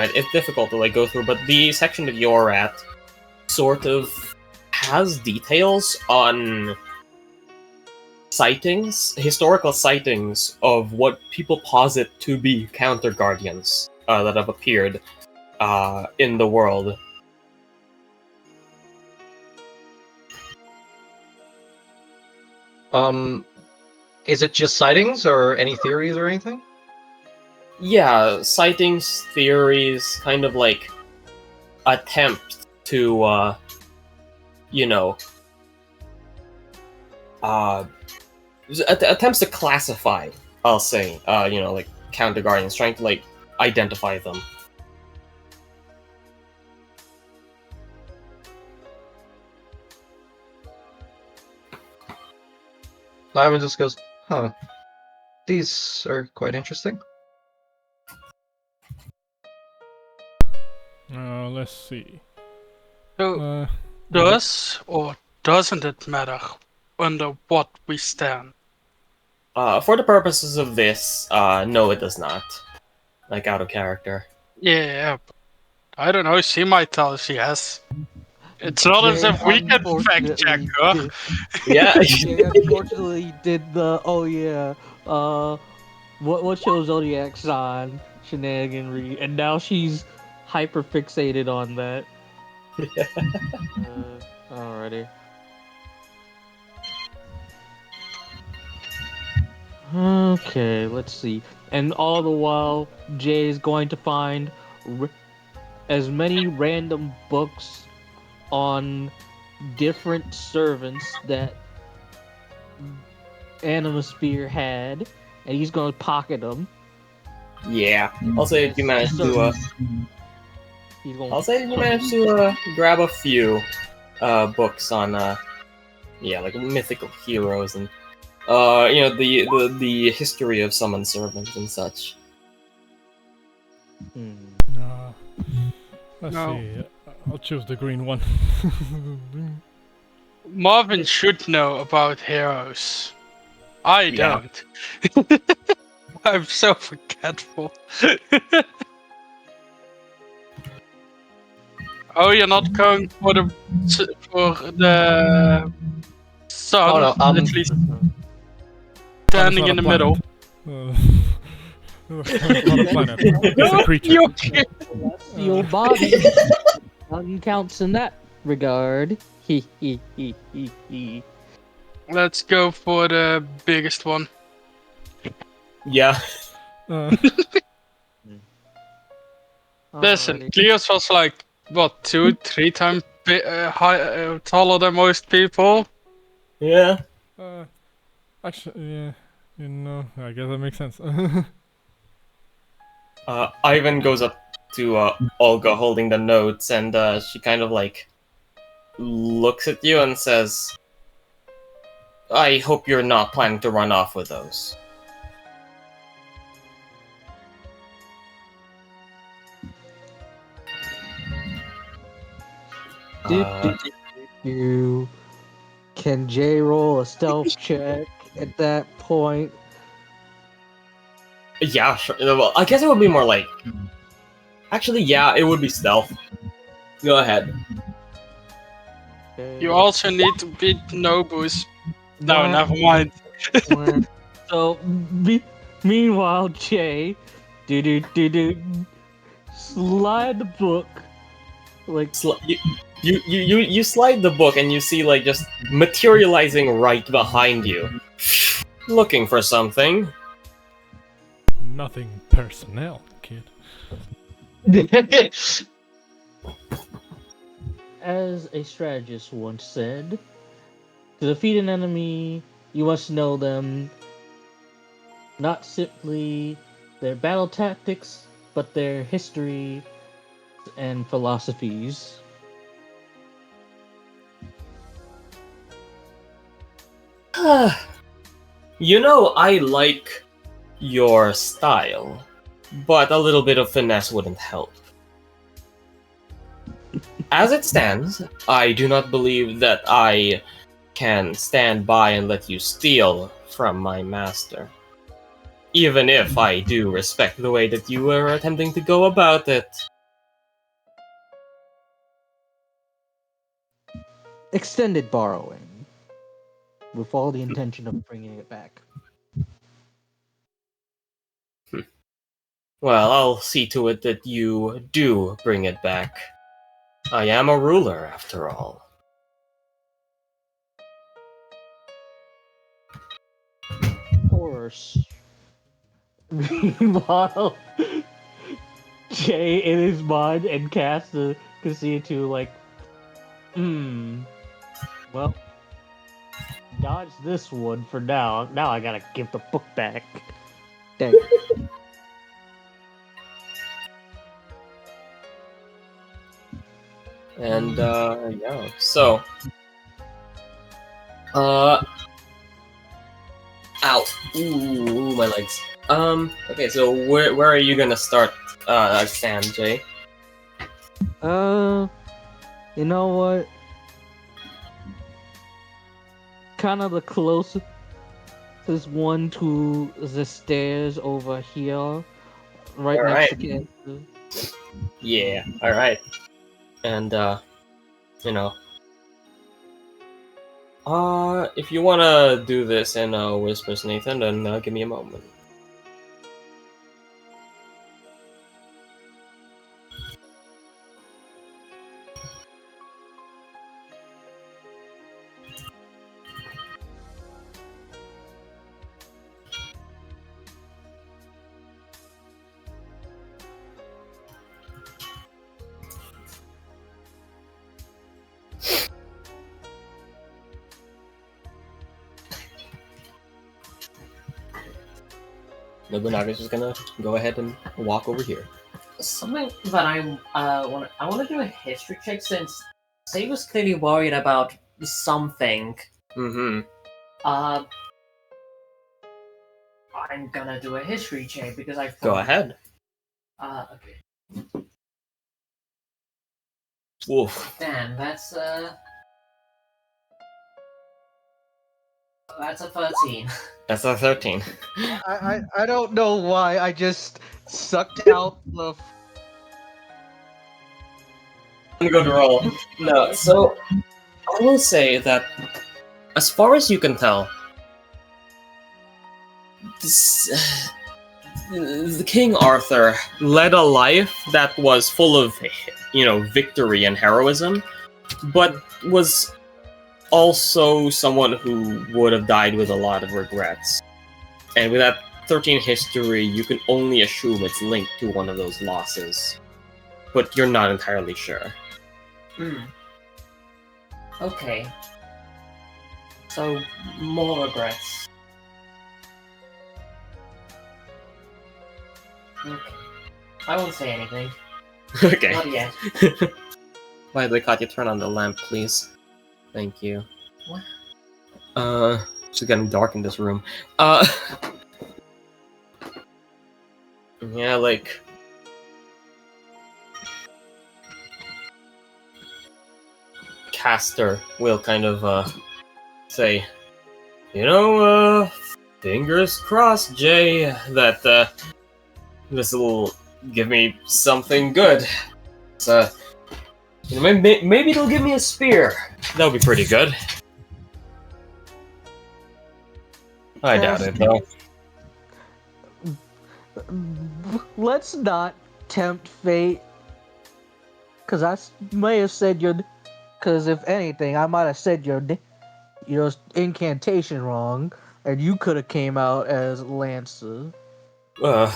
It's difficult to like go through, but the section that you're at sort of has details on historical sightings of what people posit to be counter guardians that have appeared in the world. Is it just sightings or any theories or anything? Yeah, sightings, theories, kind of like attempt to, attempts to classify, I'll say, like counter guardians, trying to like identify them. Marvin just goes, huh. These are quite interesting. Let's see. So, does or doesn't it matter under what we stand? For the purposes of this, no, it does not. Like out of character. Yeah, but I don't know. She might tell us yes. It's not as Jay if we can fact check unfortunately her. did- Yeah. Jay unfortunately did the what show Zodiac sign shenaniganry, and now she's hyper fixated on that. Alrighty. Okay, let's see. And all the while, Jay is going to find as many random books on different servants that Animasphere had, and he's going to pocket them. Yeah. I'll say if you managed to. He's going. I'll say if you managed to grab a few books on like mythical heroes and the history of summoned servants and such. Let's No. see. I'll choose the green one. Marvin should know about heroes. I Yeah. don't. I'm so forgetful. Oh, you're not going for the sun, Oh, no, at least standing in the middle. It's not a planet. It's a creature. You're kidding. Your body. Nothing counts in that regard. He. Let's go for the biggest one. Yeah. Listen, Cleos was like, what, 2-3 times taller than most people? Yeah. Actually, yeah. I guess that makes sense. Ivan goes up to Olga holding the notes, and she kind of like looks at you and says, I hope you're not planning to run off with those. Can Jay roll a stealth check at that point? Yeah, sure. Well, I guess it would be more like... Actually, yeah, it would be stealth. Go ahead. You also need to beat Nobus. No, never mind. So, meanwhile, Jay, slide the book, like You slide the book and you see like just materializing right behind you, looking for something. Nothing personnel, kid. as a strategist once said, to defeat an enemy, you must know them, not simply their battle tactics, but their history and philosophies. You know, I like your style, but a little bit of finesse wouldn't help. As it stands, I do not believe that I can stand by and let you steal from my master. Even if I do respect the way that you were attempting to go about it. Extended borrowing, with all the intention of bringing it back. Well, I'll see to it that you do bring it back. I am a ruler, after all. Of course. Meanwhile, Jay in his mind and Casta can see it too, like, well, dodge this one for now. Now I gotta give the book back. Dang. And, yeah, so... Ow. Ooh, my legs. Okay, so where are you gonna start, Sam, Jay? You know what? Kind of the closest one to the stairs over here, right next to Katya. Yeah, alright. And, you know, if you wanna do this in, Whispers, Nathan, then, give me a moment. Nobunaga's just gonna go ahead and walk over here. Something that I want to do a history check since Saber's clearly worried about something. Mm-hmm. I'm gonna do a history check because I Go ahead. Okay. Woof. Damn, that's a 13. That's a 13. I don't know why I just sucked out the. I'm gonna roll. No, so I will say that, as far as you can tell, this, the King Arthur led a life that was full of, victory and heroism, but was also someone who would have died with a lot of regrets. And with that 13 history, you can only assume it's linked to one of those losses, but you're not entirely sure. Okay. So, more regrets. Okay. I won't say anything. Okay. Not yet. By the way, Katya, turn on the lamp, please. Thank you. What? It's getting dark in this room. Yeah, like... Caster will kind of, say, fingers crossed, Jay, that, this will give me something good. It's, maybe it'll give me a spear. That'll be pretty good. I doubt it, though. Let's not tempt fate. Cause I may have said your. Cause if anything, I might have said your, incantation wrong, and you could have came out as Lancer. Well,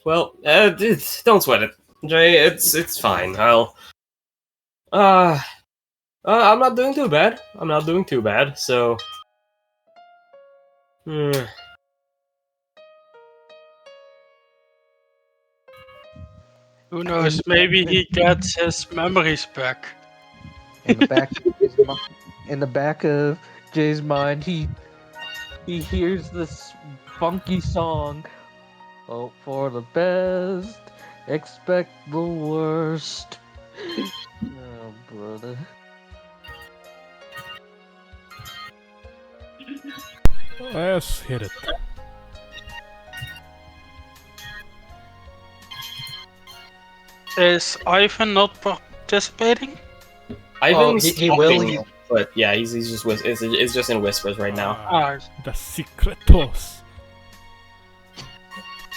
don't sweat it, Jay. It's fine. I'm not doing too bad. So, Who knows? Maybe he gets his memories back. In the back of Jay's mind, he hears this funky song. Hope for the best, expect the worst. Oh, brother. Let's hit it. Is Ivan not participating? Ivan's he will. talking, but yeah, he's just it's just in whispers right now. The secretos.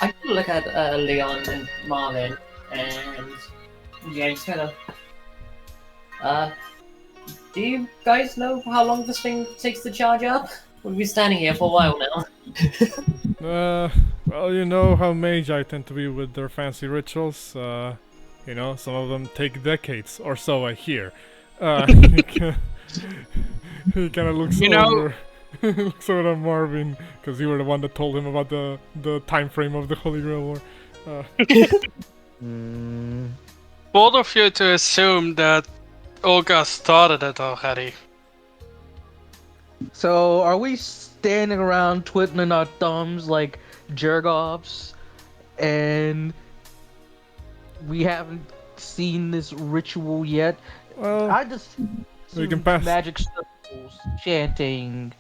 I can look at Leon and Marvin, and James kind of. Do you guys know how long this thing takes to charge up? We've been standing here for a while now. Well, you know how Mage I tend to be with their fancy rituals. Some of them take decades or so, I hear. He kind of looks over. Looks over at Marvin, because you were the one that told him about the time frame of the Holy Grail War. Bold of you to assume that Olga started it already. So, are we standing around twiddling our thumbs like jerk-offs, and we haven't seen this ritual yet. Well, I just we can see pass. magic circles, chanting.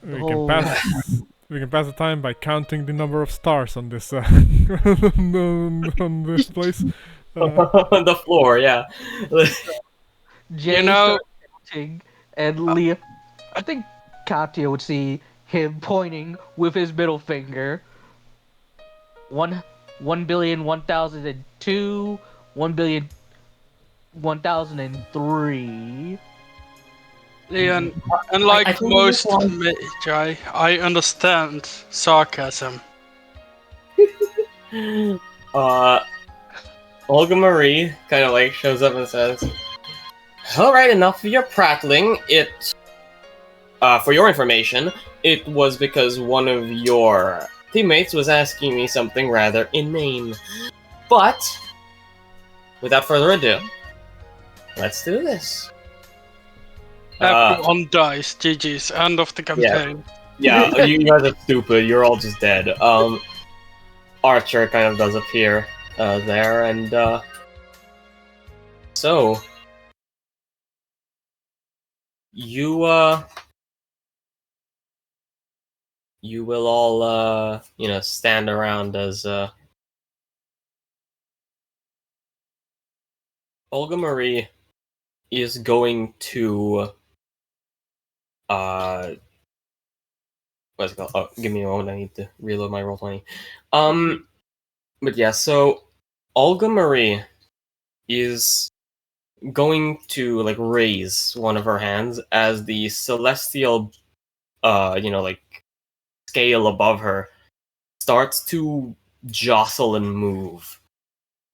We can whole- pass. We can pass the time by counting the number of stars on this on this place. On the floor, yeah. Jay know- starts chanting, and Leah. I think Katya would see him pointing with his middle finger. 1,000,000,002, 1,000,000,003. Leon, unlike I think most this one- Magi, I understand sarcasm. Olga Marie kind of like shows up and says, "Alright, enough of your prattling. For your information, it was because one of your teammates was asking me something rather inane. But, without further ado, let's do this." Everyone dies. GG's. End of the campaign. Yeah, you guys are stupid. You're all just dead. Archer kind of does appear there, and so you will all stand around as Olga Marie is going to what's it called? Oh, give me a moment. I need to reload my Roll20. But yeah, so Olga Marie is going to like raise one of her hands as the celestial, scale above her starts to jostle and move.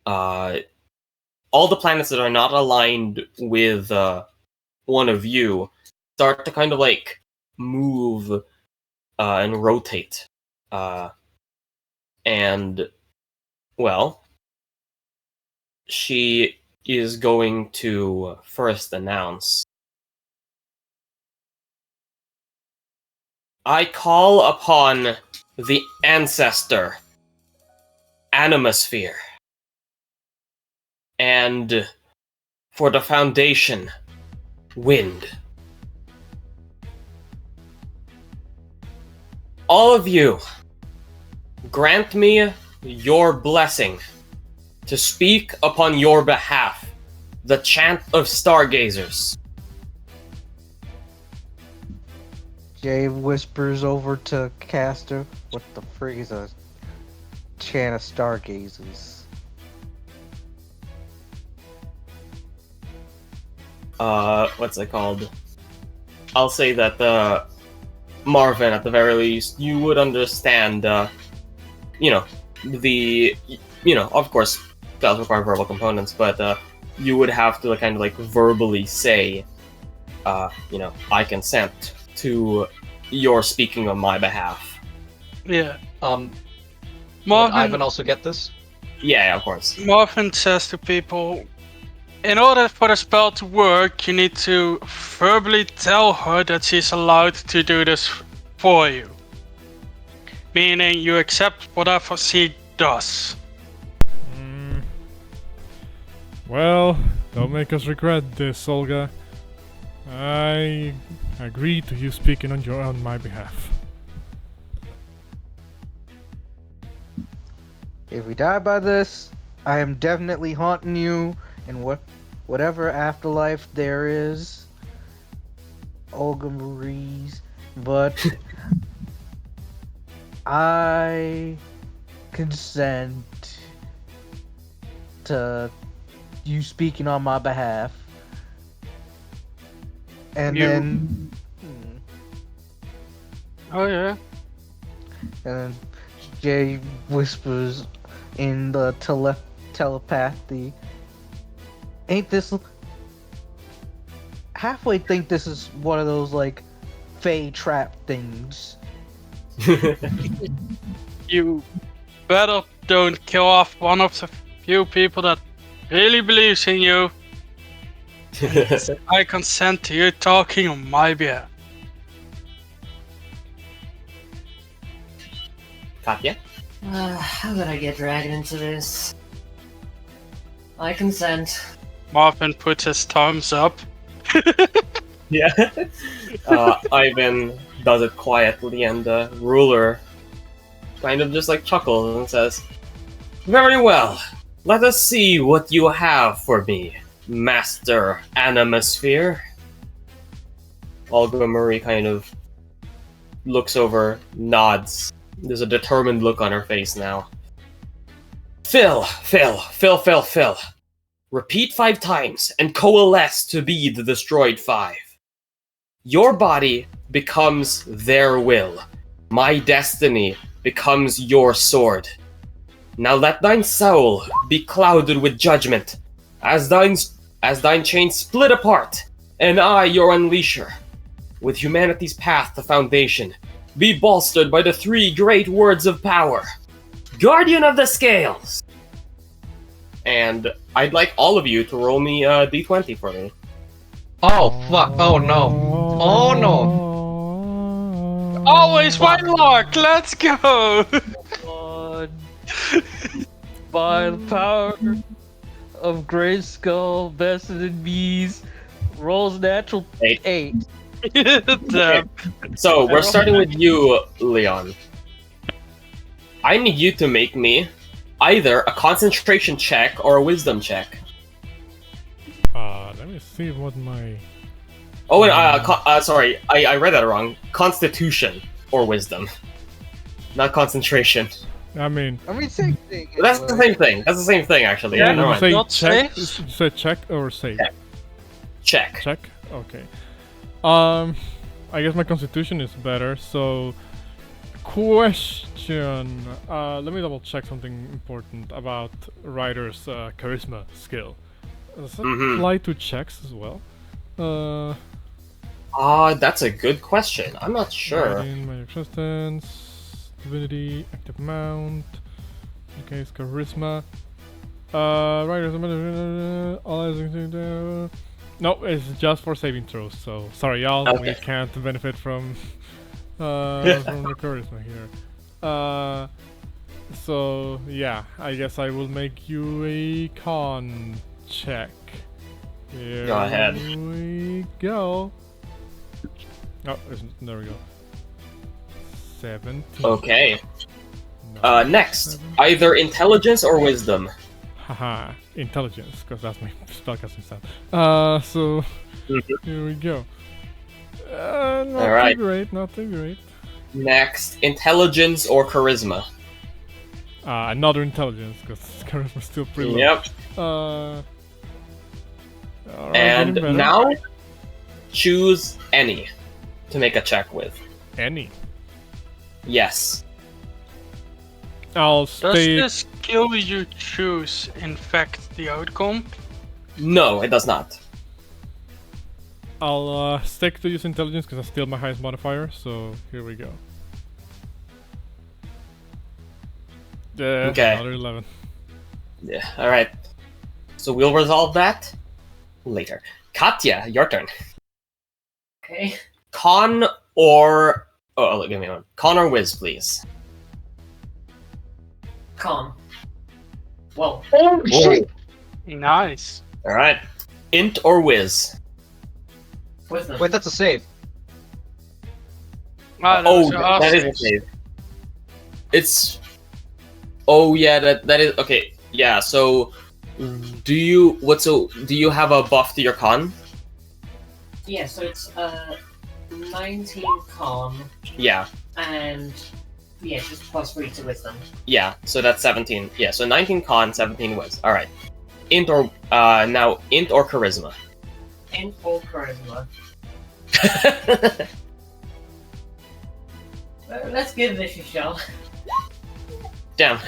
All the planets that are not aligned with one of you start to kind of like move and rotate. And, well, she is going to first announce, "I call upon the ancestor, Animosphere, and for the foundation, Wind. All of you, grant me your blessing to speak upon your behalf the chant of stargazers." Jay whispers over to Caster, "What the frig is a chant of stargazers?" What's it called? I'll say that Marvin, at the very least, you would understand, of course, spells require verbal components, but you would have to kind of like verbally say, "I consent to your speaking on my behalf." Yeah. Would Marvin, Ivan also get this? Yeah, of course. Marvin says to people, in order for the spell to work, you need to verbally tell her that she's allowed to do this for you. Meaning you accept whatever she does. Well, don't make us regret this, Olga. I agree to you speaking on my behalf. If we die by this, I am definitely haunting you in whatever afterlife there is, Olga Marie's. But I consent to you speaking on my behalf. And then Oh yeah. And Jay whispers in the telepathy, "Ain't this..." Halfway think this is one of those, like, Fey trap things. You better don't kill off one of the few people that really believes in you. I consent to you talking on my behalf. Katya? How did I get dragged into this? I consent. Marvin puts his thumbs up. Yeah. Ivan does it quietly, and the ruler kind of just like chuckles and says, "Very well. Let us see what you have for me, Master Animosphere." Olga Marie kind of looks over, nods. There's a determined look on her face now. Fill. Repeat 5 times and coalesce to be the destroyed 5. Your body becomes their will. My destiny becomes your sword. Now let thine soul be clouded with judgment, as thine chains split apart, and I, your unleasher, with humanity's path to foundation, be bolstered by the 3 great words of power. Guardian of the Scales! And I'd like all of you to roll me a d20 for me. Oh fuck! Oh no! Oh no! Always Warlock! Let's go! God. By the power of Great Skull vested in bees, rolls natural 8. Damn. So, we're starting with you, Leon. I need you to make me either a concentration check or a wisdom check. Let me see what my... Oh, and, sorry, I read that wrong. Constitution or wisdom. Not concentration. I mean... Same thing. That's the same thing. That's the same thing, actually. Yeah, Never you mind. say Not check, safe? you say check or save? Check. Check? Okay. I guess my constitution is better, so... Question... let me double check something important about Ryder's charisma skill. Does that apply to checks as well? That's a good question. I'm not sure. Magic resistance, divinity, active mount. Okay, it's charisma. Ryder's no, it's just for saving throws. So sorry, y'all. We Okay. can't benefit from the charisma here. So yeah, I guess I will make you a con check. Here Go ahead. we go. Oh, there we go. 17. Okay. No, Next, 7. either intelligence or wisdom. Haha, intelligence, because that's my spellcasting stat. So here we go. Not Alright. too great, not too great. Next, intelligence or charisma. Another intelligence, because charisma's still pretty low. Yep. Alright, And getting better. now, choose any to make a check with. Any. Yes. I'll Does stay. the skill you choose infect the outcome? No, it does not. I'll stick to use intelligence because that's still my highest modifier. So here we go. Yeah, Okay. another 11. Yeah. All right. So we'll resolve that later. Katya, your turn. Okay. Con or give me one. Con or whiz, please. Con. Well, Oh shit! Nice. All right. Int or whiz. wisdom. Wait, that's a save. Ah, Oh, those are that is a saves. save. It's. Oh yeah, that is okay. Yeah. So, do you have a buff to your con? Yeah, so it's 19 con Yeah. and yeah, just +3 to wisdom. Yeah. So that's 17. Yeah. So 19 con, 17 whiz. All right. Int or now int or charisma. In full charisma. Let's give this a shot. Damn.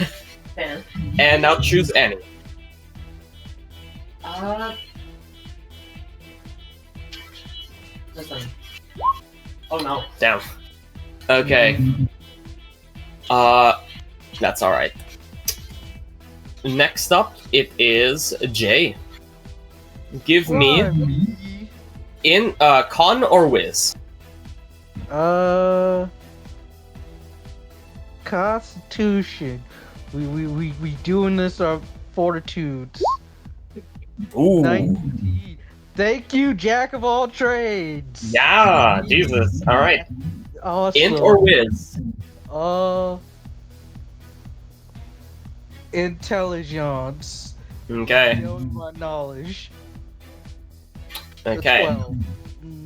Then, And now choose any. Listen. Oh no. Damn. Okay. That's all right. Next up, it is Jay. Give me in con or whiz. Con. Constitution. We doing this our fortitudes. Ooh. 19. Thank you, Jack of all trades. Yeah, Jesus. All right. Awesome. Int or whiz? Intelligence. Okay. Knowing my knowledge. Okay. 12.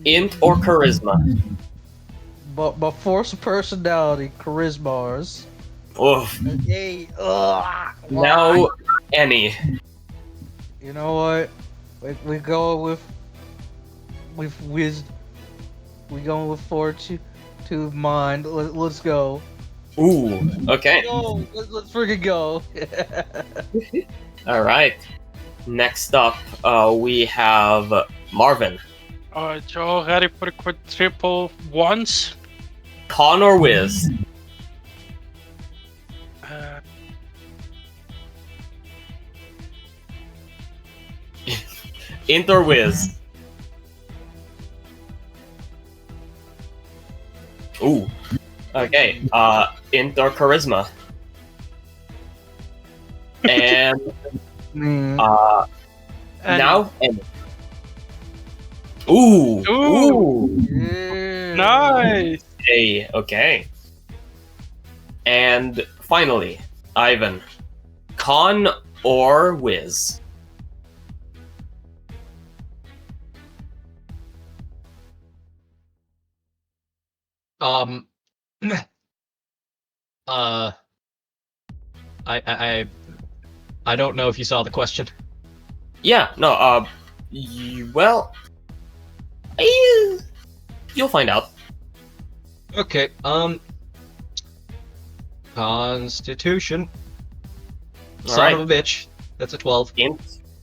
Int or charisma? But my force of personality, charismas. Oof. Hey, Now, any. You know what? We go with wisdom. We going with fortitude of mind. Let's go. Ooh. Okay. Go. Let's freaking go. All right. Next up, we have Marvin. Alright, you all ready for the quadruple ones? Con or whiz? Uh, Int or whiz? Ooh. Okay. Int or charisma? And Man. and now any. Ooh. Ooh. Yeah. Nice! Okay. Okay. And finally, Ivan. Con or whiz? Um. I don't know if you saw the question. Yeah. No. Well. You'll find out. Okay. Constitution. All Son right. of a bitch. That's a 12.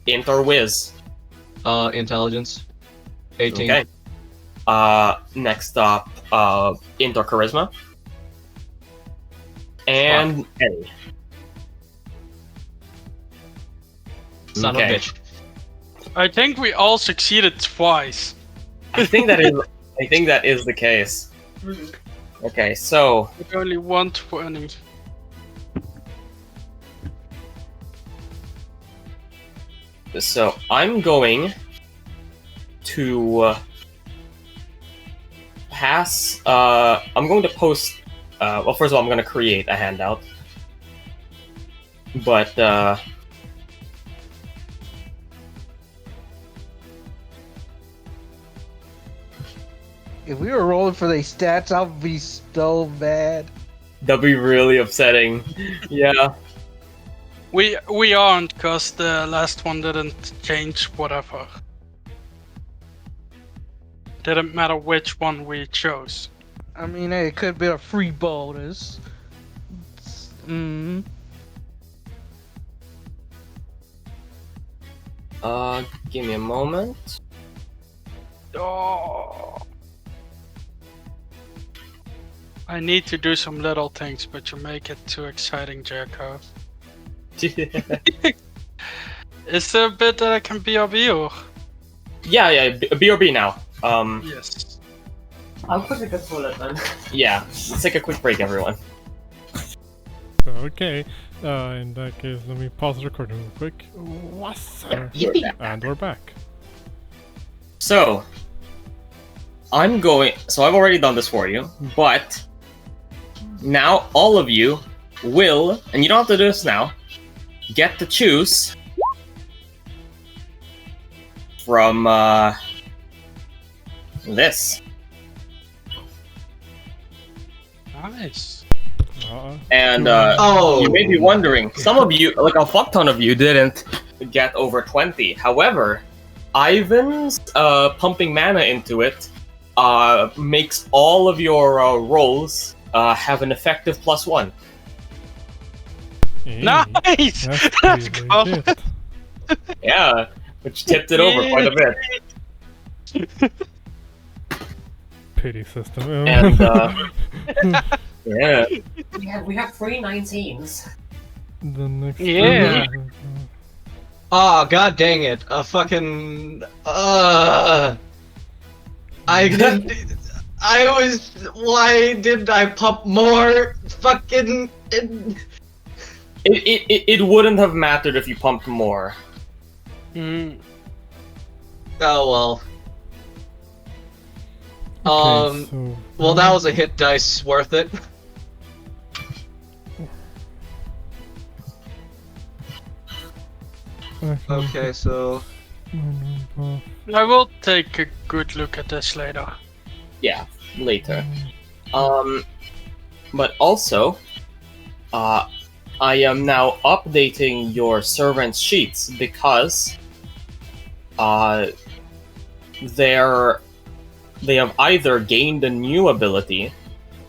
Int or whiz? Intelligence. 18. Okay. Next up, int or charisma? And any. Son Okay. of a bitch. I think we all succeeded twice. I think that is the case. Okay, so With only 120. I'm going to pass. I'm going to post. Well, first of all, I'm going to create a handout. But If we were rolling for these stats, I'd be so mad. that'd be really upsetting. Yeah. We aren't, cause the last one didn't change whatever. Didn't matter which one we chose. I mean, hey, it could be a free bonus. Give me a moment. Oh. I need to do some little things, but you make it too exciting, Jericho. Is there a bit that I can BRB or? Yeah, BRB now. Yes. I'll quickly go toilet then. Yeah, let's take a quick break, everyone. Okay, in that case, let me pause the recording real quick. And we're back. So, I've already done this for you, but now all of you will, and you don't have to do this now, get to choose from this. Nice. And Oh. you may be wondering, some of you, like a fuck ton of you, didn't get over 20. However, Ivan's pumping mana into it makes all of your rolls have an effective +1. Hey, Nice! that's Let's pretty go. legit. Yeah, which tipped it over quite a bit. Pity system. And yeah, We have 3 19s. the next Yeah. Oh, god dang it. A fucking. I didn't. Why didn't I pump more? Fucking. It wouldn't have mattered if you pumped more. Mm. Oh well. So Well, that was a hit dice worth it. Okay, so. I will take a good look at this later. Yeah, later. But also, I am now updating your servant sheets because they have either gained a new ability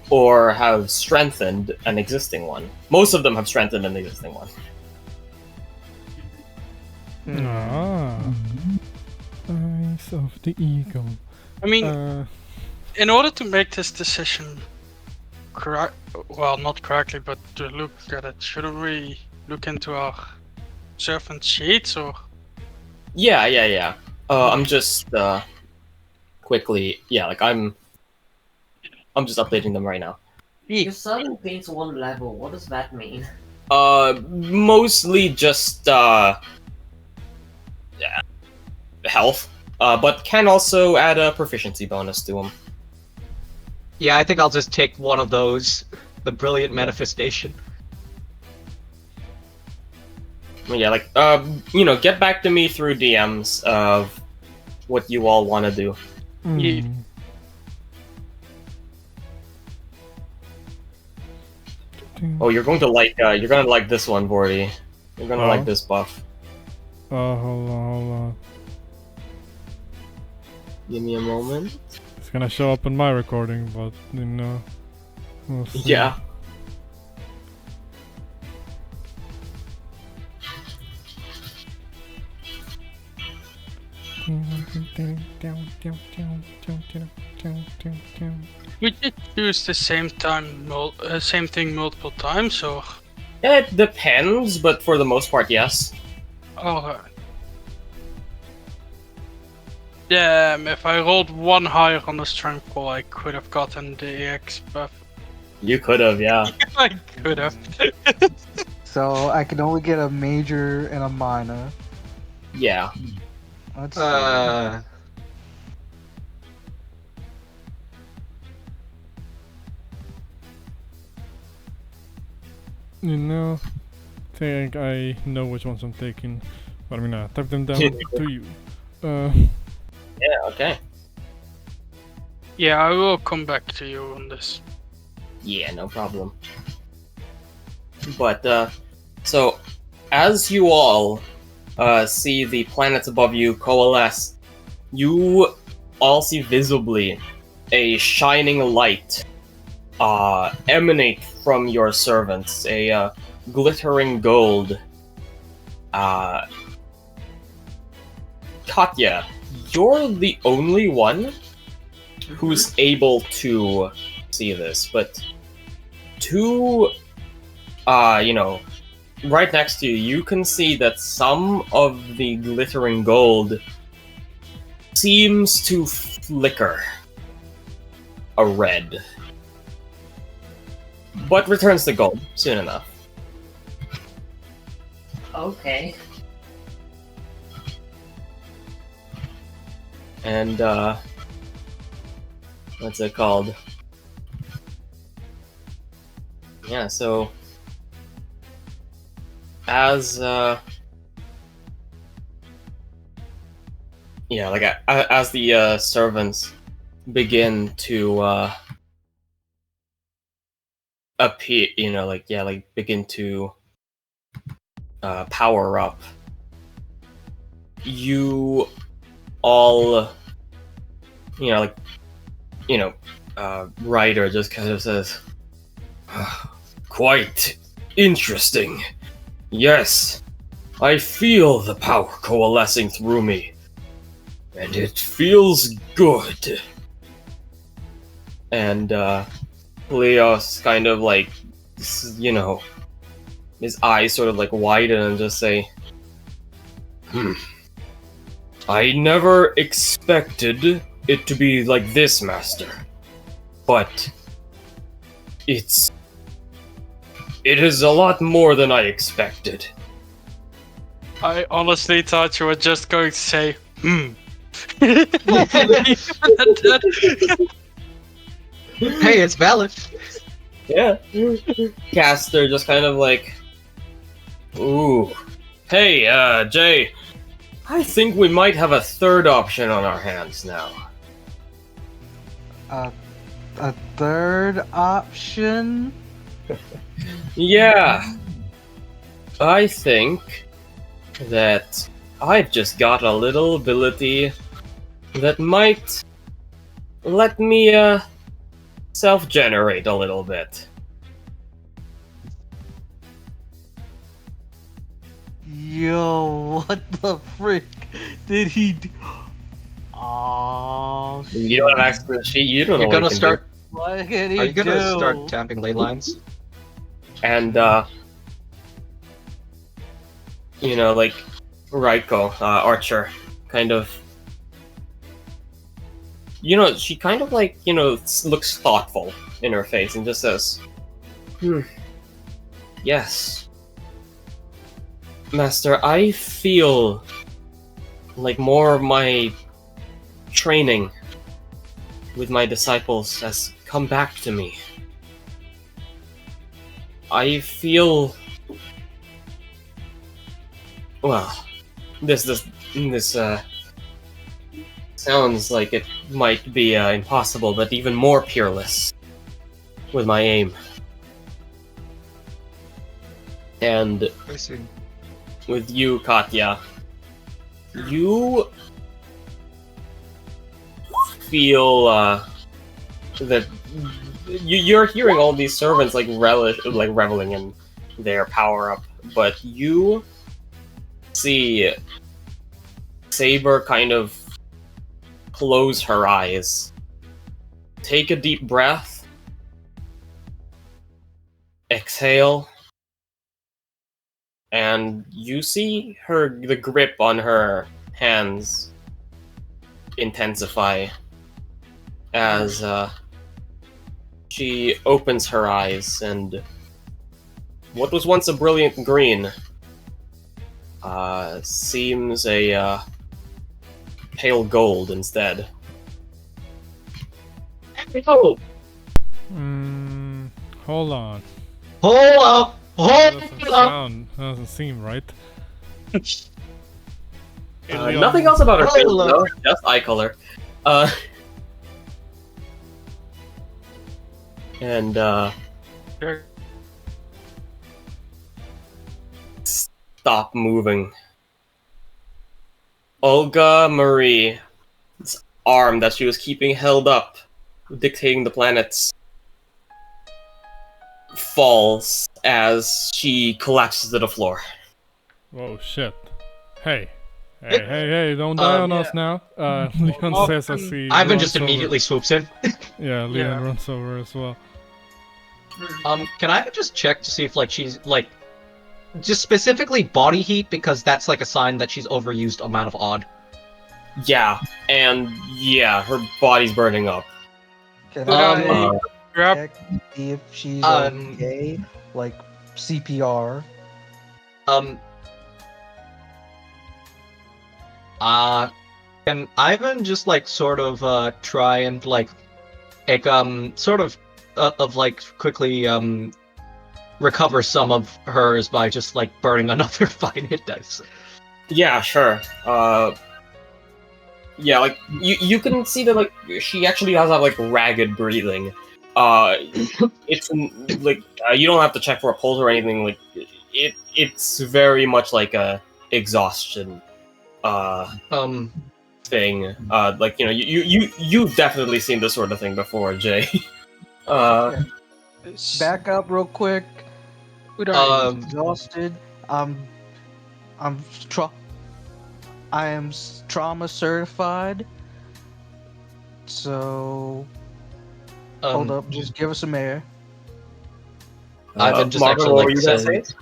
or have strengthened an existing one. Most of them have strengthened an existing one. Eyes of the eagle. I mean, in order to make this decision well, not correctly, but to look at it, shouldn't we look into our servant sheets or? Yeah. I'm just quickly. Yeah, like I'm just updating them right now. Your servant gains 1 level. What does that mean? Mostly just health, but can also add a proficiency bonus to them. Yeah, I think I'll just take one of those. The Brilliant Manifestation. Yeah, like, get back to me through DMs of what you all want to do. Yeah. Oh, you're gonna like this one, Vorty. You're gonna like this buff. Oh, hold on. Give me a moment. It's gonna show up in my recording, but we'll see. Yeah. We did use the same thing multiple times, or? It depends, but for the most part, yes. Oh. Damn, if I rolled 1 higher on the strength roll, I could have gotten the EX buff. You could have, yeah. I could have. So I can only get a major and a minor. Yeah. Let's I think I know which ones I'm taking, but I'm gonna type them down to you. Yeah, okay. Yeah, I will come back to you on this. Yeah, no problem. But, so, as you all see the planets above you coalesce, you all see visibly a shining light emanate from your servants, a glittering gold. Katya, you're the only one who's able to see this, but right next to you, you can see that some of the glittering gold seems to flicker a red, but returns to gold soon enough. Okay. And, what's it called? Yeah, so as as the servants begin to appear, begin to power up, you all, Ryder just kind of says, "Quite interesting. Yes, I feel the power coalescing through me, and it feels good." And Leos kind of his eyes sort of widen and just say, I never expected it to be like this, Master. but it is a lot more than I expected. I honestly thought you were just going to say, hmm. Hey, it's valid. Yeah. Caster just kind of like, ooh. Hey, Jay, I think we might have a third option on our hands now. A third option? Yeah. I think that I've just got a little ability that might let me, self-generate a little bit. Yo, what the frick did he do? Oh, You don't have access to the sheet, you don't know You're what gonna you can start. what did he Are you gonna do? start tapping ley lines? do. And, you know, like, Raiko, Archer, kind of... You know, she kind of like, you know, looks thoughtful in her face and just says, yes. Master, I feel like more of my training with my disciples has come back to me. I feel... Well, this sounds like it might be impossible, but even more peerless with my aim. And I see. with you, Katya, you feel that you're hearing all these servants like reveling in their power up, but you see Saber kind of close her eyes, take a deep breath, exhale, and you see the grip on her hands intensify as she opens her eyes, and what was once a brilliant green seems a pale gold instead. Oh, Hold on. hold up! Hold up! Doesn't seem right. Nothing else about her face, Hello. though, just eye color. And stop moving. Olga Marie's arm that she was keeping held up, dictating the planets, falls as she collapses to the floor. Whoa, shit. Hey, don't die on us now. Leon says as he Ivan runs just over. immediately swoops in. Yeah, Leon runs over as well. Can I just check to see if, like, she's, like, just specifically body heat, because that's, like, a sign that she's overused amount of odd. Yeah, and yeah, her body's burning up. Can Um, I Grab check see if she's Um, okay? Like CPR. Can Ivan just, like, sort of, try and, like, sort of, like, quickly, recover some of hers by just, like, burning another fine hit dice? Yeah, sure. Yeah, like you can see that like she actually has like ragged breathing. It's like you don't have to check for a pulse or anything. Like it's very much like a exhaustion thing. Like you know you've definitely seen this sort of thing before, Jay. Back up real quick. Exhausted. I am trauma certified. So hold up, just give us some air. Ivan just Marvin, actually, what like, were you gonna said- say?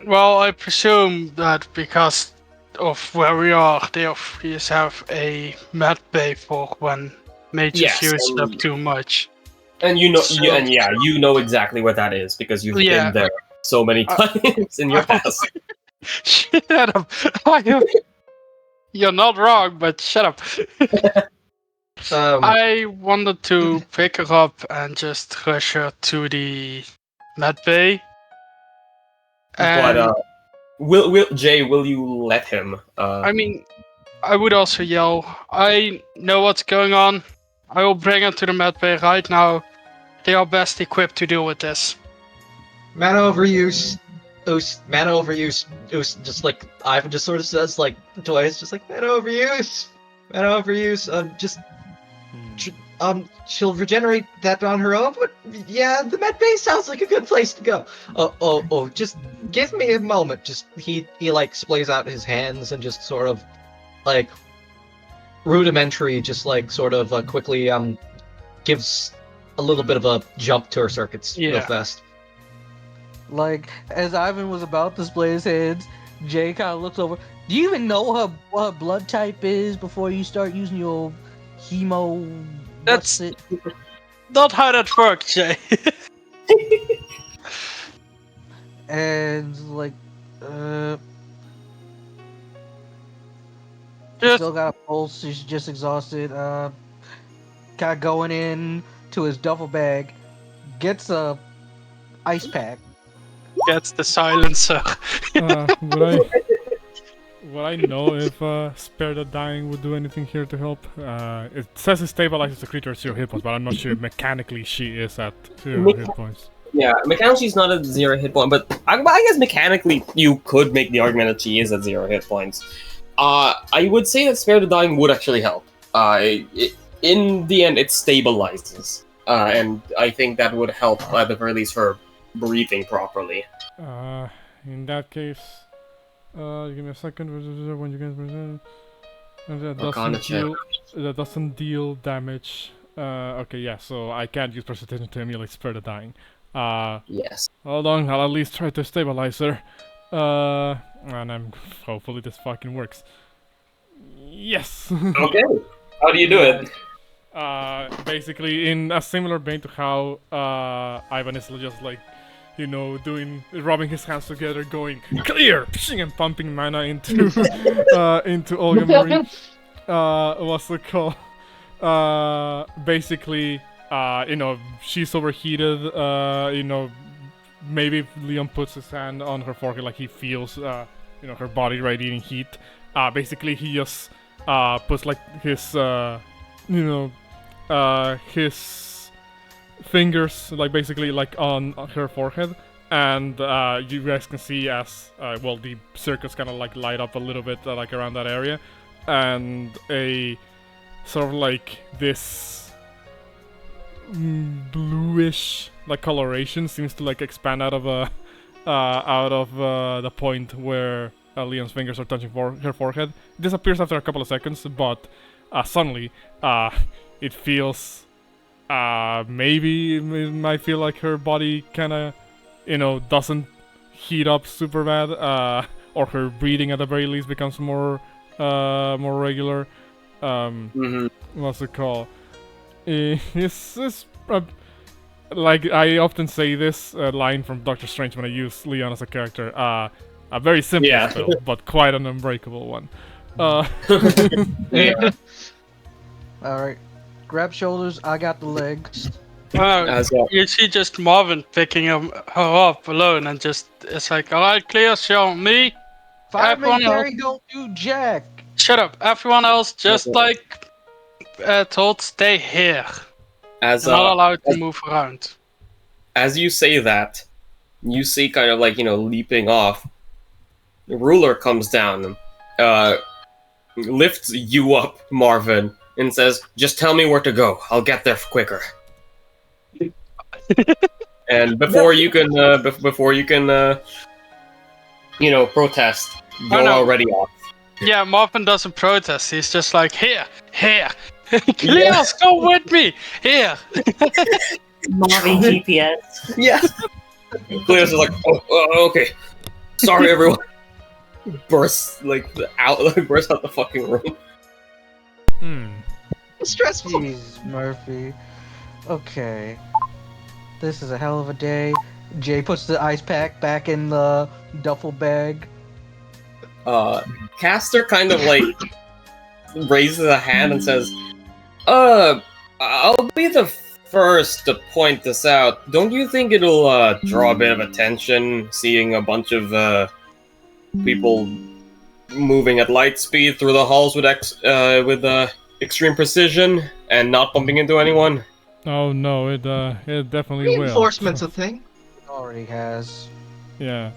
Well, I presume that because of where we are, they of these have a med bay for when Mages Yes, use up and- too much. And you know, So- you know exactly what that is because you've Yeah. been there so many times in your past. Shut up! You're not wrong, but shut up. I wanted to pick her up and just rush her to the med bay. But And will you let him? I mean, I would also yell, I know what's going on. I will bring her to the med bay right now. They are best equipped to deal with this. Mana overuse. Mana overuse. Just like Ivan just sort of says, like twice, just like mana overuse. Mana overuse. She'll regenerate that on her own. But yeah, the med bay sounds like a good place to go. Oh, just give me a moment. Just he like splays out his hands and just sort of like rudimentary, just like sort of quickly gives a little bit of a jump to her circuits real Yeah. fast. Like, as Ivan was about to display his hands, Jay kind of looks over. Do you even know what her blood type is before you start using your hemo? That's- What's it? Not how that works, Jay. And like, Just still got a pulse. She's just exhausted. Kind of going in to his duffel bag, gets a ice pack. gets the silencer. Would I know if Spare the Dying would do anything here to help? It says it stabilizes the creature at 0 hit points, but I'm not sure if mechanically she is at 0 hit points. Yeah, mechanically she's not at 0 hit point, but I guess mechanically you could make the argument that she is at 0 hit points. I would say that Spare the Dying would actually help. In the end, it stabilizes, and I think that would help at the very least her breathing properly. In that case, give me a second. When you get that doesn't deal damage. Okay, yeah. So I can't use precipitation to emulate Spare the Dying. Yes. Hold on, I'll at least try to stabilize her. And hopefully this fucking works. Yes. Okay. How do you do it? Basically in a similar vein to how Ivan is just like, you know, rubbing his hands together, going clear, and pumping mana into Olga Marie. What's it called? Basically, you know, she's overheated. You know, maybe Leon puts his hand on her forehead, like he feels, you know, her body radiating heat. Basically, he just puts like his, you know, his fingers, like basically like on her forehead, and you guys can see as well the circuits kind of like light up a little bit like around that area, and a sort of like this bluish like coloration seems to like expand out of the point where Leon's fingers are touching her forehead. It disappears after a couple of seconds, but suddenly it feels maybe it might feel like her body kind of, you know, doesn't heat up super bad, or her breathing at the very least becomes more regular. What's it called? It's like I often say this line from Doctor Strange when I use Leon as a character. A very simple spell, but quite an unbreakable one. Yeah. All right, grab shoulders. I got the legs. As well. You see just Marvin picking her up alone and just, it's like, alright, clear, show me. Fireman Everyone carry don't do jack. Shut up. Everyone else, just like told, stay here. As You're not allowed to move around. as you say that, you see kind of like, you know, leaping off. The ruler comes down, lifts you up, Marvin, and says, "Just tell me where to go. I'll get there quicker." And before you can, you know, protest, you're no. already off. Yeah, Marvin doesn't protest. He's just like, here. Clears, go with me. Here. Marvin GPS. Yeah. Clear's is like, oh, okay. Sorry, everyone. Bursts out the fucking room. Stressful. Jeez, Murphy. Okay. This is a hell of a day. Jay puts the ice pack back in the duffel bag. Caster kind of like raises a hand and says, I'll be the first to point this out. Don't you think it'll draw a bit of attention seeing a bunch of people moving at light speed through the halls with extreme precision and not bumping into anyone? Oh no, it definitely will. Reinforcement's a thing. Already has. Yeah,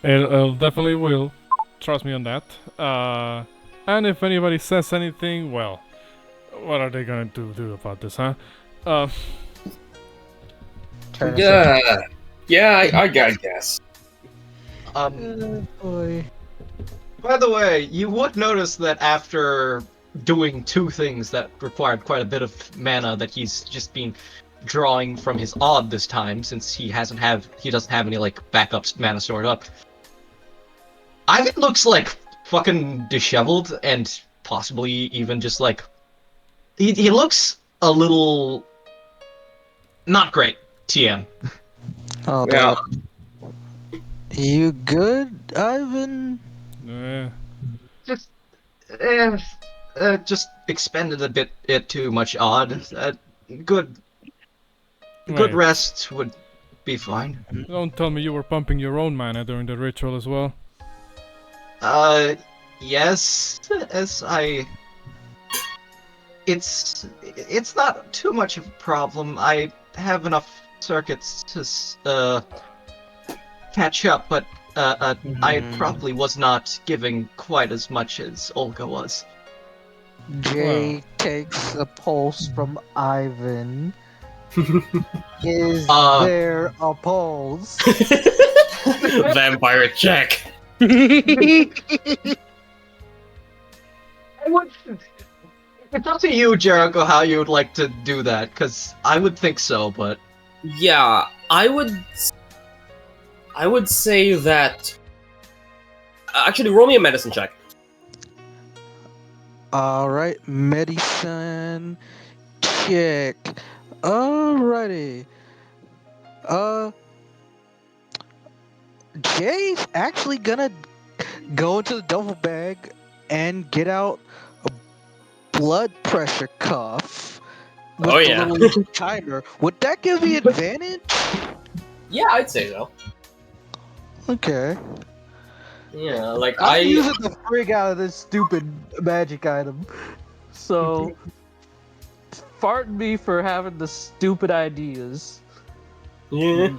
it'll definitely will. Trust me on that. And if anybody says anything, well, what are they gonna do about this, huh? Turn us Yeah, I guess. boy. By the way, you would notice that after doing two things that required quite a bit of mana, that he's just been drawing from his odd this time, since he doesn't have any like backup mana stored up. Ivan looks like fucking disheveled and possibly even just like he looks a little not great. TM. Oh, Yeah. You good, Ivan? Just expended a bit too much odd. Good Wait. rest would be fine. Don't tell me you were pumping your own mana during the ritual as well. Yes, as I... It's not too much of a problem. I have enough circuits to, catch up, but, I probably was not giving quite as much as Olga was. Jay takes a pulse from Ivan. Is there a pulse? Vampire check. It's up to you, Jericho, how you would like to do that, because I would think so, but... Yeah, I would say that... Actually, roll me a medicine check. Alright, medicine check. Alrighty. Jay's actually gonna go into the duffel bag and get out a blood pressure cuff with Oh, the yeah. little timer. Would that give me advantage? Yeah, I'd say so. Okay. Yeah, like I'm using the frig out of this stupid magic item. So, pardon me for having the stupid ideas. Yeah.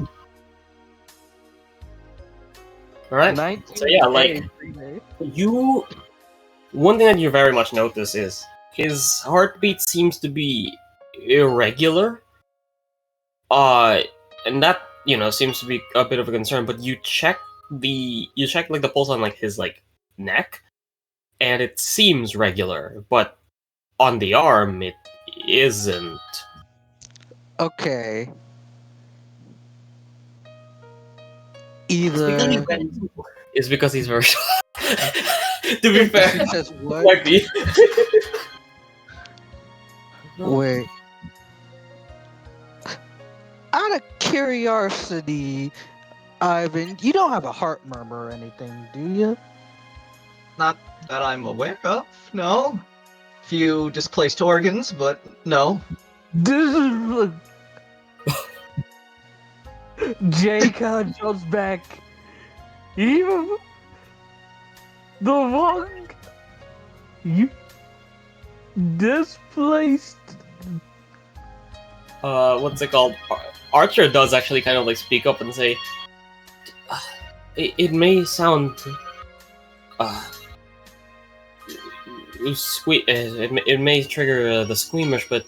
Alright. So yeah, like you one thing that you very much notice is his heartbeat seems to be irregular. And that, seems to be a bit of a concern, but you check like the pulse on like his like neck and it seems regular, but on the arm it isn't. Okay. Either It's because he's very to be fair. says what? Like me. Wait. Out of curiosity, Ivan, you don't have a heart murmur or anything, do you? Not that I'm aware of, no. Few displaced organs, but no. Jericho jumps back. Even the one you displaced. What's it called? Archer does actually kind of like speak up and say, it may sound, it may trigger the squeamish, but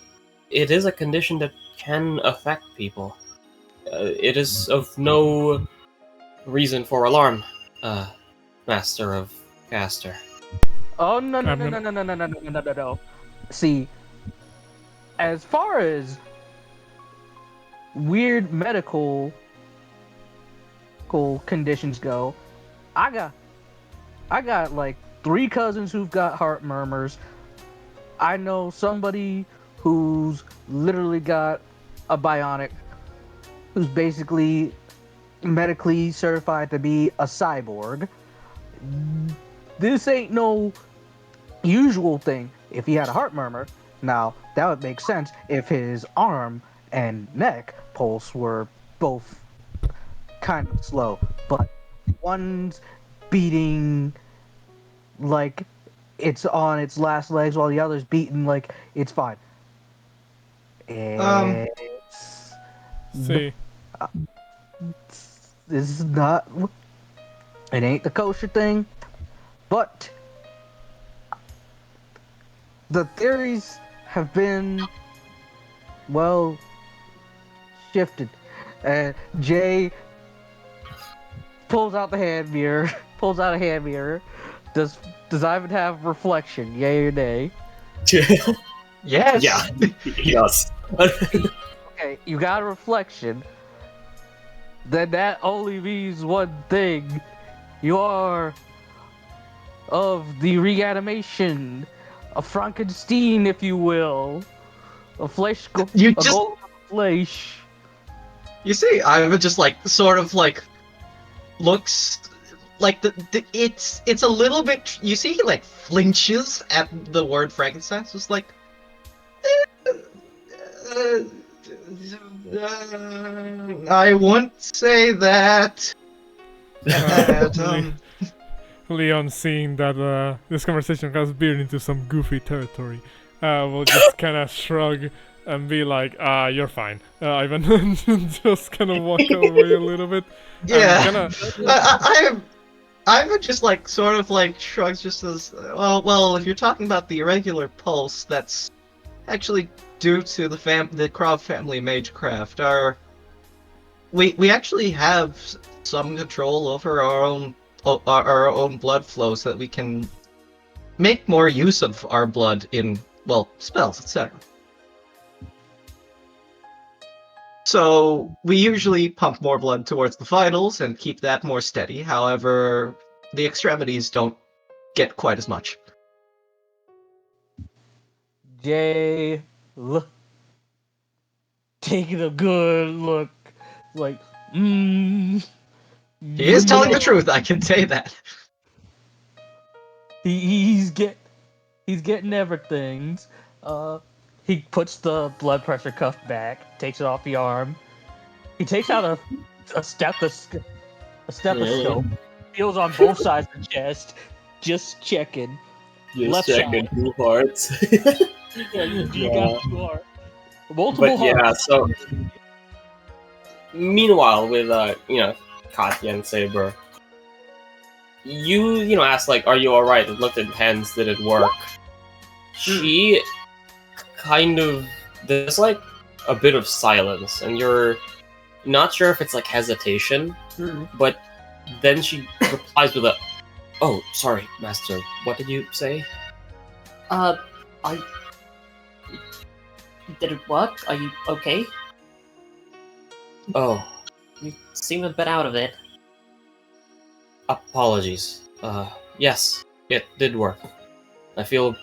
it is a condition that can affect people. It is of no reason for alarm, Master of Caster. Oh no. See, as far as weird medical conditions go, I got like 3 cousins who've got heart murmurs. I know somebody who's literally got a bionic, who's basically medically certified to be a cyborg. This ain't no usual thing. If he had a heart murmur, now that would make sense if his arm and neck pulse were both kind of slow, but one's beating like it's on its last legs while the other's beating like it's fine. It's See, this is not, it ain't the kosher thing, but the theories have been, well, shifted. Jay pulls out the hand mirror, pulls out a hand mirror. Does Ivan have reflection? Yay or nay? Yes. Yeah. Yes. Okay, you got a reflection. Then that only means one thing. You are of the reanimation, a Frankenstein, if you will, a You a just- golden flesh. You see, Ivan just like sort of like looks like it's a little bit. You see, he like flinches at the word Frankenstein. So it's like. I won't say that. Leon, seeing that this conversation has veered into some goofy territory, will just kind of shrug and be like, you're fine, Ivan, and just kind of walk away a little bit. Yeah. Kinda, Ivan just like sort of like shrugs, just as well. If you're talking about the irregular pulse, that's actually due to the Krov family Magecraft. We actually have some control over our own blood flow, so that we can make more use of our blood in spells, etc. So we usually pump more blood towards the vitals and keep that more steady. However, the extremities don't get quite as much. Jay, taking a good look, like, He is telling the truth, I can say that. He's getting everything. He puts the blood pressure cuff back, takes it off the arm. He takes out a stethoscope, feels on both sides of the chest, just checking. Just Left checking side. 2 hearts. Yeah, you Yeah. got 2 hearts. Multiple But yeah, hearts. so meanwhile, with Katya and Saber, you asked like, "Are you all right?" It looked intense. Did it work? She kind of, there's like a bit of silence, and you're not sure if it's like hesitation, but then she replies with a, "Oh, sorry, Master. What did you say?" Did it work? Are you okay? Oh, You seem a bit out of it. apologies. Yes, it did work. I feel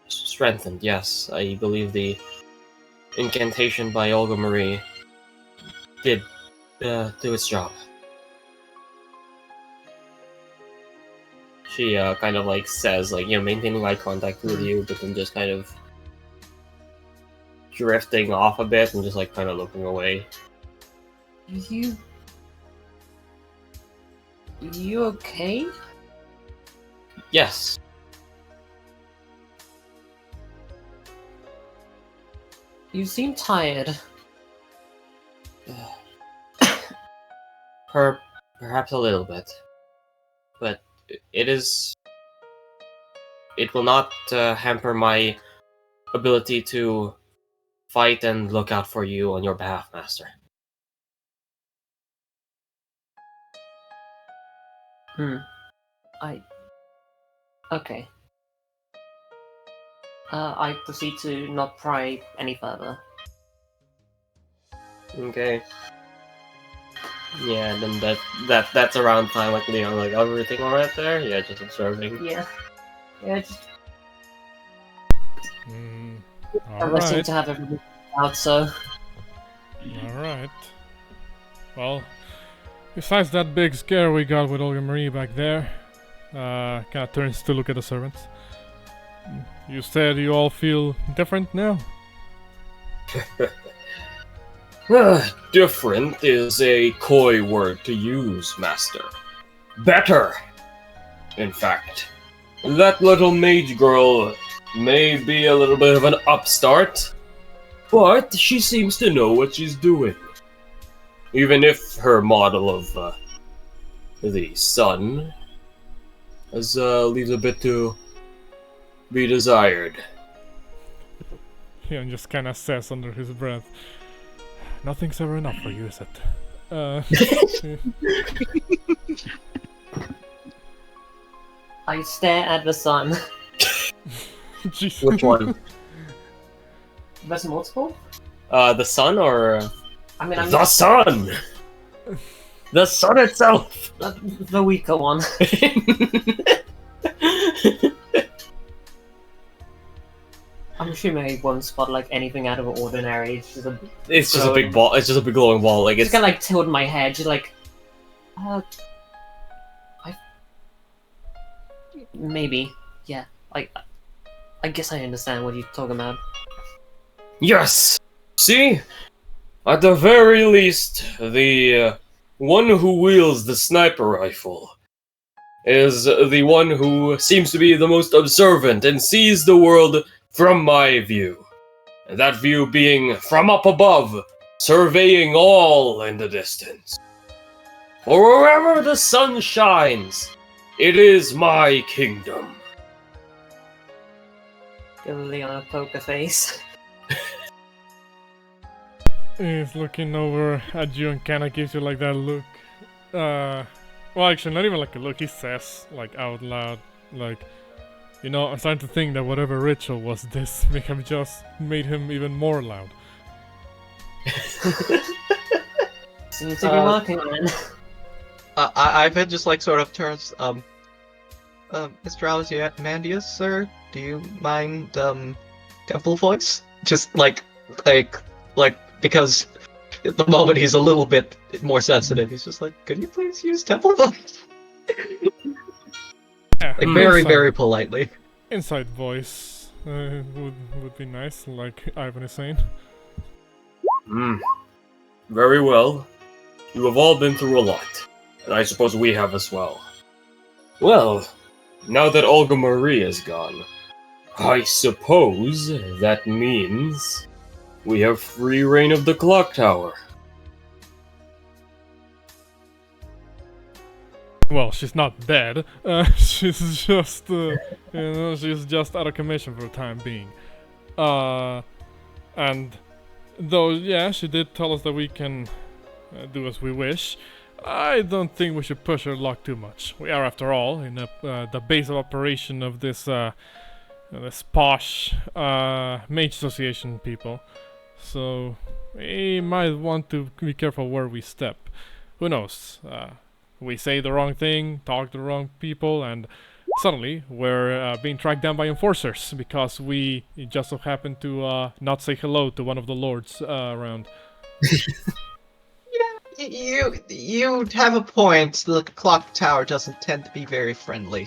strengthened, yes. I believe the incantation by Olga Marie did do its job. She kind of like says, like, maintaining eye contact with you, but then just kind of drifting off a bit and just like kind of looking away. You okay? Yes. You seem tired. Perhaps a little bit. But it will not hamper my ability to fight and look out for you on your behalf, Master. Okay. I proceed to not pry any further. Okay. Yeah, then that's around time, like Leon, like, everything alright there? Yeah, just observing. Yeah. Yeah, just I seem Alright, to have everything out, so... alright. Well, besides that big scare we got with Olga Marie back there, kinda turns to look at the servants. You said you all feel different now? Different is a coy word to use, Master. Better! In fact, that little mage girl may be a little bit of an upstart, but she seems to know what she's doing. Even if her model of the sun leaves a bit to be desired. He just kinda says under his breath, nothing's ever enough for you, is it? I stare at the sun. Jeez. Which one? There's multiple? The sun or I mean, I'm the sun? The sun itself. the weaker one. I'm assuming I won't spot like anything out of the ordinary. It's just a big ball. It's just a big glowing ball. Like it's it's kind of like tilting my head, just like, maybe, yeah. I guess I understand what you're talking about. yes. See, at the very least, the one who wields the sniper rifle is the one who seems to be the most observant and sees the world from my view. And that view being from up above, surveying all in the distance. For wherever the sun shines, it is my kingdom. Give Leon a poker face. He's looking over at you and kinda gives you like that look. Well, actually, not even like a look. He says, like out loud, like, you know, I'm starting to think that whatever ritual was this may have just made him even more loud. Seems to be working, man. Ivan just like sort of turns, Mr. Ozymandias, sir, do you mind, temple voice? Just like, because at the moment he's a little bit more sensitive. He's just like, could you please use temple voice? Yeah, Like very, inside- very politely. Inside voice would be nice, like Ivan is saying. Very well. You have all been through a lot, and I suppose we have as well. Well, now that Olga Marie is gone, I suppose that means we have free reign of the Clocktower. Well, she's not dead. She's just, she's just out of commission for the time being. And though, yeah, she did tell us that we can do as we wish. I don't think we should push her luck too much. We are, after all, in the base of operation of this posh Mage Association people. So we might want to be careful where we step. Who knows? We say the wrong thing, talk to the wrong people, and suddenly we're being tracked down by enforcers because we just so happen to not say hello to one of the lords around. You have a point. The clock tower doesn't tend to be very friendly.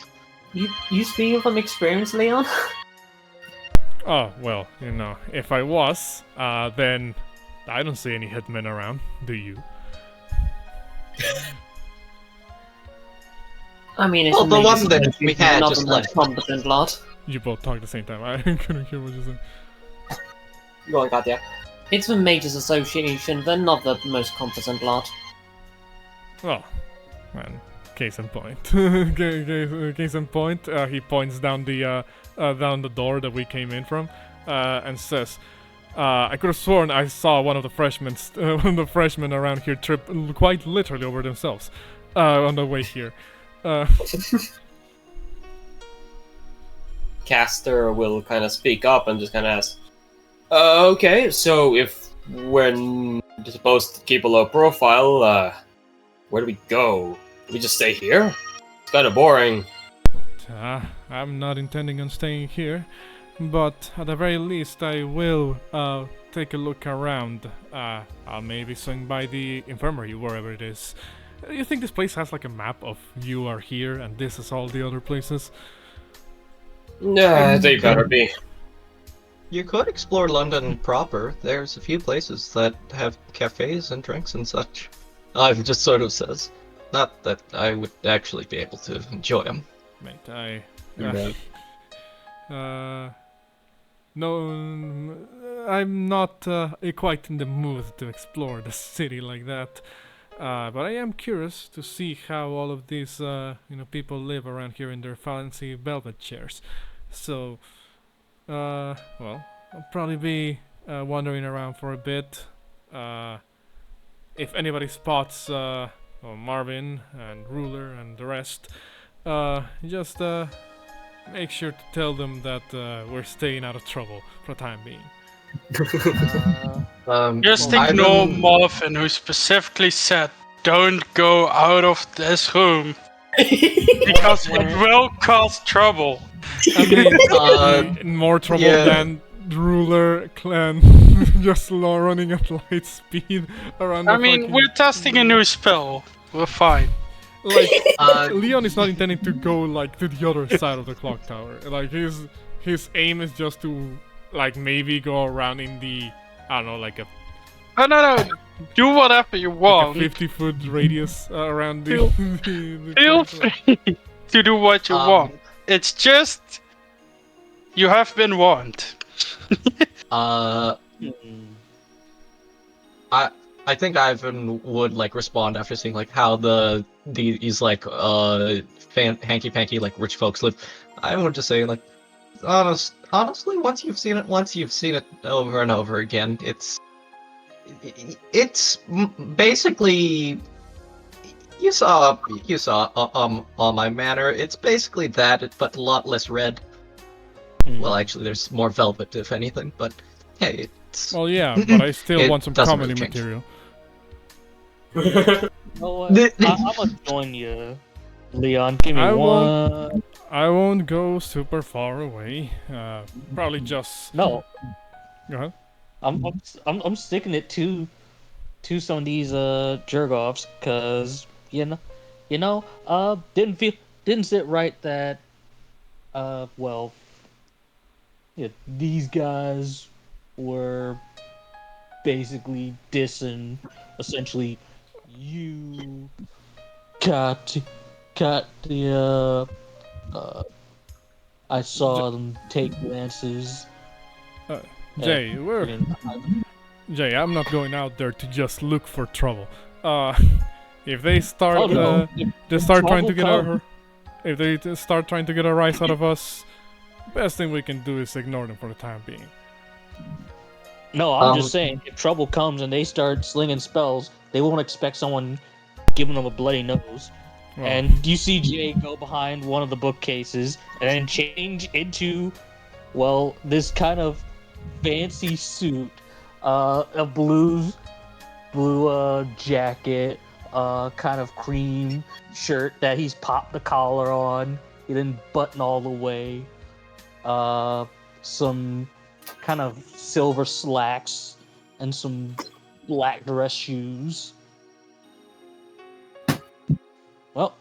You speaking from experience, Leon? Oh, well, you know, if I was, then I don't see any hitmen around, do you? I mean, it's Well, the maybe one that we had not just the left. most competent lot. You both talk at the same time. I couldn't hear what you said. Go on, Katya. It's the Mages Association. They're not the most competent lot. Well, man, case in point. Case in point. He points down the door that we came in from, and says, "I could have sworn I saw one of the freshmen around here trip quite literally over themselves on the way here." Caster will kind of speak up and just kind of ask, okay, so if we're supposed to keep a low profile, where do we go? Do we just stay here? It's kind of boring. I'm not intending on staying here. but at the very least I will take a look around. I'll maybe swing by the infirmary, wherever it is. You think this place has like a map of you are here and this is all the other places? Nah, they better be. You could explore London proper. There's a few places that have cafes and drinks and such. I've just sort of says. Not that I would actually be able to enjoy them. Mate, Right. no, I'm not quite in the mood to explore the city like that. But I am curious to see how all of these, people live around here in their fancy velvet chairs. So, well, I'll probably be wandering around for a bit. If anybody spots Marvin and Ruler and the rest, just make sure to tell them that we're staying out of trouble for the time being. Just I've ignore been- Marvin, who specifically said, "Don't go out of this room because it will cause trouble." I mean, more trouble yeah. than Ruler clan just running at light speed around the I mean, fucking... we're testing a new spell. We're fine. Like, Uh, Leon is not intending to go, like, to the other side of the clock tower. Like, his aim is just to, like, maybe go around in the, I don't know, like a No. Do whatever you want. 50-foot radius around the... the Feel clock tower. free to do what you want. It's just you have been warned. I think Ivan would like respond after seeing like how these like hanky panky like rich folks live. I would just say like honestly once you've seen it over and over again, it's basically you saw all my manner. It's basically that, but a lot less red. Well, actually, there's more velvet, if anything. But hey, it's Well, yeah, but I still It want some doesn't comedy really change. material. You know what? I'm gonna join you, Leon. Give me I one. I won't go super far away. Probably just... No, Go ahead. I'm sticking it to some of these jerk-offs, cause didn't sit right that these guys were basically dissing essentially you Katya. I saw them take glances. Jay, and Jay, I'm not going out there to just look for trouble. If they start, Oh, no. they start trying to Trouble get if they start trying to get a rise out of us, best thing we can do is ignore them for the time being. No, I'm just saying, if trouble comes and they start slinging spells, they won't expect someone giving them a bloody nose. Well, And you see Jay go behind one of the bookcases and then change into, well, this kind of fancy suit, a blue jacket, kind of cream shirt that he's popped the collar on. He didn't button all the way. Some kind of silver slacks and some black dress shoes. Well,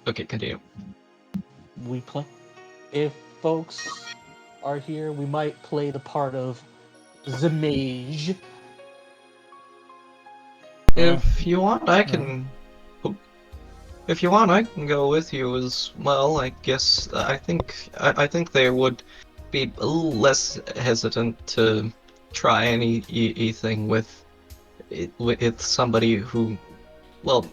okay, continue. we play. If folks are here, we might play the part of the Mage. If you want, I can. If you want, I can go with you as well. I guess I think they would be a little less hesitant to try anything with somebody who, well,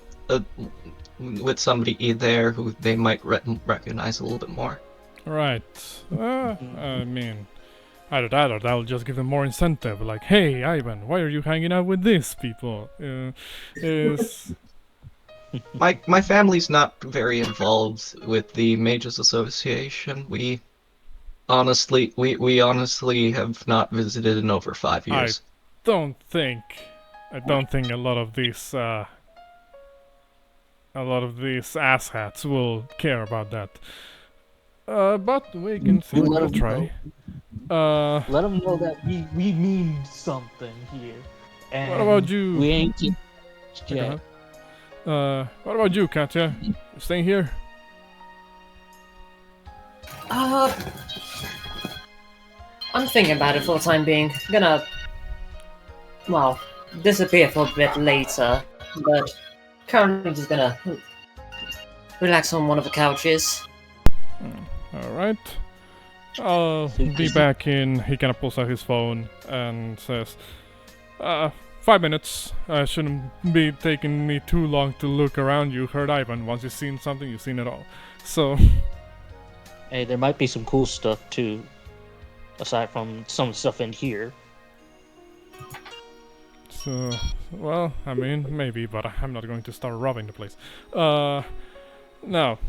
with somebody there who they might recognize a little bit more. right. I mean, either that or that'll just give them more incentive. Like, hey, Ivan, why are you hanging out with these people? Is My family's not very involved with the Mages Association. We honestly have not visited in over 5 years. I don't think a lot of these asshats will care about that. But we can still let give it a him try. Let them know that we mean something here. And What about you? We ain't just Go Jack. ahead. What about you, Katya? You staying here? I'm thinking about it for the time being. Gonna, well, disappear for a bit later, but currently just gonna relax on one of the couches. Alright. I'll be back in. He kind of pulls out his phone and says, 5 minutes. Shouldn't be taking me too long to look around. You heard Ivan. Once you've seen something, you've seen it all. So, Hey, there might be some cool stuff too, aside from some stuff in here. well, I mean, maybe, but I'm not going to start robbing the place. Now,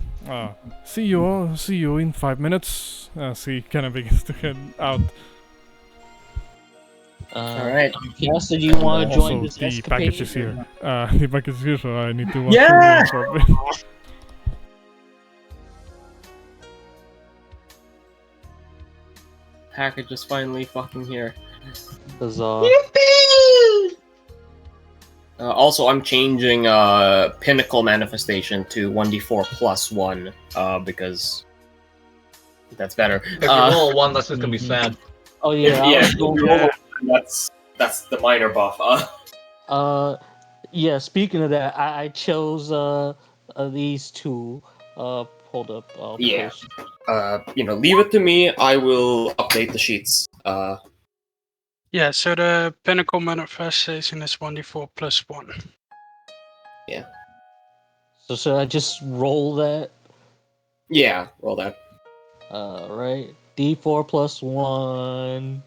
see you in 5 minutes. As he kind of begins to head out. Alright. Yes, do you want to join Also, this the escapade? package is here. The package is here, so I need to walk Yeah! through it for a bit. Package is finally fucking here. Huzzah. Also, I'm changing Pinnacle Manifestation to 1d4 plus 1, because that's better. If you roll a 1, that's just gonna be sad. Oh yeah, That's the minor buff. Yeah, speaking of that, I chose these two. Hold up. Yeah. Post. Leave it to me. I will update the sheets. Yeah, so the Pinnacle Manifestation is 1d4 plus 1. So should I just roll that? Yeah, roll that. Right. D4 plus 1.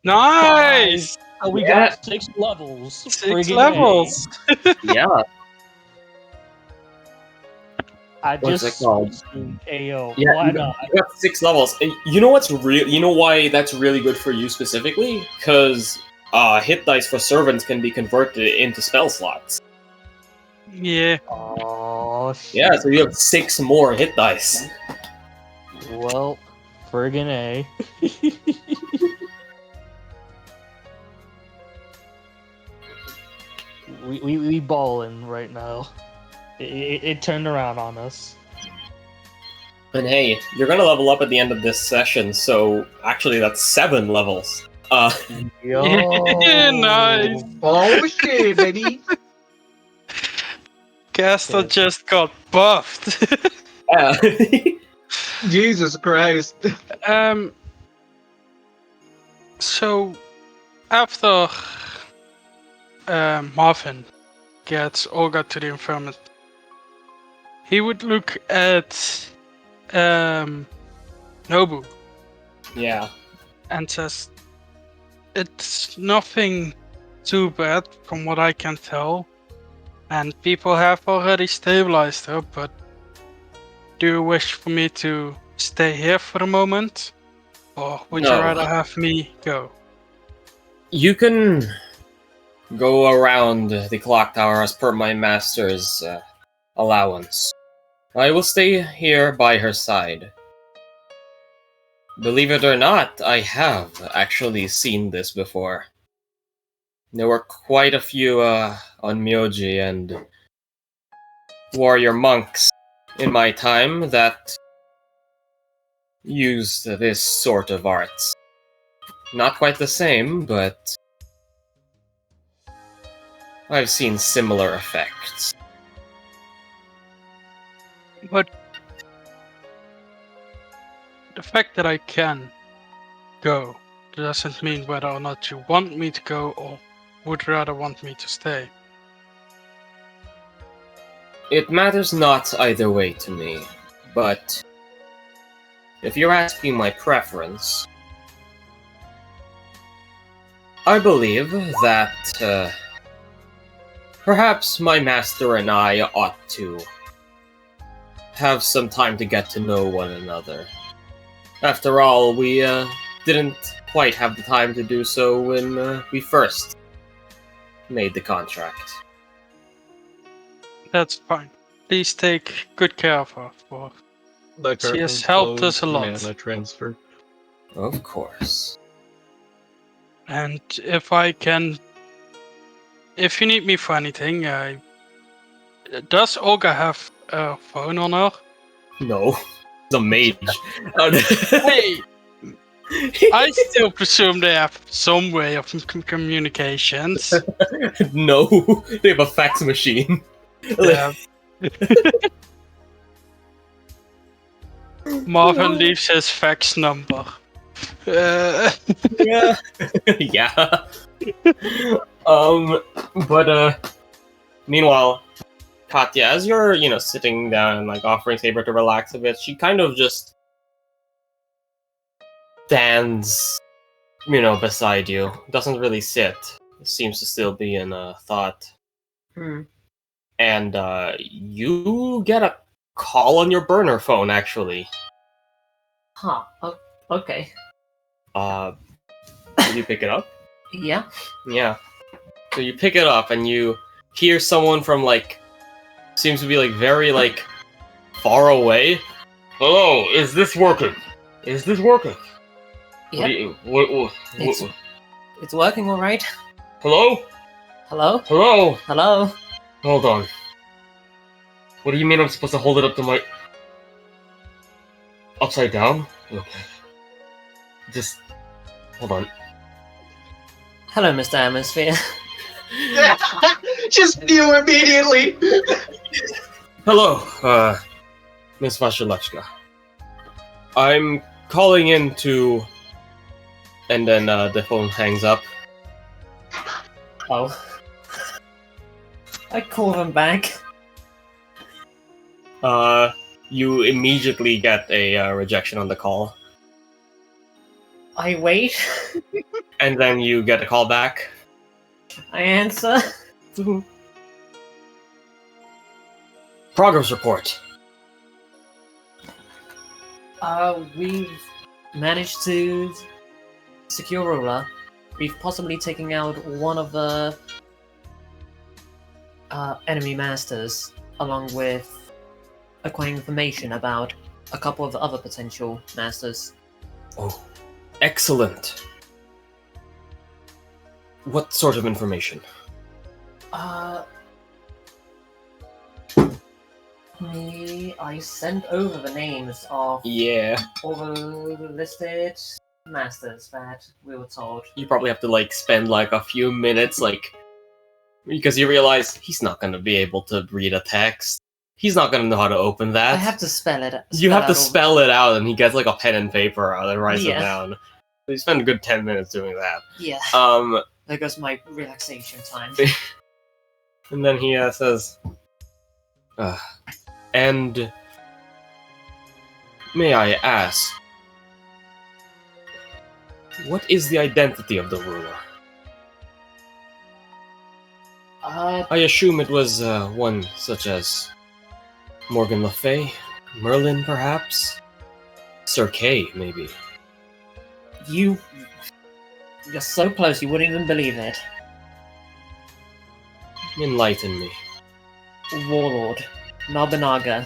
Nice! So we Yeah. got 6 levels. 6 Friggin' levels! Yeah. I What's just it called? AO. Yeah, Why you not? got 6 levels. And you know what's real? You know why that's really good for you specifically? Because hit dice for servants can be converted into spell slots. Yeah. Oh shit. Yeah, so you have 6 more hit dice. Well, friggin' A. we balling right now. It turned around on us. And hey, you're gonna level up at the end of this session, so actually that's 7 levels. Yo. Nice! Oh shit, baby! Caster just got buffed. Yeah. Jesus Christ! So after Marvin gets Olga to the infirmary, he would look at Nobu Yeah. and says, "It's nothing too bad from what I can tell, and people have already stabilized her, but do you wish for me to stay here for the moment, or would you No. rather have me go?" You can go around the clock tower as per my master's allowance. I will stay here by her side. Believe it or not, I have actually seen this before. There were quite a few Onmyoji and warrior monks in my time that used this sort of art. Not quite the same, but I've seen similar effects. But the fact that I can go doesn't mean whether or not you want me to go or would rather want me to stay. It matters not either way to me, but if you're asking my preference, I believe that perhaps my master and I ought to have some time to get to know one another. After all, we didn't quite have the time to do so when we first made the contract. That's fine. Please take good care of her for The She has current helped us a closed lot. mana transfer. Of course. And if you need me for anything, does Olga have a phone on her? No. The mage. Hey, I still presume they have some way of communications. No. They have a fax machine. Yeah. Marvin leaves his fax number. Yeah. Yeah. Meanwhile, Katya, as you're, sitting down and like offering Saber to relax a bit, she kind of just stands, beside you. Doesn't really sit. Seems to still be in thought. Hmm. And you get a call on your burner phone, actually. Huh. Oh, okay. Did you pick it up? Yeah. Yeah. So you pick it up and you hear someone from seems to be very far away. Hello, is this working? Is this working? Yep. What? It's working all right. Hello? Hello. Hello? Hello. Hold on. What do you mean I'm supposed to hold it up to my... Upside down? Okay. Just... Hold on. Hello, Mr. Atmosphere. Just knew immediately. Hello, Miss Wasilewska. I'm calling in to... And then the phone hangs up. Oh. I call them back. You immediately get a rejection on the call. I wait. And then you get a call back. I answer. Progress report. We've managed to secure ruler. We've possibly taken out one of the enemy masters, along with acquiring information about a couple of the other potential masters. Oh, excellent. What sort of information? I sent over the names of Yeah. all the listed masters that we were told. You probably have to spend a few minutes because you realize he's not going to be able to read a text. He's not going to know how to open that. I have to spell it. You have to spell it out, and he gets a pen and paper out and writes it down. So you spend a good 10 minutes doing that. Yeah. There goes my relaxation time. And then he says, and may I ask, what is the identity of the ruler? I assume it was one such as Morgan Le Fay, Merlin, perhaps? Sir Kay, maybe. You're so close, you wouldn't even believe it. Enlighten me. Warlord, Nobunaga,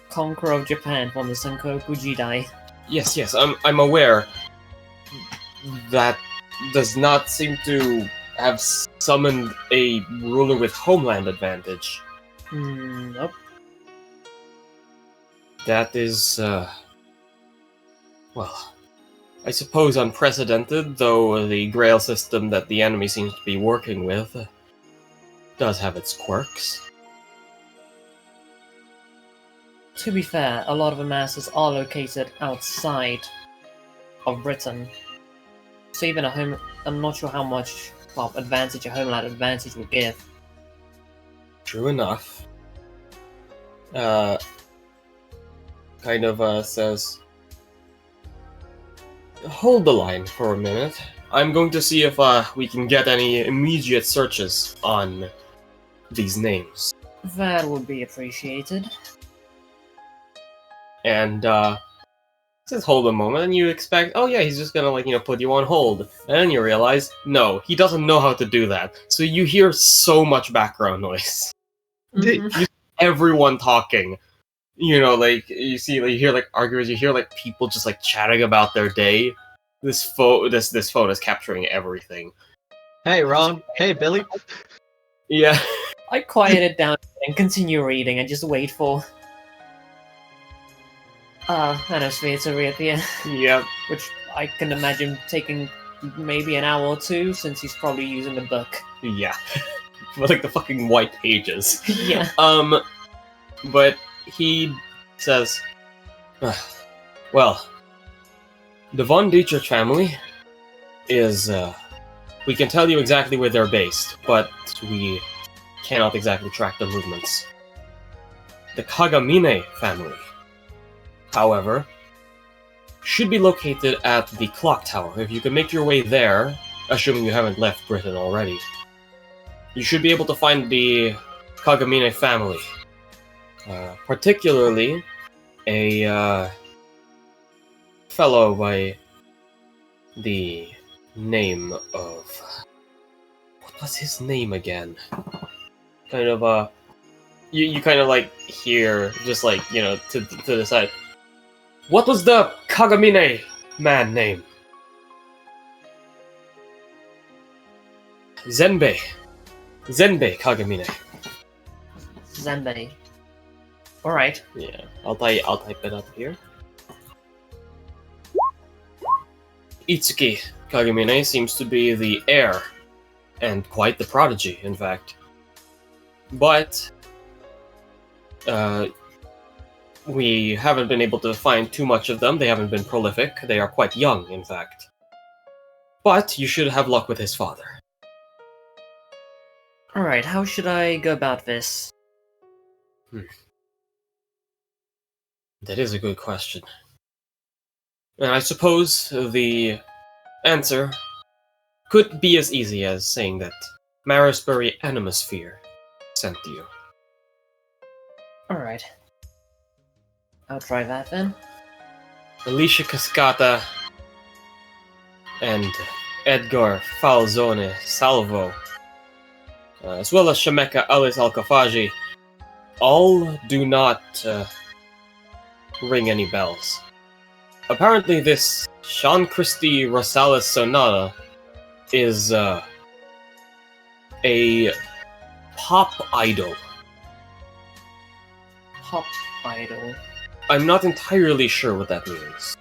conqueror of Japan from the Sengoku Jidai. Yes, I'm aware. That does not seem to have summoned a ruler with homeland advantage. Nope. That is, well, I suppose unprecedented, though the Grail system that the enemy seems to be working with does have its quirks. To be fair, a lot of the masters are located outside of Britain. So even I'm not sure how much advantage a homeland advantage would give. True enough. Says, hold the line for a minute. I'm going to see if we can get any immediate searches on these names. That would be appreciated. And says hold a moment, and you expect, oh yeah, he's just gonna put you on hold. And then you realize, no, he doesn't know how to do that. So you hear so much background noise. Mhm. everyone talking. You know, like you hear like arguments, you hear like people just like chatting about their day. This phone is capturing everything. Hey, Ron. Hey, Billy. Yeah. I quiet it down and continue reading and just wait for Anosphere to reappear, Yeah. which I can imagine taking maybe an hour or two since he's probably using the book. Yeah. With like the fucking white pages. Yeah. But he says, well, the Von Dietrich family is, we can tell you exactly where they're based, but we cannot exactly track their movements. The Kagamine family, however, should be located at the Clocktower. If you can make your way there, assuming you haven't left Britain already, you should be able to find the Kagamine family. Particularly a fellow by the name of... What was his name again? Kind of, you kind of like hear, just like, you know, to the side. What was the Kagamine man name? Zenbei Kagamine. Zenbei. Alright. Yeah, I'll type it up here. Itsuki Kagamine seems to be the heir, and quite the prodigy, in fact. But we haven't been able to find too much of them. They haven't been prolific. They are quite young, in fact. But you should have luck with his father. Alright, how should I go about this? That is a good question. And I suppose the answer could be as easy as saying that Marisbury Animosphere sent you. Alright. I'll try that then. Alicia Cascata and Edgar Falzone Salvo, as well as Shemeka Alice Alkafaji, all do not ring any bells. Apparently this Sean Christie Rosales Sonata is a pop idol. Pop idol. I'm not entirely sure what that means,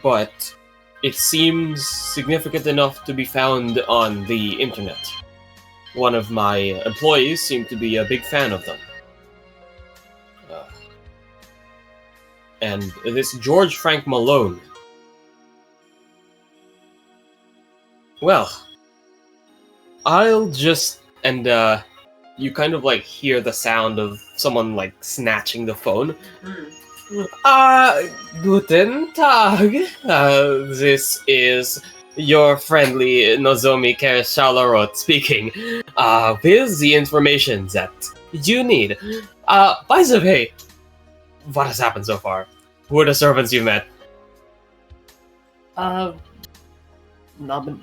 but it seems significant enough to be found on the internet. One of my employees seemed to be a big fan of them. And this George Frank Malone. Well, I'll just... And you kind of like hear the sound of someone like snatching the phone. Guten Tag. This is your friendly Nozomi Charlarot speaking. With the information that you need. By the way, what has happened so far? Who are the servants you met? Not been...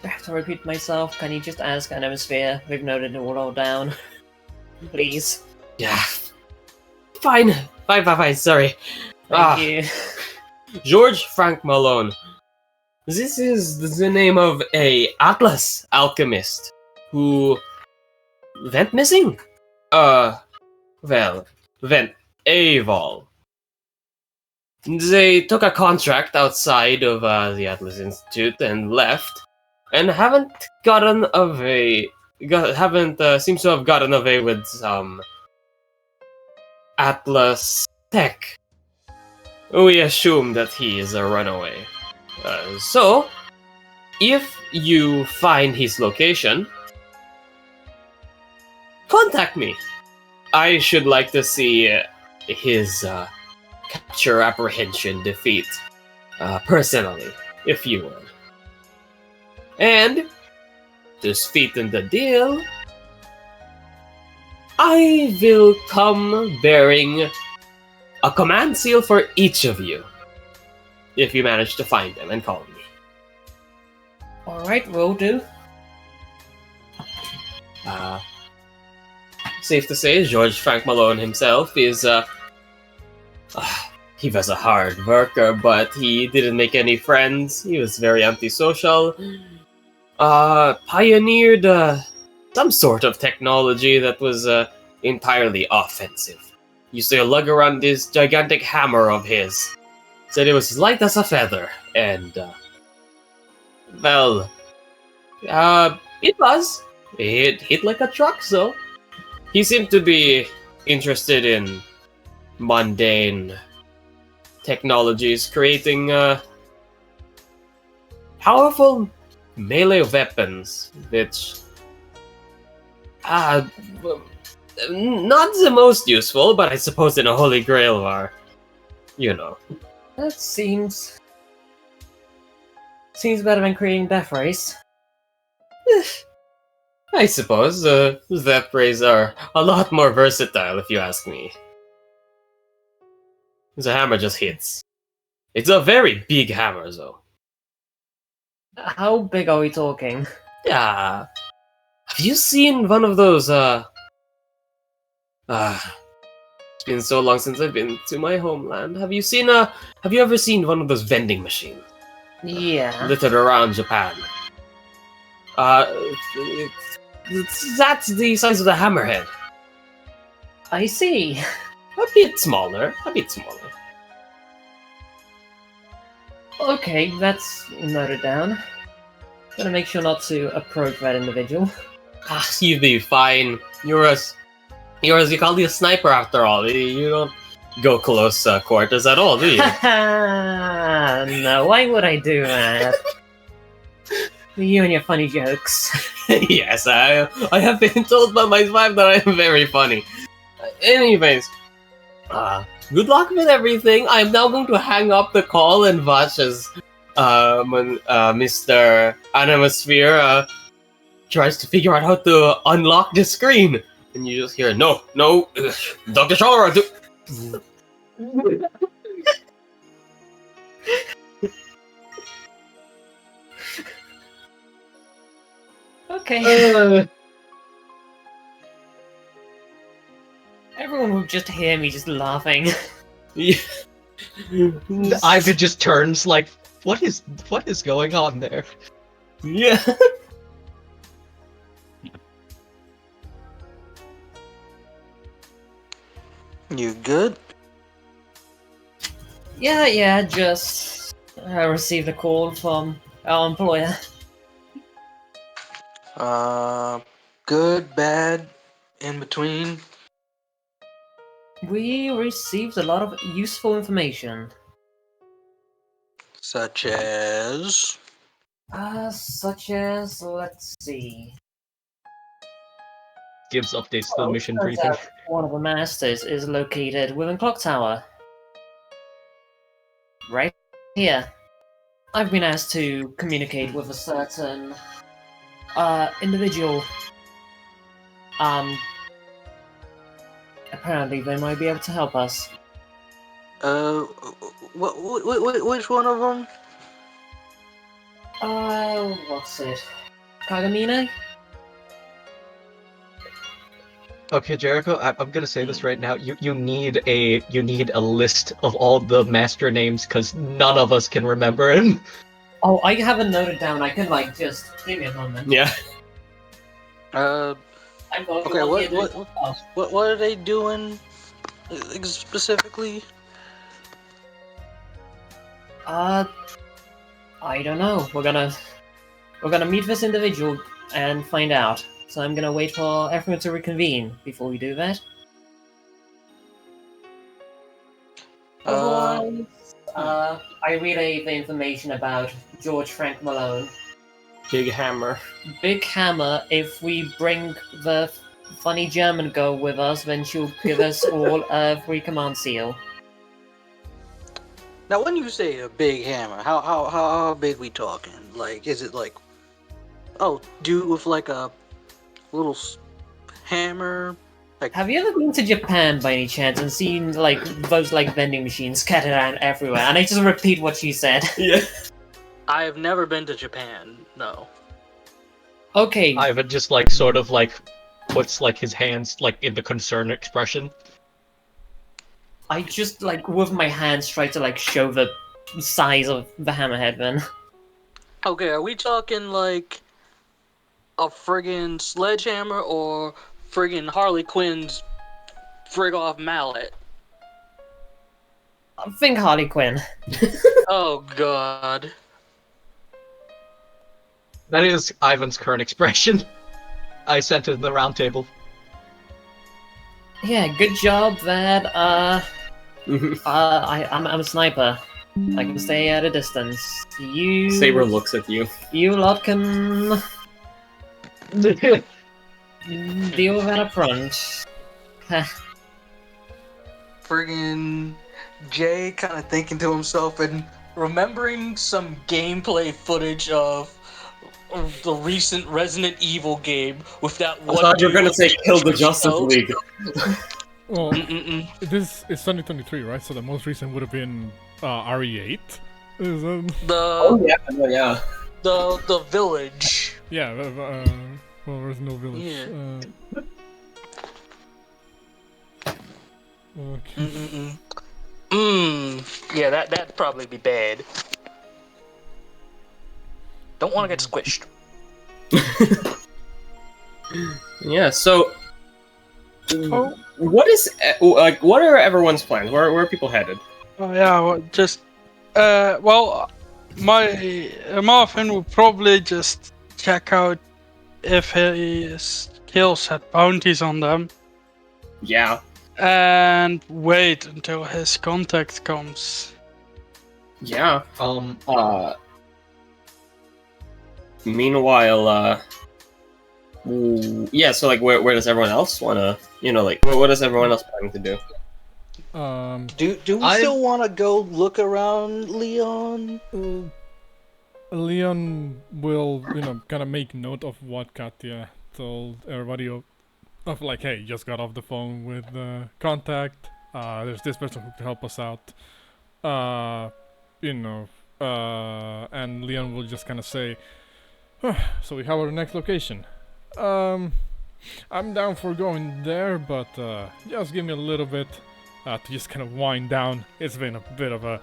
I have to repeat myself. Can you just ask Anosphere? We've noted it all down. Please. Yeah. Fine, sorry. Thank you. George Frank Malone. This is the name of a Atlas alchemist who went missing. Went AWOL. They took a contract outside of the Atlas Institute and left, and haven't seems to have gotten away with some Atlas tech. We assume that he is a runaway. So, if you find his location, contact me. I should like to see his capture, apprehension, defeat, personally, if you would. And, to sweeten the deal, I will come bearing a command seal for each of you, if you manage to find them and call me. Alright, will do. safe to say, George Frank Malone himself is, he was a hard worker, but he didn't make any friends. He was very antisocial. Pioneered, some sort of technology that was, entirely offensive. Used to lug around this gigantic hammer of his. Said it was light as a feather, and, well, it was. It hit like a truck, so. He seemed to be interested in mundane technologies, creating, powerful melee weapons, which, not the most useful, but I suppose in a Holy Grail are, you know. That seems better than creating Death Rays. I suppose, Death Rays are a lot more versatile, if you ask me. The hammer just hits. It's a very big hammer, though. How big are we talking? Yeah. Have you seen one of those, it's been so long since I've been to my homeland. Have you ever seen one of those vending machines? Yeah. Littered around Japan. That's the size of the hammerhead. I see. A bit smaller. Okay, that's noted down. Gotta make sure not to approach that individual. You'd be fine. You're as you call me a sniper after all. You don't go close quarters at all, do you? No, why would I do that? You and your funny jokes. Yes, I have been told by my wife that I am very funny. Anyways, good luck with everything. I'm now going to hang up the call and watch as Mr. Animosphere tries to figure out how to unlock the screen. And you just hear, no, Dr. Shaw, Okay. Everyone will just hear me just laughing. Yeah. Ivan just turns like, what is going on there? Yeah. You good? Yeah, just received a call from our employer. Good, bad, in between. We received a lot of useful information. Such as... Such as, let's see. Gives updates to the mission Turns briefing. out one of the masters is located within Clocktower. Right here. I've been asked to communicate with a certain individual. Apparently they might be able to help us. Which one of them? What's it? Kagamine? Okay, Jericho, I'm gonna say this right now. You need a list of all the master names because none of us can remember him. Oh, I haven't noted down. I can just give me a moment. Yeah. I'm going Okay, to what are they doing specifically? I don't know. We're gonna meet this individual and find out. So I'm gonna wait for everyone to reconvene before we do that. Otherwise, I relayed the information about George Frank Malone. Big hammer. Big Hammer, if we bring the funny German girl with us, then she'll give us all a free command seal. Now, when you say a big hammer, how big we talking? Like, is it like, dude with like a little hammer? Like, have you ever been to Japan by any chance and seen those vending machines scattered around everywhere? And I just repeat what she said. Yeah. I have never been to Japan. No. Okay. Ivan just sort of puts like his hands like in the concerned expression. I just like with my hands try to like show the size of the hammerhead then. Okay, are we talking like a friggin' sledgehammer or friggin' Harley Quinn's frig off mallet? I think Harley Quinn. Oh god. That is Ivan's current expression. I sent it in the round table. Yeah, good job that I'm a sniper. I can stay at a distance. You Saber looks at you. You lot can deal with that up front. Friggin' Jay kind of thinking to himself and remembering some gameplay footage of the recent Resident Evil game with that I one. thought you were gonna say kill the Justice out. League. Well, this is 2023, right? So the most recent would have been RE8. Is that... Oh yeah. The village. Yeah, well, there's no village. Yeah. Okay. Yeah, that'd probably be bad. Don't want to get squished. Yeah. So, Oh. what is like? What are everyone's plans? Where are people headed? Oh yeah, well, just well, my Marvin will probably just check out if his kills had bounties on them, Yeah. and wait until his contact comes. Yeah. Um, Meanwhile, yeah. So like, where does everyone else wanna? Like, what is everyone else planning to do? Do we still want to go look around Leon? Leon will, kind of make note of what Katya told everybody of like, hey, just got off the phone with contact. There's this person who can help us out. And Leon will just kind of say, so we have our next location. I'm down for going there, but just give me a little bit to just kind of wind down. It's been a bit of a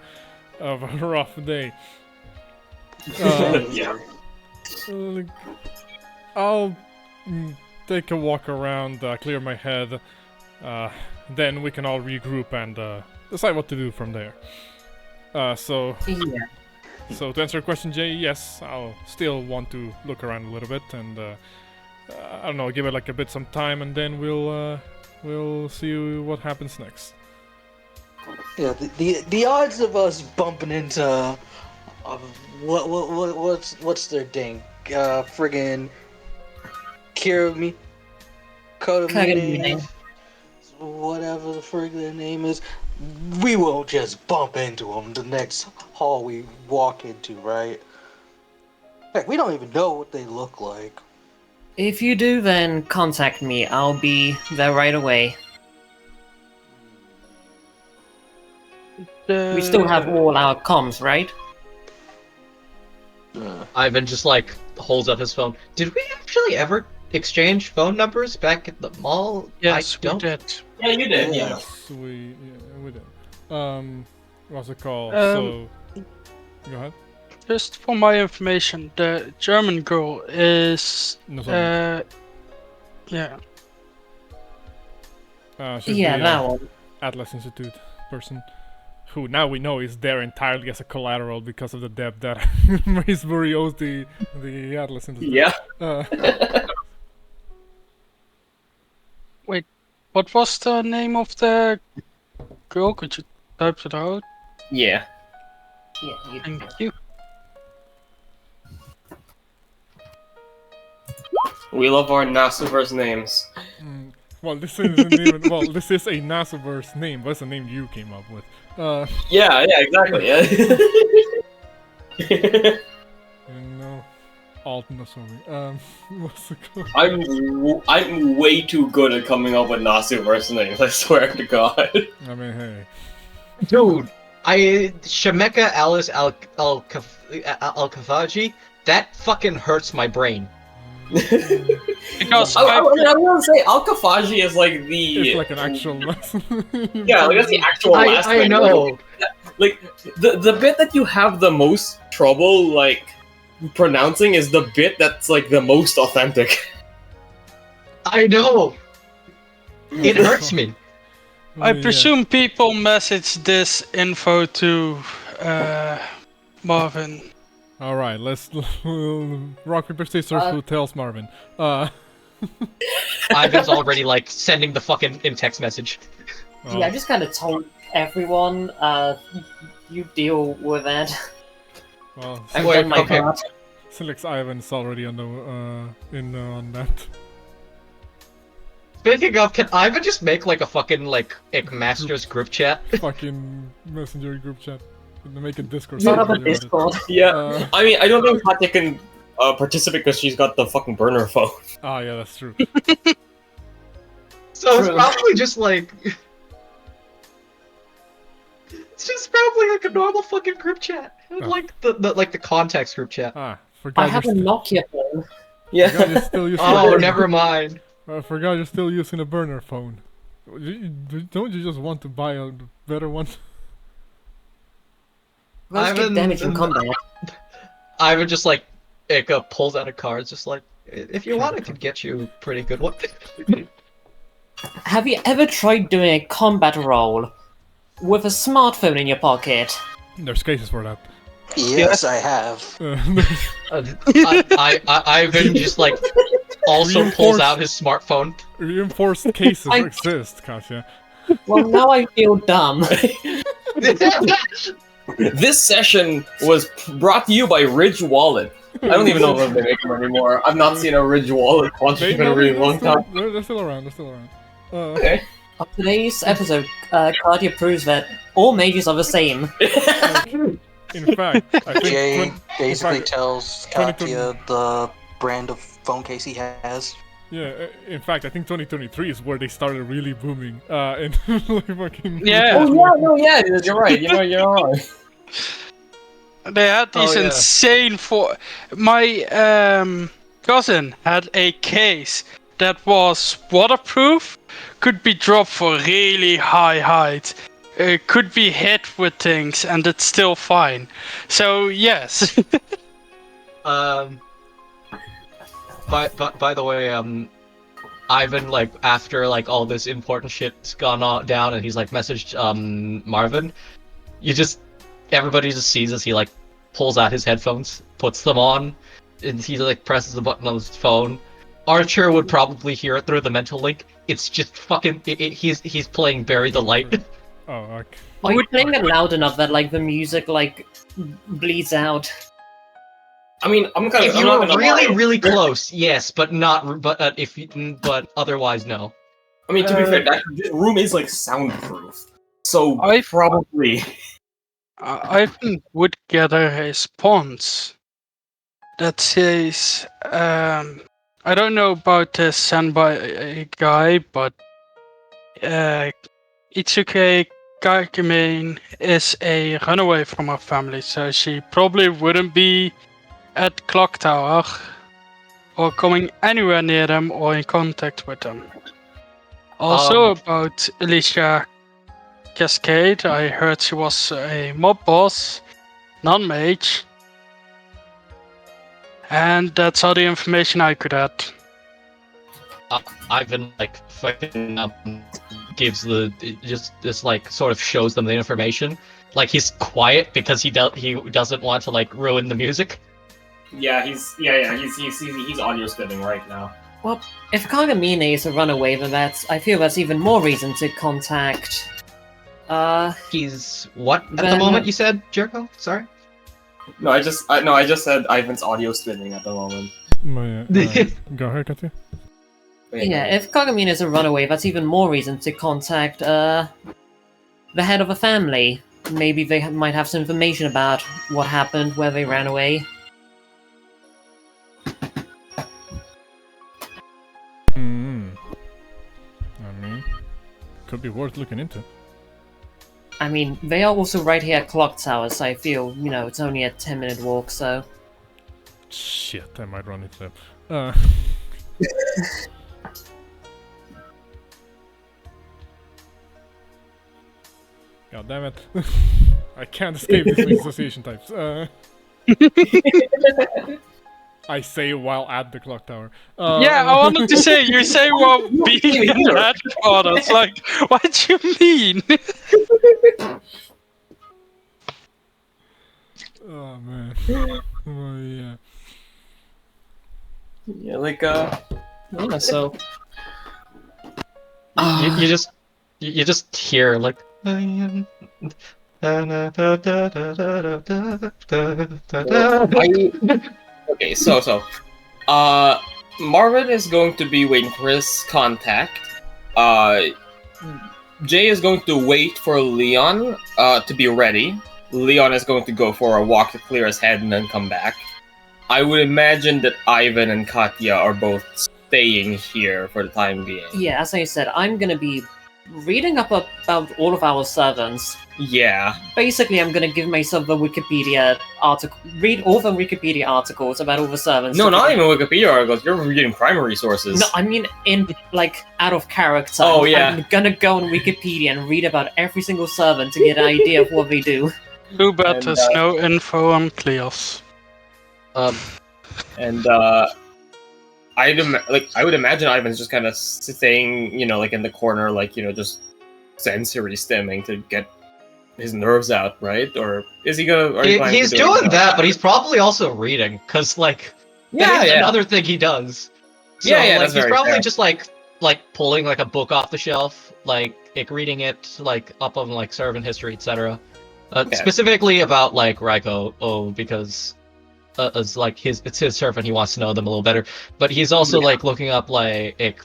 rough day. Yeah. I'll take a walk around, clear my head. Then we can all regroup and decide what to do from there. So to answer your question, Jay, yes, I'll still want to look around a little bit and I don't know, give it like a bit some time, and then we'll see what happens next. Yeah, the odds of us bumping into what's their thing? Friggin' Kirami, Kodamine, whatever the frig their name is. We won't just bump into them the next hall we walk into, right? Heck, we don't even know what they look like. If you do, then contact me. I'll be there right away. We still have all our comms, right? Ivan just like holds up his phone. Did we actually ever exchange phone numbers back at the mall? Yes, I don't. we did. Yeah, you did. Yeah. Yes, we did. What's it called? Um, So, go ahead. Just for my information, the German girl is No, sorry. yeah. She's Yeah, the, that one. Atlas Institute person, who now we know is there entirely as a collateral because of the debt that Macebury owes the Atlas Institute. Yeah. Wait, what was the name of the girl? Could you type it out? Yeah. Yeah, you Thank you. We love our Nasuverse names. Well, this isn't even. Well, this is a Nasuverse name, but it's a name you came up with. Yeah, exactly. Yeah. No, sorry. What's it called? I'm way too good at coming up with Nasuverse names. I swear to God. I mean, hey. Dude, Shemeka Alice Al-Kafaji, that fucking hurts my brain. Because I will say Alkafaji is like It's like an actual lesson. yeah, like that's the actual last I thing. know. Like the bit that you have the most trouble like pronouncing is the bit that's like the most authentic. I know. It hurts me. I presume people message this info to Marvin. All right, let's rock paper scissors. Who tells Marvin? Ivan's already like sending the fucking in text message. Yeah, I just kind of told everyone, you deal with it. Well, I've Wait, done my okay. part. Silex Ivan's already on the on that. Speaking of, can Ivan just make like a fucking like Masters group chat? Fucking messenger group chat. Make a Discord. Start up a server about it. Discord. Yeah, I mean I don't think Katya can participate because she's got the fucking burner phone. Ah, yeah, that's true. So it's probably just like it's just probably like a normal fucking group chat, like the context group chat. Ah, forgot. I have a Nokia phone. Forgot Yeah. you're still using Oh, a never mind. I forgot you're still using a burner phone. Don't you just want to buy a better one? Let's get damage in combat. Ivan just like pulls out a card, just like if you want, I could get you a pretty good one. Have you ever tried doing a combat roll with a smartphone in your pocket? There's cases for that. Yes, I have. Ivan just like also pulls out his smartphone. Reinforced cases exist, Katya. Well, now I feel dumb. This session was brought to you by Ridge Wallet. I don't even know if they make them anymore. I've not seen a Ridge Wallet sponsorship in a really long time. They're still around. They're still around. Okay. On today's episode, Katya proves that all mages are the same. In fact, I think Jay basically in fact, tells 2020 Katya the brand of phone case he has. Yeah, in fact, I think 2023 is where they started really booming. And like fucking Yeah. Oh yeah, no, yeah, you're right. You're right. They had these Oh, yeah. insane my cousin had a case that was waterproof, could be dropped for really high height, could be hit with things, and it's still fine. So yes. By the way, Ivan, like after like all this important shit's gone on down, and he's like messaged Marvin. Everybody just sees as he like pulls out his headphones, puts them on, and he like presses the button on his phone. Archer would probably hear it through the mental link. It's just fucking. He's playing Bury the Light. Oh, okay. Are you playing it loud enough that like the music like bleeds out? I mean, I'm kind of. If I'm you not were gonna really, lie. really close, yes, but not. But but otherwise, no. I mean, to be fair, this room is like soundproof, so I- probably. Ivan would get a response that says, I don't know about this sent by a guy, but Itsuki Kakimane is a runaway from her family, so she probably wouldn't be at Clocktower or coming anywhere near them or in contact with them. Also about Alicia Cascade, I heard she was a mob boss, non-mage. And that's all the information I could add. Ivan like fucking gives just like sort of shows them the information. Like he's quiet because he doesn't want to like ruin the music. Yeah, he's audio spinning right now. Well, if Kagamine is a runaway, then I feel that's even more reason to contact. He's what at the Then- moment? You said Jericho? Sorry. No, I just said Ivan's audio spinning at the moment. Go ahead, Katya. Yeah, if Kagamine is a runaway, that's even more reason to contact the head of a family. Maybe they might have some information about what happened, where they ran away. I mean, could be worth looking into. I mean, they are also right here at Clocktower, so I feel, it's only a 10-minute walk, so... Shit, I might run into them. God damn it. I can't escape these weak association types. I say while at the clock tower. Yeah, I wanted to say, you say while being in headquarters. Like, what do you mean? Oh man. Oh yeah. Yeah, like yeah, so You just hear like. Okay, so Marvin is going to be waiting for his contact. Jay is going to wait for Leon to be ready. Leon is going to go for a walk to clear his head and then come back. I would imagine that Ivan and Katya are both staying here for the time being. Yeah, as I said, I'm gonna be reading up about all of our servants. Yeah. Basically, I'm gonna give myself a Wikipedia article, read all the Wikipedia articles about all the servants. No, not even Wikipedia articles. You're reading primary sources. No, I mean out of character. Oh, yeah. I'm gonna go on Wikipedia and read about every single servant to get an idea of what they do. Too bad there's no info on Cleos. And I would imagine Ivan's just kind of staying, like in the corner, just sensory stimming to get his nerves out, right? Or is he gonna? He's doing that, but he's probably also reading, cause that's another thing he does. So, that's he's very probably fair. just pulling a book off the shelf, reading it up on servant history, etc. Specifically about Raiko, because it's his servant, he wants to know them a little better. But he's also looking up the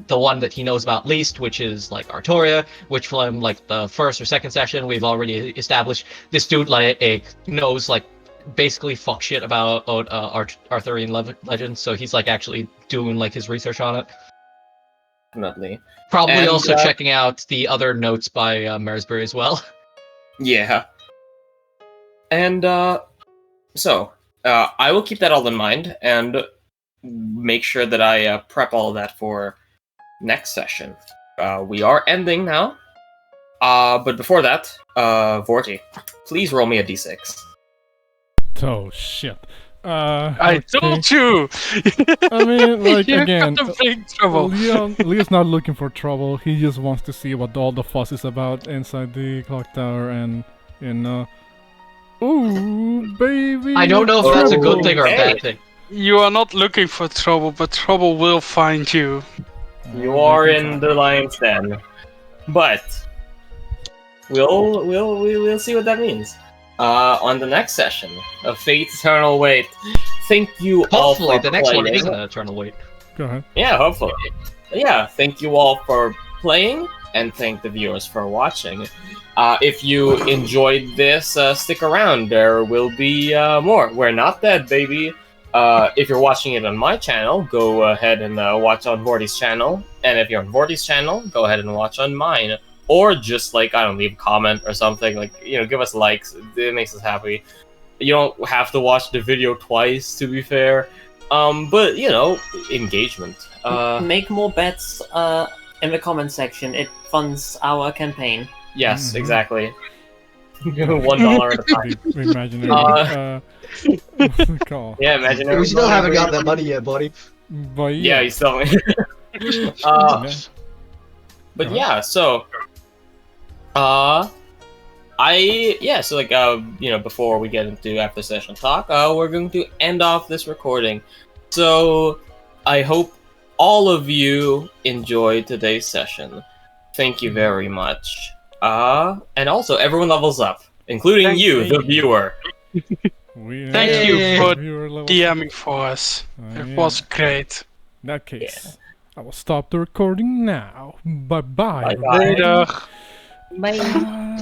one that he knows about least, which is Artoria, which from the first or second session we've already established this dude knows basically fuck shit about Arthurian legends, so he's actually doing his research on it. Definitely. Probably And, also checking out the other notes by Maresbury as well. Yeah. And so I will keep that all in mind and make sure that I prep all of that for next session. We are ending now. But before that, Vorti, please roll me a d6. Oh shit. I Okay. told you! I mean, You're again, gonna big trouble. Leon's not looking for trouble. He just wants to see what all the fuss is about inside the clock tower and ooh, baby. I don't know if that's a good trouble. thing or a bad thing. You are not looking for trouble, but trouble will find you. You are in the lion's den, but we'll see what that means. On the next session of Fate's Eternal Wait, thank you all Hopefully, for the next one playing. isn't an eternal wait. Go ahead. Yeah, hopefully. Yeah, thank you all for playing, and thank the viewers for watching. If you enjoyed this, stick around. There will be more. We're not dead, baby. If you're watching it on my channel, go ahead and watch on Vorti's channel. And if you're on Vorti's channel, go ahead and watch on mine. Or just, leave a comment or something. Give us likes. It makes us happy. You don't have to watch the video twice, to be fair. But, engagement. Make more bets in the comment section. It funds our campaign. Yes, exactly. $1 at a time. Imaginary. What's it called? Yeah, imaginary. We still haven't got that money yet, buddy. But Yeah, you still. But yeah, so. Before we get into after session talk, we're going to end off this recording. So, I hope all of you enjoyed today's session. Thank you very much. And also, everyone levels up, including Thank you, you. the viewer. Thank you for viewer level. DMing for us. It yeah. was great. In that case, I will stop the recording now. Bye bye. Bye-bye. Later. Bye.